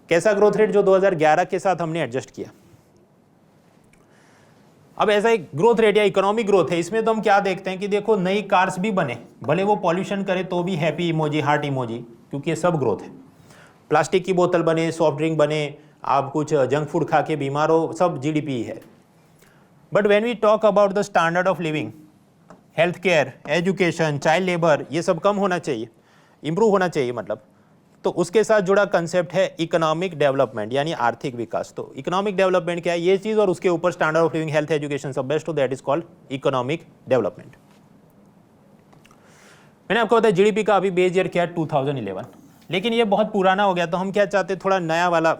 कैसा ग्रोथ रेट? जो 2011 के साथ हमने एडजस्ट किया। अब ऐसा एक ग्रोथ रेट या इकोनॉमिक ग्रोथ है, इसमें तो हम क्या देखते हैं कि देखो नई कार्स भी बने, भले वो पॉल्यूशन करे तो भी हैप्पी इमोजी, हार्ट इमोजी, क्योंकि ये सब ग्रोथ है। प्लास्टिक की बोतल बने, सॉफ्ट ड्रिंक बने, आप कुछ जंक फूड खा के बीमार हो, सब जीडीपी है। But when we talk about the standard of living, health care, education, child labour, ये सब कम होना चाहिए, इंप्रूव होना चाहिए मतलब, तो उसके साथ जुड़ा कंसेप्ट है इकोनॉमिक डेवलपमेंट यानी आर्थिक विकास। तो इकोनॉमिक डेवलपमेंट क्या है? ये चीज और उसके ऊपर standard of living, health, education सब बेस्ट हो, that is called economic development. मैंने आपको बताया जीडीपी का अभी बेस ईयर क्या है? 2011, लेकिन ये बहुत पुराना हो गया, तो हम क्या चाहते हैं थोड़ा नया वाला,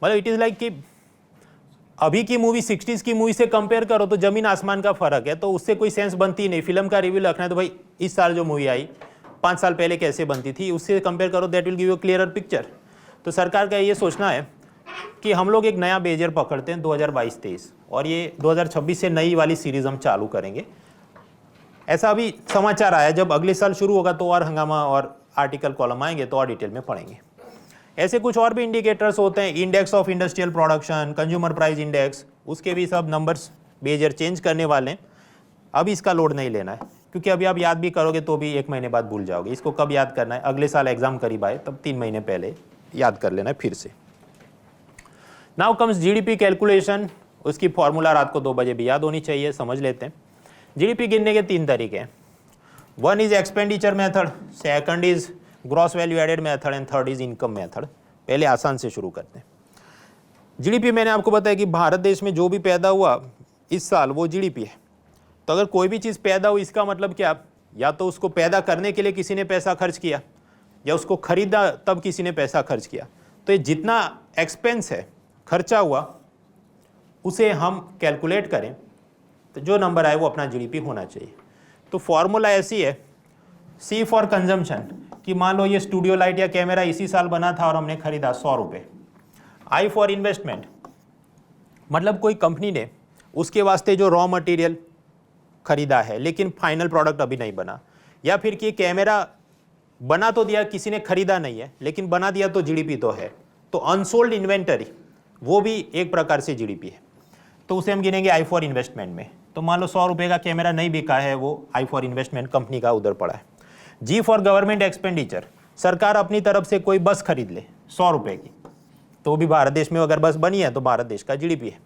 मतलब इट इज लाइक कि अभी की मूवी 60s की मूवी से कंपेयर करो तो जमीन आसमान का फर्क है, तो उससे कोई सेंस बनती नहीं। फिल्म का रिव्यू रखना है तो भाई इस साल जो मूवी आई 5 साल पहले कैसे बनती थी, उससे कंपेयर करो, that will give you clearer picture. तो सरकार का ये सोचना है कि हम लोग एक नया बेस ईयर पकड़ते हैं 2022-23, और ये 2026 से नई वाली सीरीज हम चालू करेंगे। ऐसा अभी समाचार आया, जब अगले साल शुरू होगा तो और हंगामा और आर्टिकल कॉलम आएंगे तो और डिटेल में पढ़ेंगे। ऐसे कुछ और भी इंडिकेटर्स होते हैं, index of industrial production, consumer price index, उसके भी सब नंबर्स बेस ईयर चेंज करने वाले हैं। अभी इसका लोड नहीं लेना है, क्योंकि अभी आप याद भी करोगे तो भी 1 महीने बाद भूल जाओगे। इसको कब याद करना है? अगले साल एग्जाम करीब आए तब 3 महीने पहले याद कर लेना है फिर से। Now comes GDP calculation. उसकी फॉर्मूला रात को 2 बजे भी याद होनी चाहिए, समझ लेते हैं। जीडीपी गिनने के 3 तरीके हैं। One is expenditure method, second is gross value added method, and third is income method. पहले आसान से शुरू करते हैं। जीडीपी मैंने आपको बताया कि भारत देश में जो भी पैदा हुआ इस साल वो जीडीपी है। तो अगर कोई भी चीज़ पैदा हुई, इसका मतलब क्या? या तो उसको पैदा करने के लिए किसी ने पैसा खर्च किया, या उसको खरीदा तब किसी ने पैसा खर्च किया। तो ये जितना एक्सपेंस है, खर्चा हुआ, उसे हम कैलकुलेट करें तो जो नंबर आए वो अपना जीडीपी होना चाहिए। तो फॉर्मूला ऐसी है, सी फॉर कंजम्पशन, कि मान लो ये स्टूडियो लाइट या कैमरा इसी साल बना था और हमने खरीदा 100 रुपये। आई फॉर इन्वेस्टमेंट, मतलब कोई कंपनी ने उसके वास्ते जो रॉ मटेरियल खरीदा है लेकिन फाइनल प्रोडक्ट अभी नहीं बना, या फिर कि कैमरा बना तो दिया, किसी ने खरीदा नहीं है लेकिन बना दिया, तो जीडीपी तो है। तो अनसोल्ड इन्वेंटरी वो भी एक प्रकार से जीडीपी है, तो उसे हम गिनेंगे आई फॉर इन्वेस्टमेंट में। तो मान लो 100 रुपये का कैमरा नहीं बिका है, वो आई फॉर इन्वेस्टमेंट कंपनी का उधर पड़ा है। जी फॉर गवर्नमेंट एक्सपेंडिचर, सरकार अपनी तरफ से कोई बस खरीद ले 100 रुपये की, तो भी भारत देश में अगर बस बनी है तो भारत देश का जीडीपी है।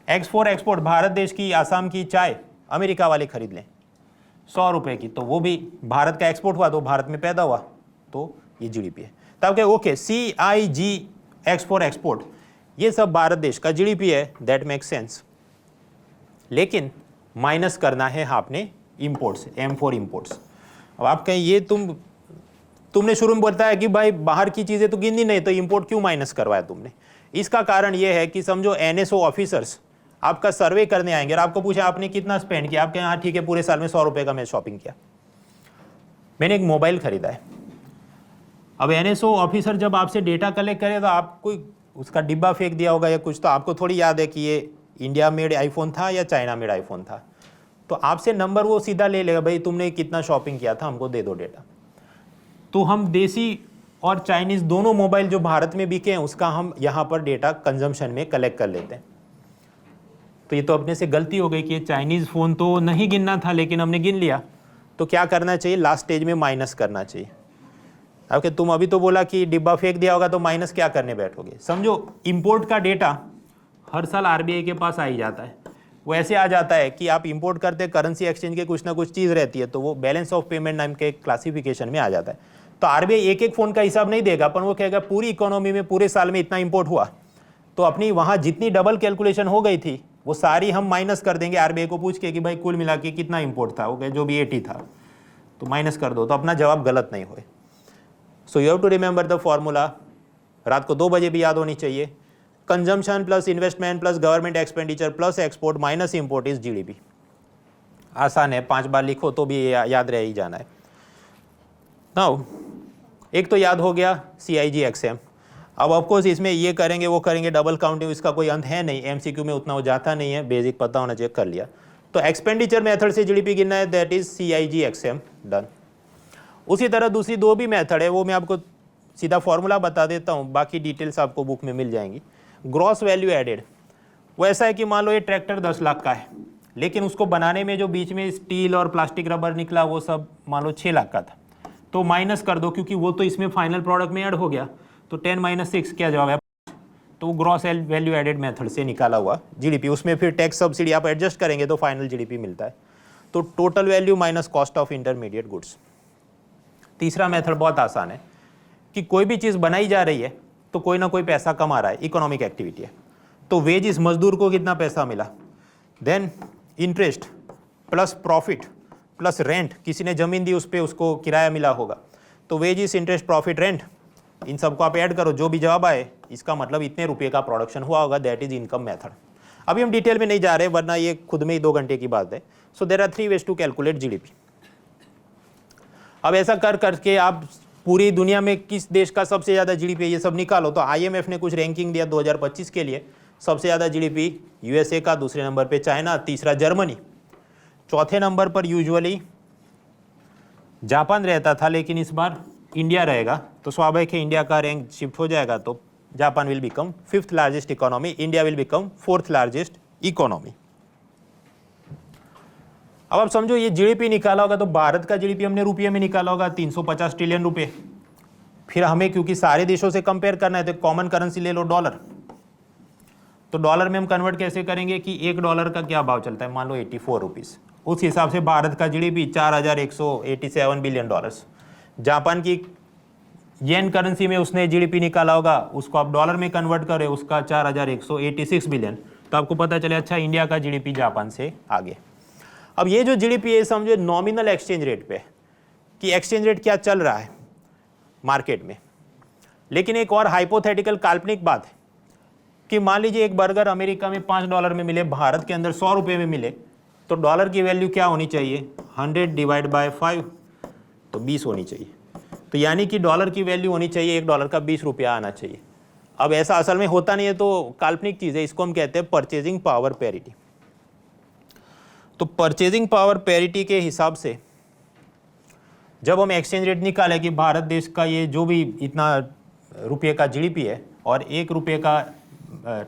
एक्स फॉर एक्सपोर्ट, भारत देश की आसाम की चाय अमेरिका वाले खरीद लें 100 रुपये की, तो वो भी भारत का एक्सपोर्ट हुआ, तो भारत में पैदा हुआ, तो ये जीडीपी है। तब क्या? Okay, CIG, x for export, ये सब भारत देश का जीडीपी है, दैट मेक्स सेंस। लेकिन माइनस करना है आपने इंपोर्ट्स, M फॉर इंपोर्ट्स। अब आप कहें ये तुमने शुरू में बताया कि भाई बाहर की चीज़ें तो गिननी नहीं, तो इंपोर्ट क्यों माइनस करवाया तुमने? इसका कारण ये है कि समझो NSO ऑफिसर्स आपका सर्वे करने आएंगे और आपको पूछा आपने कितना स्पेंड किया, आप कहें हाँ ठीक है पूरे साल में 100 रुपये का मैं शॉपिंग किया, मैंने एक मोबाइल खरीदा है। अब NSO ऑफिसर जब आपसे डेटा कलेक्ट करे तो आप कोई उसका डिब्बा फेंक दिया होगा या कुछ, तो आपको थोड़ी याद है कि ये इंडिया मेड आईफोन था या चाइना मेड आईफोन था, तो आपसे नंबर वो सीधा ले लेगा, भाई तुमने कितना शॉपिंग किया था, हमको दे दो डेटा। तो हम देसी और चाइनीज़ दोनों मोबाइल जो भारत में बिके हैं उसका हम यहाँ पर डेटा कंजम्पशन में कलेक्ट कर लेते हैं। तो ये तो अपने से गलती हो गई कि चाइनीज़ फ़ोन तो नहीं गिनना था लेकिन हमने गिन लिया। तो क्या करना चाहिए? लास्ट स्टेज में माइनस करना चाहिए। ओके, तुम अभी तो बोला कि डिब्बा फेंक दिया होगा, तो माइनस क्या करने बैठोगे? समझो इंपोर्ट का डेटा हर साल RBI के पास आ ही जाता है। वो ऐसे आ जाता है कि आप इंपोर्ट करते, करेंसी एक्सचेंज के कुछ ना कुछ चीज़ रहती है, तो वो बैलेंस ऑफ पेमेंट नाम के क्लासिफिकेशन में आ जाता है। तो RBI एक एक फ़ोन का हिसाब नहीं देगा, पर वो कहेगा पूरी इकोनॉमी में पूरे साल में इतना इंपोर्ट हुआ, तो अपनी वहाँ जितनी डबल कैलकुलेशन हो गई थी वो सारी हम माइनस कर देंगे RBI को पूछ के कि भाई कुल मिला के कितना इंपोर्ट था, वो कहे जो भी 80 था, तो माइनस कर दो, तो अपना जवाब गलत नहीं होए। So you have to remember the formula, रात को 2 बजे भी याद होनी चाहिए। Consumption plus investment plus government expenditure plus export minus import is GDP. आसान है, 5 बार लिखो तो भी याद रह ही जाना है। नाउ एक तो याद हो गया CIG XM। अब ऑफकोर्स इसमें ये करेंगे वो करेंगे, डबल काउंटिंग, इसका कोई अंत है नहीं, MCQ में उतना वो जाता नहीं है, बेसिक पता होना चाहिए, कर लिया। तो एक्सपेंडिचर मेथड से जीडीपी गिनना है, दैट इज CIGXM, डन। उसी तरह दूसरी दो भी मेथड है, वो मैं आपको सीधा फॉर्मूला बता देता हूँ, बाकी डिटेल्स आपको बुक में मिल जाएंगी। ग्रॉस वैल्यू एडेड वो ऐसा है कि मान लो ये ट्रैक्टर 10 लाख का है, लेकिन उसको बनाने में जो बीच में स्टील और प्लास्टिक रबर निकला वो सब मान लो 6 लाख का था, तो माइनस कर दो क्योंकि वो तो इसमें फाइनल प्रोडक्ट में ऐड हो गया, तो 10 - 6 क्या जवाब है, तो ग्रॉस वैल्यू एडेड मेथड से निकाला हुआ जीडीपी, उसमें फिर टैक्स सब्सिडी आप एडजस्ट करेंगे तो फाइनल जीडीपी मिलता है। तो total value minus cost of intermediate goods. तीसरा मेथड बहुत आसान है कि कोई भी चीज़ बनाई जा रही है तो कोई ना कोई पैसा कमा रहा है, इकोनॉमिक एक्टिविटी है, तो वेजिस मजदूर को कितना पैसा मिला, then interest plus profit plus rent, किसी ने ज़मीन दी उस पर उसको किराया मिला होगा, तो वेजिस इंटरेस्ट प्रॉफिट रेंट, इन सबको आप ऐड करो, जो भी जवाब आए इसका मतलब इतने रुपये का प्रोडक्शन हुआ होगा, दैट इज इनकम मेथड। अभी हम डिटेल में नहीं जा रहे वरना ये खुद में ही 2 घंटे की बात है। So there are 3 ways to calculate GDP. अब ऐसा कर करके आप पूरी दुनिया में किस देश का सबसे ज़्यादा जीडीपी ये सब निकालो, तो IMF ने कुछ रैंकिंग दिया 2025 के लिए, सबसे ज़्यादा जीडीपी USA का, दूसरे नंबर पे चाइना, तीसरा जर्मनी, चौथे नंबर पर यूजुअली जापान रहता था, लेकिन इस बार इंडिया रहेगा, तो स्वाभाविक है इंडिया का रैंक शिफ्ट हो जाएगा, तो Japan will become 5th largest economy, India will become 4th largest economy. अब आप समझो ये जीडीपी निकाला होगा, तो भारत का जीडीपी हमने रुपये में निकाला होगा 350 ट्रिलियन रुपए। फिर हमें क्योंकि सारे देशों से कंपेयर करना है तो कॉमन करेंसी ले लो डॉलर, तो डॉलर में हम कन्वर्ट कैसे करेंगे कि $1 का क्या भाव चलता है, मान लो 84 रुपीज़, उस हिसाब से भारत का जीडीपी $4187 बिलियन। जापान की येन करेंसी में उसने जीडीपी निकाला होगा, उसको आप डॉलर में कन्वर्ट करें, उसका 4186 बिलियन, तो आपको पता चले अच्छा इंडिया का जीडीपी जापान से आगे। अब ये जो जीडीपी है समझो नॉमिनल एक्सचेंज रेट पे, कि एक्सचेंज रेट क्या चल रहा है मार्केट में। लेकिन एक और हाइपोथेटिकल काल्पनिक बात है कि मान लीजिए एक बर्गर अमेरिका में $5 में मिले, भारत के अंदर 100 रुपये में मिले, तो डॉलर की वैल्यू क्या होनी चाहिए, 100 डिवाइड बाय 5, तो 20 होनी चाहिए। तो यानी कि डॉलर की वैल्यू होनी चाहिए, $1 का 20 रुपया आना चाहिए। अब ऐसा असल में होता नहीं है, तो काल्पनिक चीज़ है, इसको हम कहते हैं परचेजिंग पावर पैरिटी। तो परचेजिंग पावर पैरिटी के हिसाब से जब हम एक्सचेंज रेट निकालें कि भारत देश का ये जो भी इतना रुपये का जीडीपी है और ₹1 का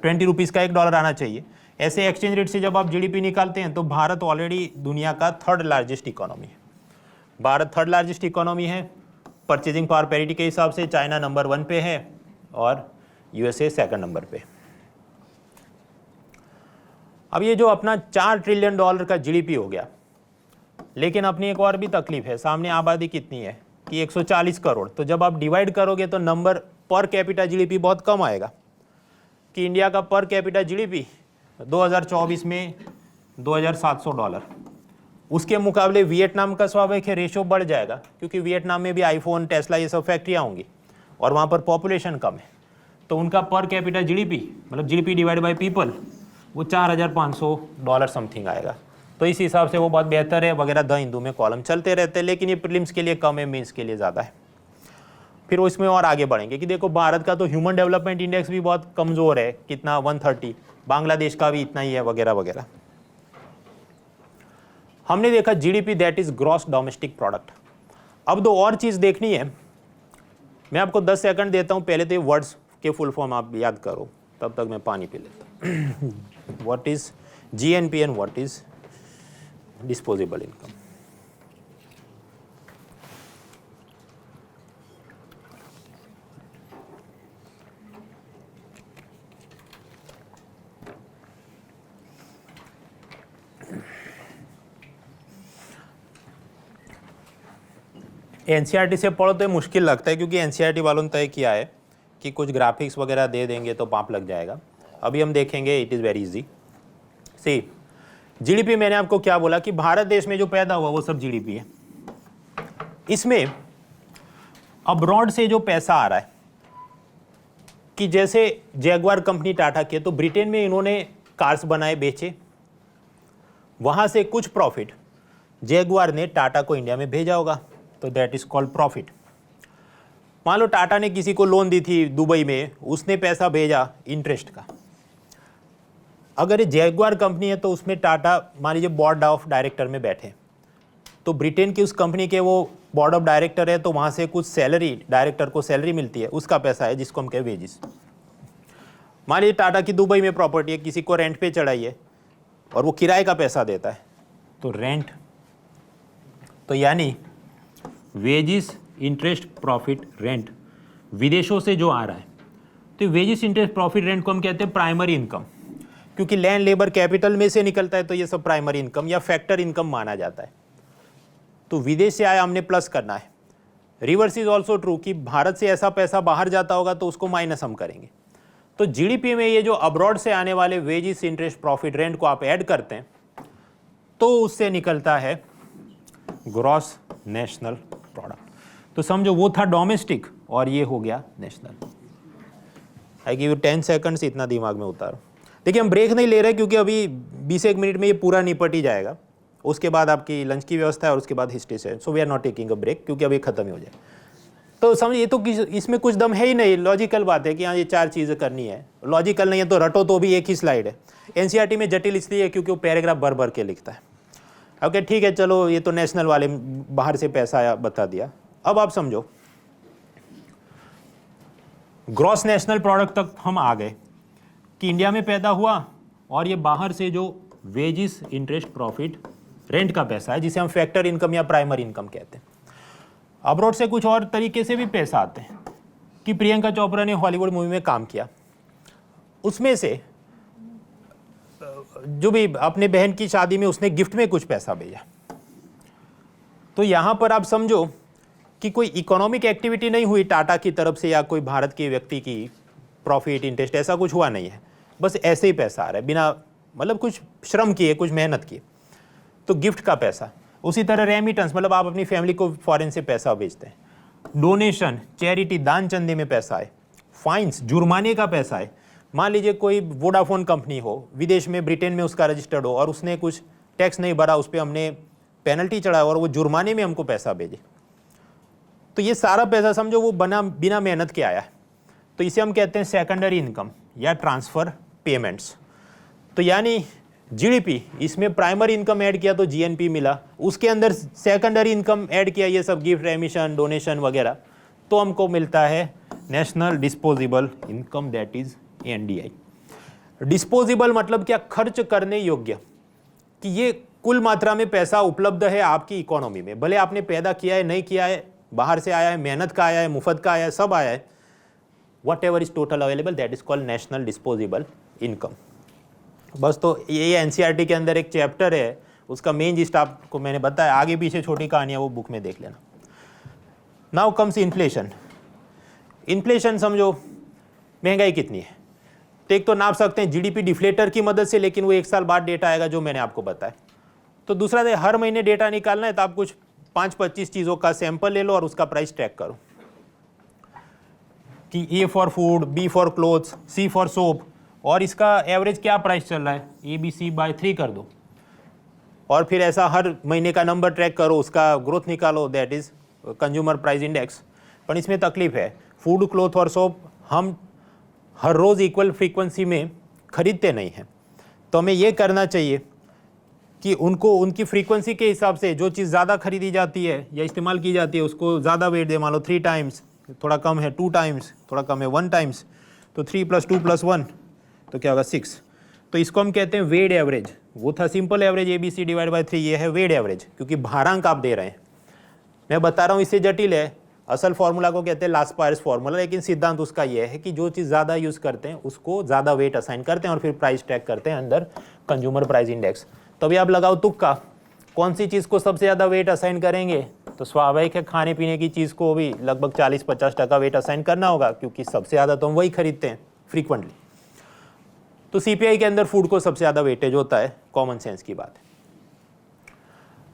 20 रुपीज़ का $1 आना चाहिए, ऐसे एक्सचेंज रेट से जब आप जीडीपी निकालते हैं तो भारत ऑलरेडी दुनिया का 3rd लार्जेस्ट इकोनॉमी है। भारत 3rd लार्जेस्ट इकोनॉमी है परचेजिंग पावर पैरिटी के हिसाब से, चाइना नंबर 1 पे है और USA 2nd नंबर पे। अब ये जो अपना $4 ट्रिलियन का जीडीपी हो गया, लेकिन अपनी एक और भी तकलीफ है, सामने आबादी कितनी है कि 140 करोड़, तो जब आप डिवाइड करोगे तो नंबर पर कैपिटा जीडीपी बहुत कम आएगा, कि इंडिया का पर कैपिटा जीडीपी 2024 में $2700, उसके मुकाबले वियतनाम का स्वाभाविक है रेशो बढ़ जाएगा, क्योंकि वियतनाम में भी आईफोन, टेस्ला ये सब फैक्ट्रियाँ होंगी और वहाँ पर पॉपुलेशन कम है, तो उनका पर कैपिटा जीडीपी मतलब जीडीपी डिवाइड बाय पीपल वो $4500 समथिंग आएगा। तो इस हिसाब से वो बहुत बेहतर है वगैरह, द हिंदू में कॉलम चलते रहते हैं, लेकिन ये प्रीलिम्स के लिए कम है, मेंस के लिए ज़्यादा है। फिर वो इसमें और आगे बढ़ेंगे कि देखो भारत का तो ह्यूमन डेवलपमेंट इंडेक्स भी बहुत कमज़ोर है, कितना 130, बांग्लादेश का भी इतना ही है वगैरह वगैरह। हमने देखा GDP that is gross domestic product. अब दो और चीज़ देखनी है, मैं आपको 10 सेकंड देता हूँ, पहले तो ये वर्ड्स के फुल फॉर्म आप याद करो, तब तक मैं पानी पी लेता हूँ। What is GNP and what is disposable income. NCERT से पढ़ो तो ये मुश्किल लगता है, क्योंकि एनसीईआरटी वालों ने तय किया है कि कुछ ग्राफिक्स वगैरह दे देंगे तो पाप लग जाएगा। अभी हम देखेंगे, it is very easy. See GDP, मैंने आपको क्या बोला कि भारत देश में जो पैदा हुआ वो सब जीडीपी है। इसमें अब्रॉड से जो पैसा आ रहा है, कि जैसे जैगवार कंपनी टाटा के, तो ब्रिटेन में इन्होंने कार्स बनाए बेचे, वहाँ से कुछ प्रॉफिट जैगवार ने टाटा को इंडिया में भेजा होगा, तो दैट इज कॉल्ड प्रॉफिट। मान लो टाटा ने किसी को लोन दी थी दुबई में, उसने पैसा भेजा इंटरेस्ट का, अगर ये जैगुआर कंपनी है तो उसमें टाटा मान लीजिए बोर्ड ऑफ डायरेक्टर में बैठे, तो ब्रिटेन की उस कंपनी के वो बोर्ड ऑफ डायरेक्टर है, तो वहाँ से कुछ सैलरी, डायरेक्टर को सैलरी मिलती है, उसका पैसा है जिसको हम कहें वेजिस। मान लीजिए टाटा की दुबई में प्रॉपर्टी है, किसी को रेंट पे चढ़ाई है और वो किराए का पैसा देता है, तो रेंट, तो यानी वेजिस, इंटरेस्ट, प्रॉफिट, रेंट विदेशों से जो आ रहा है, तो वेजिस, इंटरेस्ट, प्रॉफिट, रेंट को हम कहते हैं प्राइमरी इनकम, क्योंकि लैंड, लेबर, कैपिटल में से निकलता है, तो ये सब प्राइमरी इनकम या फैक्टर इनकम माना जाता है। तो विदेश से आया हमने प्लस करना है। रिवर्स इज ऑल्सो ट्रू कि भारत से ऐसा पैसा बाहर जाता होगा तो उसको माइनस हम करेंगे। तो जीडीपी में ये जो अब्रॉड से आने वाले वेजिस, इंटरेस्ट, प्रॉफिट, रेंट को आप ऐड करते हैं तो उससे निकलता है ग्रॉस नेशनल प्रोडक्ट। तो समझो वो था डोमेस्टिक और ये हो गया national. I give you 10 seconds, इतना दिमाग में उतारो। देखिए हम ब्रेक नहीं ले रहे क्योंकि अभी 20-1 मिनट में ये पूरा निपट ही जाएगा, उसके बाद आपकी लंच की व्यवस्था है और उसके बाद हिस्ट्री से, so we are not taking a break क्योंकि अभी खत्म ही हो जाए। तो समझिए ये तो इसमें कुछ दम है ही नहीं, लॉजिकल बात है कि हाँ ये 4 चीज़ें करनी है। लॉजिकल नहीं है तो रटो तो भी एक ही स्लाइड है। एनसीईआरटी में जटिल इसलिए है क्योंकि वो पैराग्राफ भर भर के लिखता है। ओके ठीक है, चलो ये तो नेशनल वाले बाहर से पैसा आया बता दिया। अब आप समझो ग्रॉस नेशनल प्रोडक्ट तक हम आ गए कि इंडिया में पैदा हुआ और ये बाहर से जो वेजिस, इंटरेस्ट, प्रॉफिट, रेंट का पैसा है जिसे हम फैक्टर इनकम या प्राइमरी इनकम कहते हैं। अब्रॉड से कुछ और तरीके से भी पैसा आते हैं कि प्रियंका चोपड़ा ने हॉलीवुड मूवी में काम किया, उसमें से जो भी अपने बहन की शादी में उसने गिफ्ट में कुछ पैसा भेजा। तो यहाँ पर आप समझो कि कोई इकोनॉमिक एक्टिविटी नहीं हुई टाटा की तरफ से या कोई भारत के व्यक्ति की, प्रॉफिट, इंटरेस्ट ऐसा कुछ हुआ नहीं है, बस ऐसे ही पैसा आ रहा है बिना मतलब कुछ श्रम किए, कुछ मेहनत किए। तो गिफ्ट का पैसा, उसी तरह रेमिटेंस मतलब आप अपनी फैमिली को फॉरेन से पैसा भेजते हैं। डोनेशन, चैरिटी, दान चंदे में पैसा है। फाइन्स, जुर्माने का पैसा है। मान लीजिए कोई वोडाफोन कंपनी हो, विदेश में ब्रिटेन में उसका रजिस्टर्ड हो और उसने कुछ टैक्स नहीं भरा, उस पर हमने पेनल्टी चढ़ाया और वो जुर्माने में हमको पैसा भेजे, तो ये सारा पैसा समझो वो बिना मेहनत के आया है। तो इसे हम कहते हैं सेकेंडरी इनकम या ट्रांसफ़र पेमेंट्स। तो यानी जीडीपी, इसमें प्राइमरी इनकम ऐड किया तो जीएनपी मिला, उसके अंदर सेकेंडरी इनकम ऐड किया, ये सब गिफ्ट, एमिशन, डोनेशन वगैरह, तो हमको मिलता है national disposable income, that is NDI. Disposable मतलब क्या, खर्च करने योग्य, कि ये कुल मात्रा में पैसा उपलब्ध है आपकी इकोनॉमी में, भले आपने पैदा किया है नहीं किया है, बाहर से आया है, मेहनत का आया है, मुफ्त का आया है, सब आया है, what ever is total available, that is called national disposable income. बस तो ये एनसीईआरटी के अंदर एक चैप्टर है, उसका मेन जिस्ट आपको मैंने बताया, आगे पीछे छोटी कहानियाँ वो बुक में देख लेना। Now comes inflation. इन्फ्लेशन समझो महंगाई कितनी है, तो एक तो नाप सकते हैं जीडीपी डिफ्लेटर की मदद से, लेकिन वो 1 साल बाद डेटा आएगा जो मैंने आपको बताया। तो दूसरा है हर महीने डेटा निकालना है, तो आप कुछ 5-25 चीज़ों का सैंपल ले लो और उसका प्राइस ट्रैक करो कि A for food, B for clothes, C for soap, और इसका एवरेज क्या प्राइस चल रहा है, ABC/3 कर दो, और फिर ऐसा हर महीने का नंबर ट्रैक करो, उसका ग्रोथ निकालो, that is consumer price index. पर इसमें तकलीफ है, फूड, क्लोथ और सोप हम हर रोज़ इक्वल फ्रीक्वेंसी में खरीदते नहीं हैं, तो हमें ये करना चाहिए कि उनको उनकी फ्रीक्वेंसी के हिसाब से जो चीज़ ज़्यादा खरीदी जाती है या इस्तेमाल की जाती है उसको ज़्यादा वेट दे। मान लो 3 टाइम्स, थोड़ा कम है 2 टाइम्स, थोड़ा कम है 1 टाइम्स, तो 3 + 2 + 1 तो क्या होगा 6। तो इसको हम कहते हैं वेट एवरेज। वो था सिंपल एवरेज ABC/3, ये है वेट एवरेज, क्योंकि भारांक आप दे रहे हैं। मैं बता रहा हूँ इससे जटिल है, असल फार्मूला को कहते हैं लास्पायर्स फार्मूला, लेकिन सिद्धांत उसका ये है कि जो चीज़ ज़्यादा यूज़ करते हैं उसको ज़्यादा वेट असाइन करते हैं और फिर प्राइस ट्रैक करते हैं अंदर कंज्यूमर प्राइस इंडेक्स। तो अभी आप लगाओ तुक्का, कौन सी चीज़ को सबसे ज़्यादा वेट असाइन करेंगे, तो स्वाभाविक है खाने पीने की चीज़ को भी लगभग 40-50% वेट असाइन करना होगा, क्योंकि सबसे ज़्यादा तो हम वही खरीदते हैं फ्रीक्वेंटली। तो सीपीआई के अंदर फूड को सबसे ज़्यादा वेटेज होता है, कॉमन सेंस की बात है।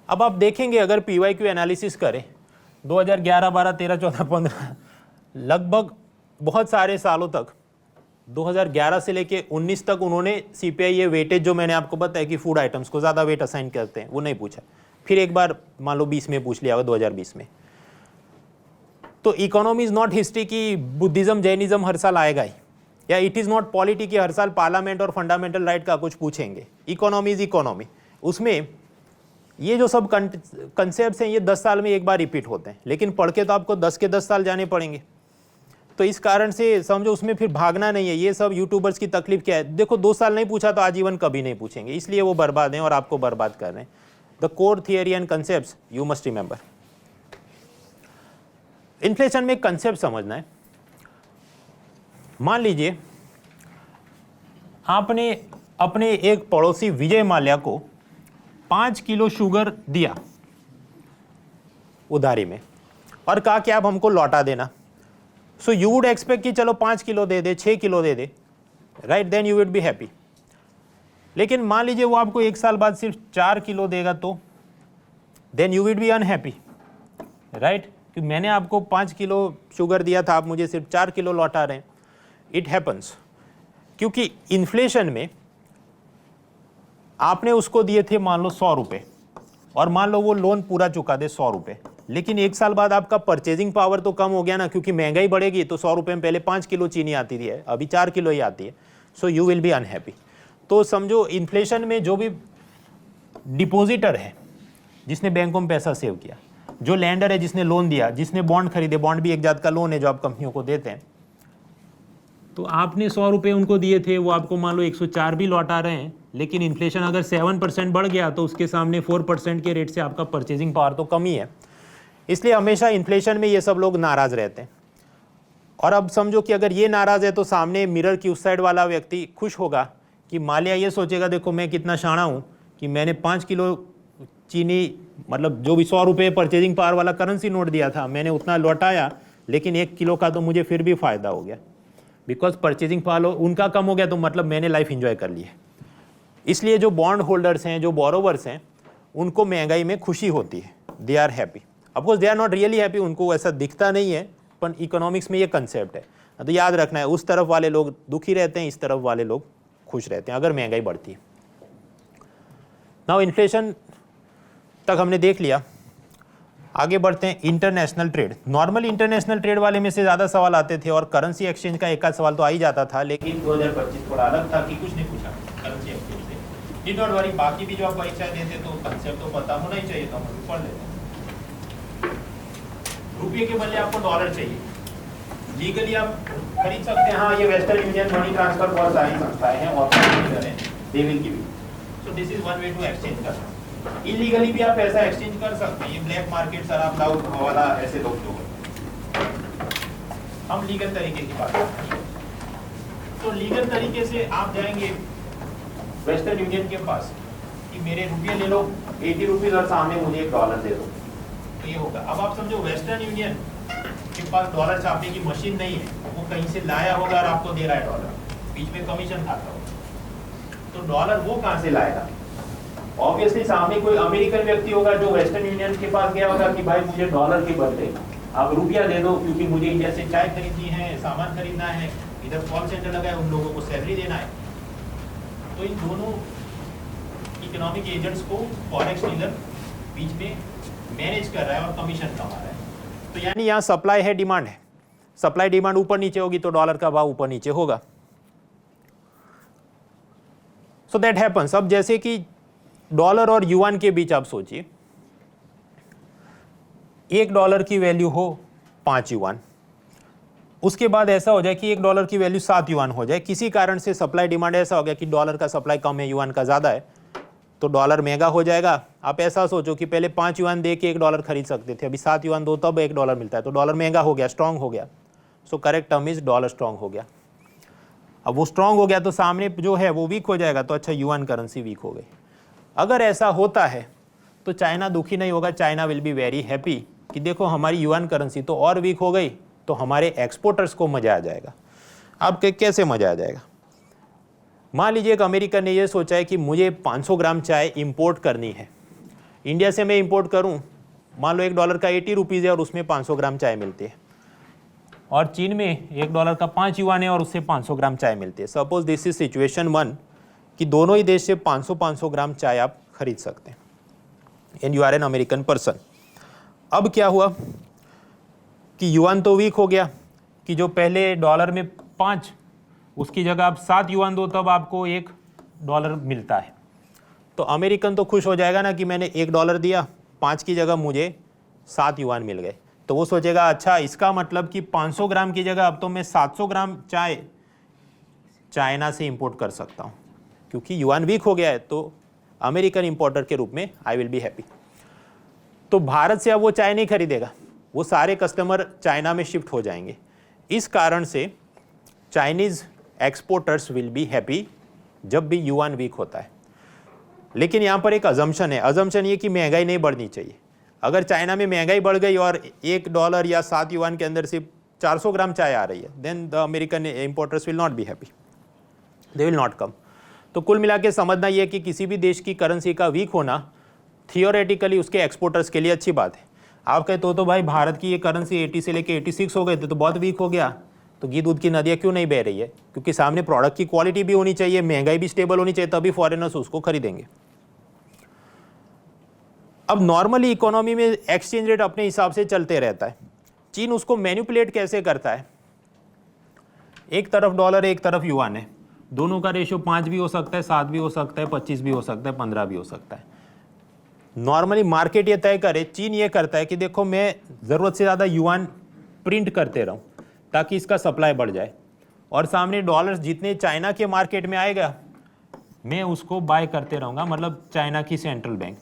अब आप देखेंगे अगर पीवाईक्यू एनालिसिस करें 2011, 12, 13, 14, 15 लगभग बहुत सारे सालों तक 2011 से लेके 19 तक उन्होंने सीपीआई ये वेटेज जो मैंने आपको बताया कि फूड आइटम्स को ज़्यादा वेट असाइन करते हैं वो नहीं पूछा। फिर एक बार मान लो 20 में पूछ लिया होगा 2020 में। तो इकोनॉमी इज़ नॉट हिस्ट्री की बुद्धिज़्म जैनिज़्म हर साल आएगा ही, या इट इज़ नॉट पॉलिटी कि हर साल पार्लियामेंट और फंडामेंटल राइट का कुछ पूछेंगे। इकोनॉमी इज इकोनॉमी, उसमें ये जो सब कंसेप्ट हैं ये 10 साल में एक बार रिपीट होते हैं, लेकिन पढ़ के तो आपको 10 के 10 साल जाने पड़ेंगे। तो इस कारण से समझो उसमें फिर भागना नहीं है। ये सब यूट्यूबर्स की तकलीफ क्या है, देखो 2 साल नहीं पूछा तो आजीवन कभी नहीं पूछेंगे, इसलिए वो बर्बाद हैं और आपको बर्बाद कर रहे हैं। The core theory and concept you must remember. Inflation में एक कंसेप्ट समझना है। मान लीजिए आपने अपने एक पड़ोसी विजय माल्या को 5 किलो शुगर दिया उधारी में और कहा कि आप हमको लौटा देना। सो यू वुड एक्सपेक्ट कि चलो 5 किलो दे दे, 6 किलो दे दे, right, then you would be happy. लेकिन मान लीजिए वो आपको 1 साल बाद सिर्फ 4 किलो देगा, तो then you would be unhappy, right, कि मैंने आपको 5 किलो शुगर दिया था, आप मुझे सिर्फ 4 किलो लौटा रहे हैं। इट हैपन्स, क्योंकि इन्फ्लेशन में आपने उसको दिए थे मान लो 100 रुपये, और मान लो वो लोन पूरा चुका दे 100 रुपये, लेकिन 1 साल बाद आपका परचेजिंग पावर तो कम हो गया ना, क्योंकि महंगाई बढ़ेगी। तो 100 रुपये में पहले 5 किलो चीनी आती थी, अभी 4 किलो ही आती है। So you will be unhappy. तो समझो इन्फ्लेशन में जो भी डिपॉजिटर है जिसने बैंकों में पैसा सेव किया, जो लैंडर है जिसने लोन दिया, जिसने बॉन्ड खरीदे, बॉन्ड भी एक जात का लोन है जो आप कंपनियों को देते हैं, तो आपने 100 रुपये उनको दिए थे, वो आपको मान लो 104 भी लौटा रहे हैं, लेकिन इन्फ्लेशन अगर 7% बढ़ गया तो उसके सामने 4% के रेट से आपका परचेजिंग पावर तो कम ही है। इसलिए हमेशा इन्फ्लेशन में ये सब लोग नाराज़ रहते हैं। और अब समझो कि अगर ये नाराज़ है तो सामने मिरर की उस साइड वाला व्यक्ति खुश होगा कि माल्या ये सोचेगा देखो मैं कितना शाना हूँ कि मैंने 5 किलो चीनी, मतलब जो भी 100 रुपये परचेजिंग पावर वाला करेंसी नोट दिया था, मैंने उतना लौटाया, लेकिन 1 किलो का तो मुझे फिर भी फ़ायदा हो गया, बिकॉज परचेजिंग पावर उनका कम हो गया, तो मतलब मैंने लाइफ इंजॉय कर ली है। इसलिए जो बॉन्ड होल्डर्स हैं, जो बोरोवर्स हैं, उनको महंगाई में खुशी होती है, they are happy. Of course they are not really happy, उनको ऐसा दिखता नहीं है, पर इकोनॉमिक्स में ये कंसेप्ट है। तो याद रखना है, उस तरफ वाले लोग दुखी रहते हैं, इस तरफ वाले लोग खुश रहते हैं अगर महंगाई बढ़ती है। नाउ इन्फ्लेशन तक हमने देख लिया, आगे बढ़ते हैं international trade. Normal international trade वाले में से ज़्यादा सवाल आते थे और करेंसी एक्सचेंज का एक आध सवाल तो आ ही जाता था, लेकिन 2025 थोड़ा अलग था कि कुछ नहीं पूछा करेंसी एक्सचेंज से। डोंट वरी, बाकी भी जो आप परीक्षाएं देते तो कंसेप्ट तो पता होना ही चाहिए, तो हम अभी पढ़ लेते हैं। रुपये के बदले आपको डॉलर चाहिए, लीगली आप खरीद सकते हैं। हाँ, ये वेस्टर्न यूनियन, मनी ट्रांसफर, बहुत सारी संस्थाएं हैं और they will give you. So this is one way to exchange करना। इलीगली भी आप पैसा एक्सचेंज कर सकते हैं, ये ब्लैक मार्केट, शराब, दारू, हवाला, ऐसे लोग जो हैं। हम लीगल तरीके की बात करते हैं। तो लीगल तरीके से आप जाएंगे वेस्टर्न यूनियन के पास कि मेरे रुपये ले लो 80 रुपीज़ और सामने मुझे $1 दे दो, तो ये होगा। अब आप समझो वेस्टर्न यूनियन के पास डॉलर छापने की मशीन नहीं है, वो कहीं से लाया होगा और आपको दे रहा है डॉलर, बीच में कमीशन खाता होगा, तो डॉलर वो कहाँ से लाएगा? ऑब्वियसली सामने कोई अमेरिकन व्यक्ति होगा जो वेस्टर्न यूनियन के पास गया होगा कि भाई मुझे डॉलर के बदले आप रुपया दे दो, क्योंकि मुझे इंडिया से चाय खरीदनी है, सामान खरीदना है, इधर कॉल सेंटर लगा है, उन लोगों को सैलरी देना है। तो इन दोनों इकोनॉमिक एजेंट्स को फॉरेक्स डीलर बीच में मैनेज कर रहा है और कमीशन कमा रहा है। तो यानी यहाँ सप्लाई है, डिमांड है, सप्लाई डिमांड ऊपर नीचे होगी तो डॉलर का भाव ऊपर नीचे होगा। So that happens. अब जैसे कि डॉलर और युआन के बीच आप सोचिए, $1 की वैल्यू हो 5 युआन, उसके बाद ऐसा हो जाए कि $1 की वैल्यू 7 युआन हो जाए, किसी कारण से सप्लाई डिमांड ऐसा हो गया कि डॉलर का सप्लाई कम है, युआन का ज़्यादा है, तो डॉलर महंगा हो जाएगा। आप ऐसा सोचो कि पहले 5 युआन दे के $1 खरीद सकते थे, अभी 7 युआन दो तब $1 मिलता है, तो डॉलर महंगा हो गया, स्ट्रांग हो गया। So correct term is dollar strong हो गया। अब वो स्ट्रांग हो गया तो सामने जो है वो वीक हो जाएगा, तो अच्छा युआन करेंसी वीक हो गई। अगर ऐसा होता है तो चाइना दुखी नहीं होगा, China will be very happy कि देखो हमारी युआन करेंसी तो और वीक हो गई, तो हमारे एक्सपोर्टर्स को मज़ा आ जाएगा। अब कैसे मज़ा आ जाएगा? मान लीजिए एक अमेरिकन ने ये सोचा है कि मुझे 500 ग्राम चाय इंपोर्ट करनी है, इंडिया से मैं इंपोर्ट करूं, मान लो $1 का 80 रुपीज़ है और उसमें 500 ग्राम चाय मिलती है, और चीन में $1 का 5 युआन है और उससे 500 ग्राम चाय मिलती है। सपोज दिस इज सिचुएशन 1 कि दोनों ही देश से 500 ग्राम चाय आप खरीद सकते हैं, and you are an American person. अब क्या हुआ कि युआन तो वीक हो गया कि जो पहले डॉलर में 5 उसकी जगह आप 7 युआन दो तब आपको $1 मिलता है। तो अमेरिकन तो खुश हो जाएगा ना कि मैंने $1 दिया, 5 की जगह मुझे 7 युआन मिल गए। तो वो सोचेगा अच्छा इसका मतलब कि 500 ग्राम की जगह अब तो मैं 700 ग्राम चाय चाइना से इंपोर्ट कर सकता हूँ, क्योंकि युआन वीक हो गया है। तो अमेरिकन इंपोर्टर के रूप में आई विल बी हैप्पी। तो भारत से अब वो चाय नहीं खरीदेगा, वो सारे कस्टमर चाइना में शिफ्ट हो जाएंगे। इस कारण से Chinese exporters will be happy जब भी युआन वीक होता है। लेकिन यहाँ पर एक अजम्पशन है, अजम्पशन ये कि महंगाई नहीं बढ़नी चाहिए। अगर चाइना में महंगाई बढ़ गई और $1 या 7 युआन के अंदर सिर्फ 400 ग्राम चाय आ रही है, then the American importers will not be happy, they will not come. तो कुल मिला के समझना ये है कि किसी भी देश की करेंसी का वीक होना थियोरेटिकली उसके एक्सपोर्टर्स के लिए अच्छी बात है। आप कहते तो भाई भारत की ये करेंसी 80 से लेके 86 हो गए थे तो बहुत वीक हो गया, तो घी दूध की नदियाँ क्यों नहीं बह रही है? क्योंकि सामने प्रोडक्ट की क्वालिटी भी होनी चाहिए, महंगाई भी स्टेबल होनी चाहिए, तभी फॉरेनर्स उसको खरीदेंगे। अब नॉर्मली इकोनॉमी में एक्सचेंज रेट अपने हिसाब से चलते रहता है। चीन उसको मैनिपुलेट कैसे करता है? एक तरफ डॉलर एक तरफ युआन है, दोनों का रेशियो 5 भी हो सकता है, 7 भी हो सकता है, 25 भी हो सकता है, 15 भी हो सकता है। नॉर्मली मार्केट ये तय करे, चीन ये करता है कि देखो मैं ज़रूरत से ज़्यादा युआन प्रिंट करते रहूँ ताकि इसका सप्लाई बढ़ जाए, और सामने डॉलर्स जितने चाइना के मार्केट में आएगा मैं उसको बाय करते रहूँगा, मतलब चाइना की सेंट्रल बैंक,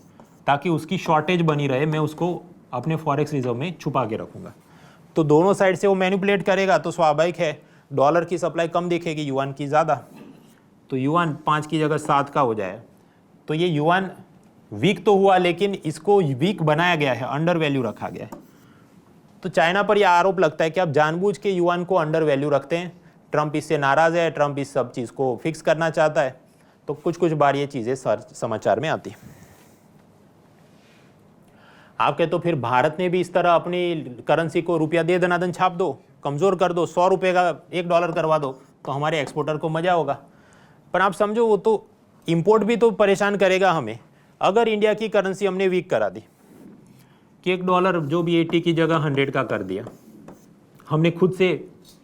ताकि उसकी शॉर्टेज बनी रहे, मैं उसको अपने फॉरेक्स रिजर्व में छुपा के रखूँगा। तो दोनों साइड से वो मैनिपुलेट करेगा, तो स्वाभाविक है डॉलर की सप्लाई कम दिखेगी, युआन की ज़्यादा, तो युआन 5 की जगह 7 का हो जाए। तो ये युआन वीक तो हुआ, लेकिन इसको वीक बनाया गया है, अंडर वैल्यू रखा गया है। तो चाइना पर यह आरोप लगता है कि आप जानबूझ के युआन को अंडर वैल्यू रखते हैं। ट्रंप इससे नाराज़ है, ट्रंप इस सब चीज़ को फिक्स करना चाहता है। तो कुछ कुछ बार ये चीज़ें समाचार में आती हैं। आप कहते तो फिर भारत ने भी इस तरह अपनी करेंसी को रुपया दे दनादन छाप दो, कमज़ोर कर दो, $100 का $1 करवा दो, तो हमारे एक्सपोर्टर को मज़ा होगा। पर आप समझो वो तो इंपोर्ट भी तो परेशान करेगा हमें। अगर इंडिया की करेंसी हमने वीक करा दी कि $1 जो भी 80 की जगह 100 का कर दिया, हमने खुद से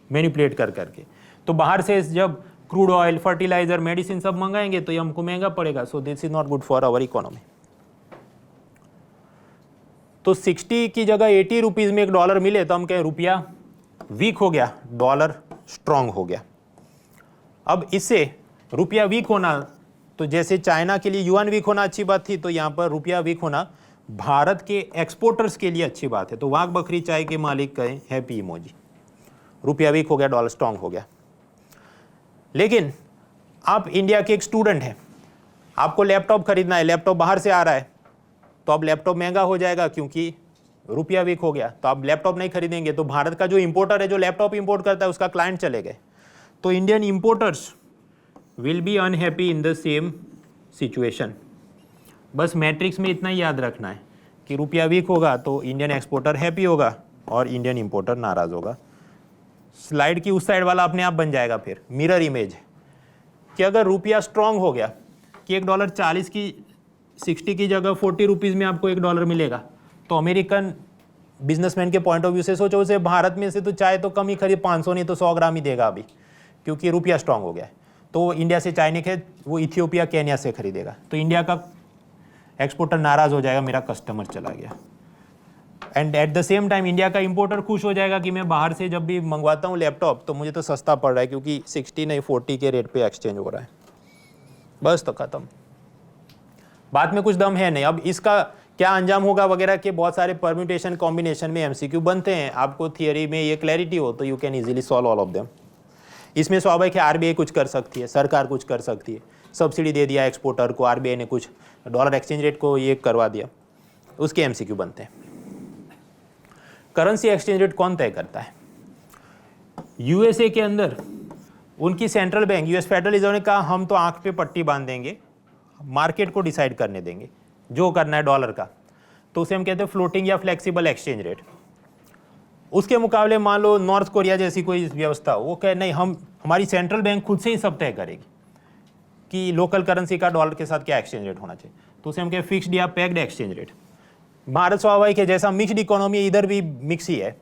मैनिपुलेट कर करके, तो बाहर से जब क्रूड ऑयल, फर्टिलाइजर, मेडिसिन सब मंगाएंगे तो ये हमको महंगा पड़ेगा। So this is not good for our economy. तो 60 की जगह 80 रुपीज़ में $1 मिले तो हम कहें रुपया वीक हो गया, डॉलर स्ट्रांग हो गया। अब इससे रुपया वीक होना, तो जैसे चाइना के लिए युआन वीक होना अच्छी बात थी, तो यहाँ पर रुपया वीक होना भारत के एक्सपोर्टर्स के लिए अच्छी बात है। तो वाघ बकरी चाय के मालिक कहें हैप्पी इमोजी, रुपया वीक हो गया, डॉलर स्ट्रांग हो गया। लेकिन आप इंडिया के एक स्टूडेंट हैं, आपको लैपटॉप खरीदना है, लैपटॉप बाहर से आ रहा है, तो अब लैपटॉप महंगा हो जाएगा क्योंकि रुपया वीक हो गया, तो आप लैपटॉप नहीं खरीदेंगे। तो भारत का जो इंपोर्टर है, जो लैपटॉप इंपोर्ट करता है, उसका क्लाइंट चले गए, तो Indian importers will be unhappy in the same situation. बस मैट्रिक्स में इतना ही याद रखना है कि रुपया वीक होगा तो इंडियन एक्सपोर्टर हैप्पी होगा और इंडियन इंपोर्टर नाराज़ होगा। स्लाइड की उस साइड वाला अपने आप बन जाएगा फिर मिरर इमेज, कि अगर रुपया स्ट्रांग हो गया कि $1 40 की 60 की जगह 40 रुपीज़ में आपको $1 मिलेगा, तो अमेरिकन बिजनेसमैन के पॉइंट ऑफ व्यू से सोचो, उसे भारत में से तो चाय तो कम ही खरीद, 500 नहीं तो 100 ग्राम ही देगा अभी, क्योंकि रुपया स्ट्रांग हो गया है। तो वो इंडिया से चाय नहीं खरीद, वो इथियोपिया, केन्या से खरीदेगा। तो इंडिया का एक्सपोर्टर नाराज़ हो जाएगा, मेरा कस्टमर चला गया। And at the same time India का इंपोर्टर खुश हो जाएगा कि मैं बाहर से जब भी मंगवाता हूँ लैपटॉप तो मुझे तो सस्ता पड़ रहा है, क्योंकि 60 नहीं 40 के रेट पे एक्सचेंज हो रहा है। बस तो ख़त्म, बात में कुछ दम है नहीं। अब इसका क्या अंजाम होगा वगैरह के बहुत सारे परम्यूटेशन कॉम्बिनेशन में एमसीक्यू बनते हैं। आपको थियरी में ये क्लैरिटी हो तो you can easily solve all of them. इसमें स्वाभाविक है आरबीआई कुछ कर सकती है, सरकार कुछ कर सकती है, सब्सिडी दे दिया एक्सपोर्टर को, आरबीआई ने कुछ डॉलर एक्सचेंज रेट को ये करवा दिया, उसके एमसीक्यू बनते हैं। करेंसी एक्सचेंज रेट कौन तय करता है? यूएसए के अंदर उनकी central bank, US federal reserve ने कहा हम तो आंख पे पट्टी बांध देंगे, मार्केट को डिसाइड करने देंगे जो करना है डॉलर का, तो उसे हम कहते हैं फ्लोटिंग या फ्लेक्सिबल एक्सचेंज रेट। उसके मुकाबले मान लो नॉर्थ कोरिया जैसी कोई व्यवस्था हो, वो कहे नहीं, हमारी सेंट्रल बैंक खुद से ही सब तय करेगी कि लोकल करेंसी का डॉलर के साथ क्या एक्सचेंज रेट होना चाहिए, तो उसे हम कहें फिक्स्ड या पैक्ड एक्सचेंज रेट। भारत स्वाभाविक है, जैसा मिक्स्ड इकोनॉमी इधर भी मिक्स ही है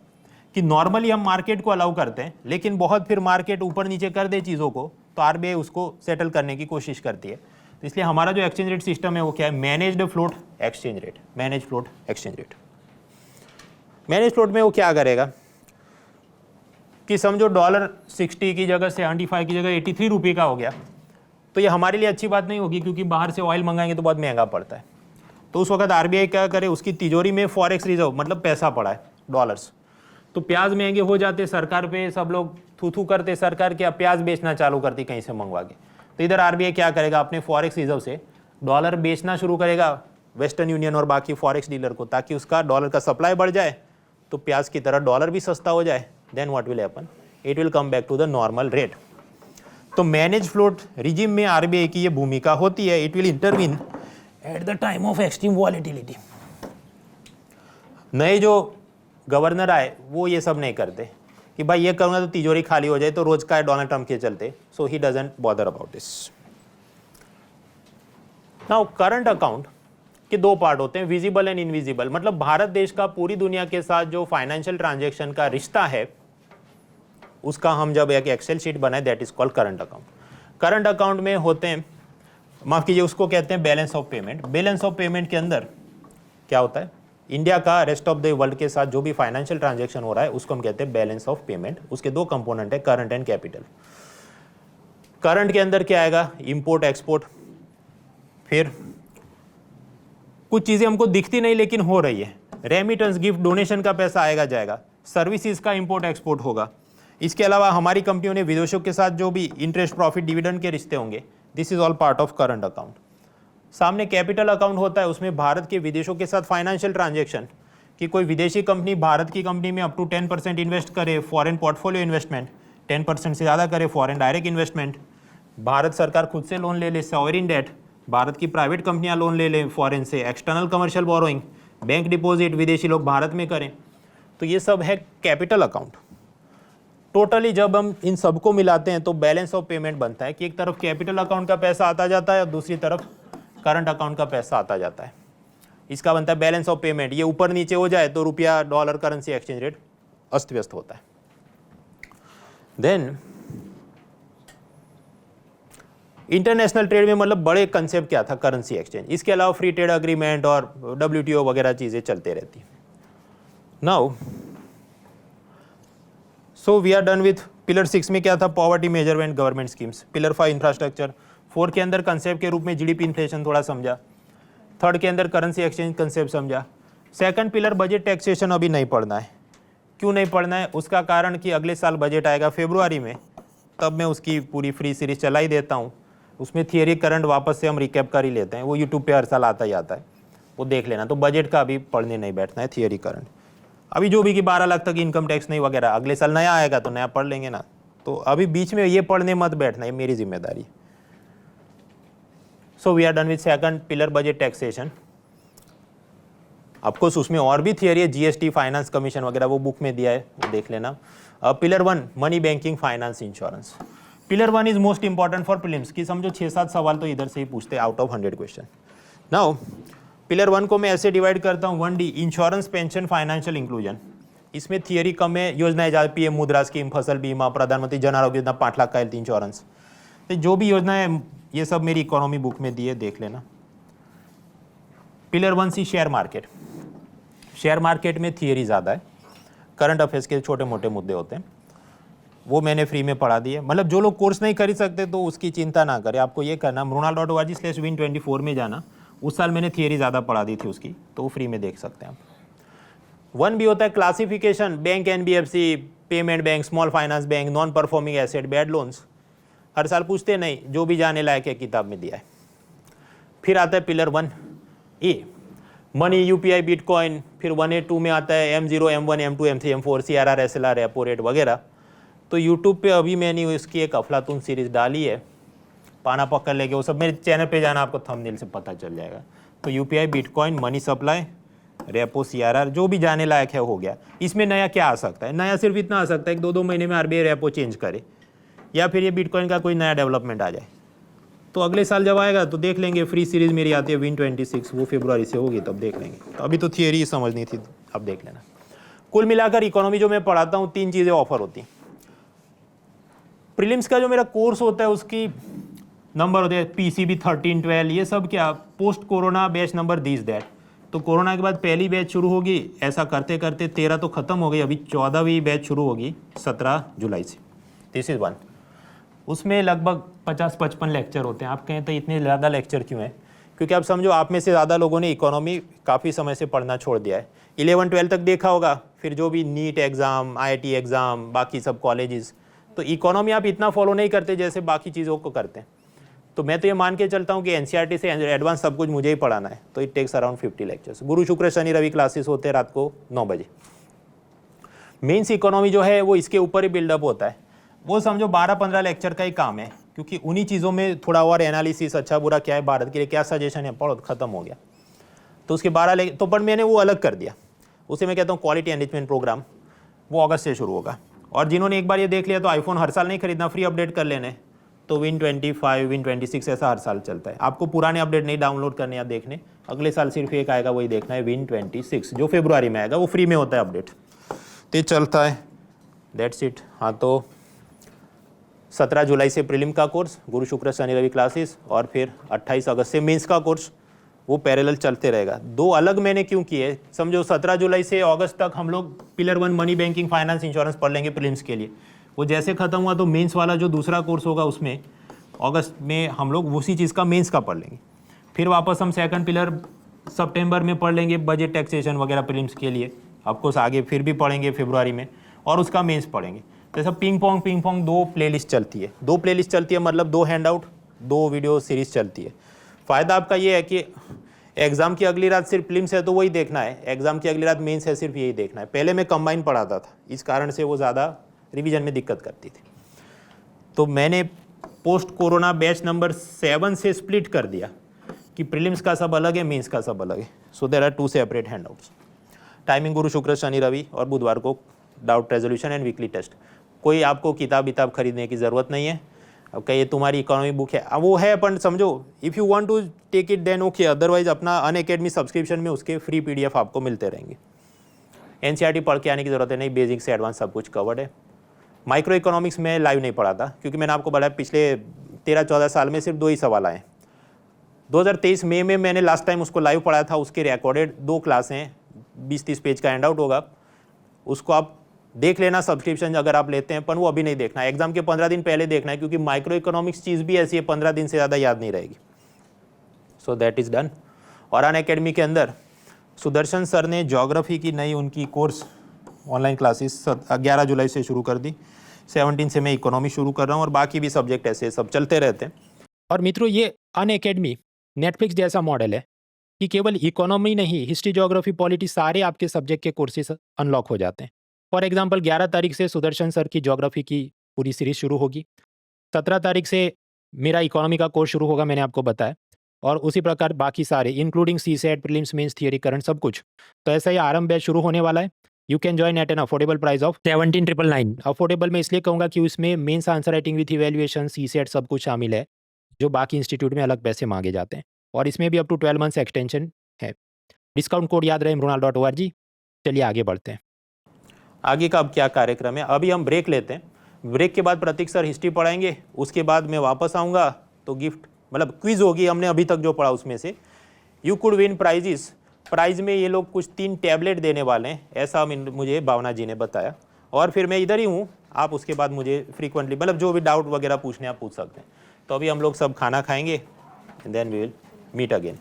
कि नॉर्मली हम मार्केट को अलाउ करते हैं, लेकिन बहुत फिर मार्केट ऊपर नीचे कर दे चीज़ों को तो आरबीआई उसको सेटल करने की कोशिश करती है। तो इसलिए हमारा जो एक्सचेंज रेट सिस्टम है वो क्या है, managed float exchange rate. Manage float exchange rate, manage float में वो क्या करेगा कि समझो $60 की जगह 75 की जगह 83 रुपये का हो गया, तो ये हमारे लिए अच्छी बात नहीं होगी क्योंकि बाहर से ऑयल मंगाएंगे तो बहुत महंगा पड़ता है। तो उस वक्त आरबीआई क्या करे, उसकी तिजोरी में फॉरेक्स रिजर्व मतलब पैसा पड़ा है डॉलर्स, तो प्याज महंगे हो जाते, सरकार पे सब लोग थू थू करते, सरकार क्या प्याज बेचना चालू करती कहीं से मंगवा के। तो इधर आरबीआई क्या करेगा, अपने फॉरेक्स रिजर्व से डॉलर बेचना शुरू करेगा वेस्टर्न यूनियन और बाकी फॉरेक्स डीलर को, ताकि उसका डॉलर का सप्लाई बढ़ जाए तो प्याज की तरह डॉलर भी सस्ता हो जाए। Then what will happen, it will come back to the normal rate. तो मैनेज फ्लोट रिजिम में आरबीआई की ये भूमिका होती है, it will intervene at the time of extreme volatility. नए जो गवर्नर आए वो ये सब नहीं करते कि भाई ये करूंगा तो तिजोरी खाली हो जाए, तो रोज का है डोनाल्ड ट्रम्प के चलते, so he doesn't bother about this. Now current account के दो पार्ट होते हैं, विजिबल एंड इनविजिबल। मतलब भारत देश का पूरी दुनिया के साथ जो फाइनेंशियल ट्रांजैक्शन का रिश्ता है उसका हम जब एक एक्सेल शीट बनाए, that is called current account. Current account में होते हैं, माफ कीजिए, उसको कहते हैं balance of payment. Balance of payment के अंदर क्या होता है, इंडिया का रेस्ट ऑफ द वर्ल्ड के साथ जो भी फाइनेंशियल ट्रांजैक्शन हो रहा है उसको हम कहते हैं बैलेंस ऑफ पेमेंट। उसके दो कंपोनेंट है, करंट एंड कैपिटल। करंट के अंदर क्या आएगा, इंपोर्ट एक्सपोर्ट, फिर कुछ चीजें हमको दिखती नहीं लेकिन हो रही है, रेमिटेंस गिफ्ट डोनेशन का पैसा आएगा जाएगा, सर्विसेज का इंपोर्ट एक्सपोर्ट होगा। इसके अलावा हमारी कंपनियों ने विदेशों के साथ जो भी इंटरेस्ट प्रॉफिट डिविडेंड के रिश्ते होंगे, this is all part of current account. सामने कैपिटल अकाउंट होता है, उसमें भारत के विदेशों के साथ फाइनेंशियल ट्रांजैक्शन, कि कोई विदेशी कंपनी भारत की कंपनी में अप टू 10% इन्वेस्ट करे, फॉरेन पोर्टफोलियो इन्वेस्टमेंट 10% से ज़्यादा करे, फॉरेन डायरेक्ट इन्वेस्टमेंट, भारत सरकार खुद से लोन ले ले, सॉवरिन डेट, भारत की प्राइवेट कंपनियां लोन ले लें फॉरेन से, external commercial borrowing, bank deposit विदेशी लोग भारत में करें, तो ये सब है कैपिटल अकाउंट। टोटली जब हम इन सबको मिलाते हैं तो बैलेंस ऑफ पेमेंट बनता है कि एक तरफ कैपिटल अकाउंट का पैसा आता जाता है और दूसरी तरफ करंट अकाउंट का पैसा आता जाता है। इसका बनता है बैलेंस ऑफ पेमेंट। ये ऊपर नीचे हो जाए तो रुपया डॉलर करेंसी एक्सचेंज रेट अस्त व्यस्त होता है। देन इंटरनेशनल ट्रेड में मतलब बड़े कंसेप्ट क्या था, करेंसी एक्सचेंज। इसके अलावा फ्री ट्रेड अग्रीमेंट और WTO वगैरह चीजें चलते रहती। Now so we are done with pillar 6 में क्या था, poverty measurement government schemes. Pillar 5 infrastructure, 4 के अंदर कंसेप्ट के रूप में जीडीपी इन्फ्लेशन थोड़ा समझा, 3rd के अंदर करेंसी एक्सचेंज कंसेप्ट समझा। 2nd पिलर बजट टैक्सेशन अभी नहीं पढ़ना है। क्यों नहीं पढ़ना है, उसका कारण कि अगले साल बजट आएगा फरवरी में, तब मैं उसकी पूरी फ्री सीरीज चला ही देता हूँ। उसमें थियरी करंट वापस से हम रिकैप कर ही लेते हैं, वो यूट्यूब पे हर साल आता ही आता है, वो देख लेना। तो बजट का अभी पढ़ने नहीं बैठना है, थियरी करंट। अभी जो भी कि 12 लाख तक इनकम टैक्स नहीं वगैरह, अगले साल नया आएगा तो नया पढ़ लेंगे ना, तो अभी बीच में ये पढ़ने मत बैठना, ये मेरी जिम्मेदारी। So we are done with 2nd pillar budget taxation. Of course उसमें और भी थियरी है, जीएसटी, फाइनेंस कमीशन वगैरह, वो बुक में दिया है, वो देख लेना। Pillar 1 money banking finance insurance. Pillar 1 is most important for prelims की समझो 6-7 सवाल तो इधर से ही पूछते हैं out of 100 question. Now pillar 1 को मैं ऐसे डिवाइड करता हूँ, 1D insurance pension financial inclusion. इसमें थियरी कम है, योजनाएं ज़्यादा, पीएम मुद्रा स्कीम, फसल बीमा, प्रधानमंत्री जन आरोग्य योजना, 5 लाख का हेल्थ इंश्योरेंस, तो जो भी योजना है ये सब मेरी इकोनॉमी बुक में दी है, देख लेना। Pillar 1C share market. Share market में थियरी ज़्यादा है, करंट अफेयर्स के छोटे मोटे मुद्दे होते हैं, वो मैंने फ्री में पढ़ा दिए। मतलब जो लोग कोर्स नहीं खरीद सकते तो उसकी चिंता ना करें, आपको ये करना mrunal.org/win24 में जाना, उस साल मैंने थियरी ज़्यादा पढ़ा दी थी उसकी, तो वो फ्री में देख सकते हैं आप। 1 भी होता है classification, bank, NBFC, payment bank, small finance bank, non performing asset, bad loans, हर साल पूछते नहीं, जो भी जाने लायक है किताब में दिया है। फिर आता है pillar 1A money, UPI, bitcoin. फिर 1A 2 में आता है M0, M1, M2, M3, M4, CRR, SLR, repo rate वगैरह। तो यूट्यूब पे अभी मैंने इसकी एक अफलातून सीरीज डाली है, पाना पकड़ लेके, वो सब मेरे चैनल पे जाना, आपको थंबनेल से पता चल जाएगा। तो UPI, bitcoin, money supply, repo, CRR, जो भी जाने लायक है हो गया। इसमें नया क्या आ सकता है, नया सिर्फ इतना आ सकता है कि 2-2 महीने में RBI रेपो चेंज करे, या फिर ये बिटकॉइन का कोई नया डेवलपमेंट आ जाए। तो अगले साल जब आएगा तो देख लेंगे। फ्री सीरीज मेरी आती है Win26, वो फरवरी से होगी, तब देख लेंगे। तो अभी तो थियरी समझनी थी, अब देख लेना। कुल मिलाकर इकोनॉमी जो मैं पढ़ाता हूँ 3 चीज़ें ऑफर होती हैं। प्रीलिम्स का जो मेरा कोर्स होता है उसकी नंबर होते हैं PCB 13, 12, ये सब क्या post corona batch number this that. तो कोरोना के बाद पहली बैच शुरू होगी, ऐसा करते करते 13 तो ख़त्म हो गई, अभी 14वीं बैच शुरू होगी 17 जुलाई से। This is 1। उसमें लगभग 50-55 लेक्चर होते हैं। आप कहें तो इतने ज़्यादा लेक्चर क्यों हैं? क्योंकि आप समझो आप में से ज़्यादा लोगों ने इकोनॉमी काफ़ी समय से पढ़ना छोड़ दिया है। 11-12 तक देखा होगा, फिर जो भी नीट एग्ज़ाम, IIT एग्ज़ाम, बाकी सब कॉलेजेस, तो इकोनॉमी आप इतना फॉलो नहीं करते जैसे बाकी चीज़ों को करते हैं। तो मैं तो ये मान के चलता हूँ कि NCERT से एडवांस सब कुछ मुझे ही पढ़ाना है, तो इट टेक्स अराउंड 50 लेक्चर्स। गुरु शुक्र शनि रवि क्लासेस होते हैं रात को 9 बजे। मेंस इकोनॉमी जो है वो इसके ऊपर ही बिल्डअप होता है। वो समझो 12-15 लेक्चर का ही काम है, क्योंकि उन्हीं चीज़ों में थोड़ा और एनालिसिस, अच्छा बुरा क्या है भारत के लिए, क्या सजेशन है, पढ़ो, खत्म हो गया। तो उसके 12 तो पर मैंने वो अलग कर दिया, उसे मैं कहता हूँ क्वालिटी एनरिचमेंट प्रोग्राम। वो अगस्त से शुरू होगा। और जिन्होंने एक बार ये देख लिया तो आईफोन हर साल नहीं खरीदना, फ्री अपडेट कर लेने, तो Win 25, Win 26 ऐसा हर साल चलता है। आपको पुराने अपडेट नहीं डाउनलोड करने या देखने, अगले साल सिर्फ एक आएगा, वही देखना है, Win 26 जो फरवरी में आएगा, वो फ्री में होता है अपडेट, तो चलता है। That's it. हाँ, तो 17 जुलाई से प्रीलिम का कोर्स, गुरु शुक्र शनि रवि क्लासेस, और फिर 28 अगस्त से मेंस का कोर्स, वो पैरेलल चलते रहेगा। 2 अलग मैंने क्यों किए, समझो 17 जुलाई से अगस्त तक हम लोग pillar 1 money banking finance insurance पढ़ लेंगे प्रीलिम्स के लिए। वो जैसे ख़त्म हुआ तो मेंस वाला जो दूसरा कोर्स होगा उसमें अगस्त में हम लोग उसी चीज़ का मेंस का पढ़ लेंगे। फिर वापस हम सेकंड पिलर सितंबर में पढ़ लेंगे, बजट टैक्सेशन वगैरह प्रीलिम्स के लिए। ऑफकोर्स आगे फिर भी पढ़ेंगे फरवरी में, और उसका मेंस पढ़ेंगे। तो ऐसा पिंग पोंग 2 प्लेलिस्ट चलती है। 2 प्लेलिस्ट चलती है मतलब 2 हैंड आउट, 2 वीडियो सीरीज चलती है। फ़ायदा आपका ये है कि एग्ज़ाम की अगली रात सिर्फ प्रीलिम्स है तो वही देखना है, एग्ज़ाम की अगली रात मेंस है सिर्फ यही देखना है। पहले मैं कंबाइन पढ़ाता था, इस कारण से वो ज़्यादा रिवीजन में दिक्कत करती थी। तो मैंने पोस्ट कोरोना बैच नंबर 7 से स्प्लिट कर दिया कि प्रीलिम्स का सब अलग है, मेंस का सब अलग है। So there are 2 separate handouts. Timing गुरु शुक्र शनि रवि, और बुधवार को doubt resolution and weekly test. कोई आपको किताब खरीदने की ज़रूरत नहीं है। अब कहिए तुम्हारी इकोनॉमी बुक है, अब वो है, अपन समझो if you want to take it then okay, otherwise अपना अनअकैडमी सब्सक्रिप्शन में उसके फ्री PDF आपको मिलते रहेंगे। NCERT पढ़ के आने की ज़रूरत है नहीं, बेसिक से एडवांस सब कुछ कवर्ड है। माइक्रो इकोनॉमिक्स में लाइव नहीं पढ़ाता, क्योंकि मैंने आपको बताया पिछले 13-14 साल में सिर्फ 2 ही सवाल आए। 2023 मई में मैंने लास्ट टाइम उसको लाइव पढ़ाया था, उसके रिकॉर्डेड 2 क्लास हैं, 20-30 पेज का हैंड आउट होगा, उसको आप देख लेना सब्सक्रिप्शन अगर आप लेते हैं, पर वो अभी नहीं देखना है, एग्जाम के 15 दिन पहले देखना है, क्योंकि माइक्रो इकोनॉमिक्स चीज़ भी ऐसी है 15 दिन से ज़्यादा याद नहीं रहेगी। So that is done. और अनअकैडमी के अंदर सुदर्शन सर ने ज्योग्राफी की नई उनकी कोर्स ऑनलाइन क्लासेस 11 जुलाई से शुरू कर दी। 17 से मैं इकोनॉमी शुरू कर रहा हूँ, और बाकी भी सब्जेक्ट ऐसे सब चलते रहते हैं। और मित्रों, ये अनअकैडमी नेटफ्लिक्स जैसा मॉडल है कि केवल इकोनॉमी नहीं, हिस्ट्री, ज्योग्राफी, पॉलिटी, सारे आपके सब्जेक्ट के कोर्सेज अनलॉक हो जाते हैं। फॉर एग्जांपल 11 तारीख से सुदर्शन सर की ज्योग्राफी की पूरी सीरीज शुरू होगी। 17 तारीख से मेरा इकोनॉमी का कोर्स शुरू होगा, मैंने आपको बताया, और उसी प्रकार बाकी सारे including CSAT, prelims, mains, theory, current, सब कुछ। तो ऐसा ही आरंभ बैच शुरू होने वाला है। You can join at an affordable price of 17,999। Affordable मैं इसलिए कहूँगा कि उसमें mains answer writing with evaluation, CSAT सब कुछ शामिल है, जो बाकी इंस्टीट्यूट में अलग पैसे मांगे जाते हैं। और इसमें भी अप टू 12 मंथ्स एक्सटेंशन है। डिस्काउंट कोड याद रहे mrunal.org। चलिए आगे बढ़ते हैं। आगे का अब क्या कार्यक्रम है, अभी हम ब्रेक लेते हैं। ब्रेक के बाद प्रतीक सर हिस्ट्री पढ़ाएंगे, उसके बाद मैं वापस आऊँगा तो गिफ्ट मतलब क्विज होगी, हमने अभी तक जो पढ़ा उसमें से। You could win prizes, prize में ये लोग कुछ 3 टैबलेट देने वाले हैं, ऐसा मुझे भावना जी ने बताया। और फिर मैं इधर ही हूँ, आप उसके बाद मुझे फ्रीक्वेंटली मतलब जो भी डाउट वगैरह पूछने आप पूछ सकते हैं। तो अभी हम लोग सब खाना खाएंगे, and then we will meet again.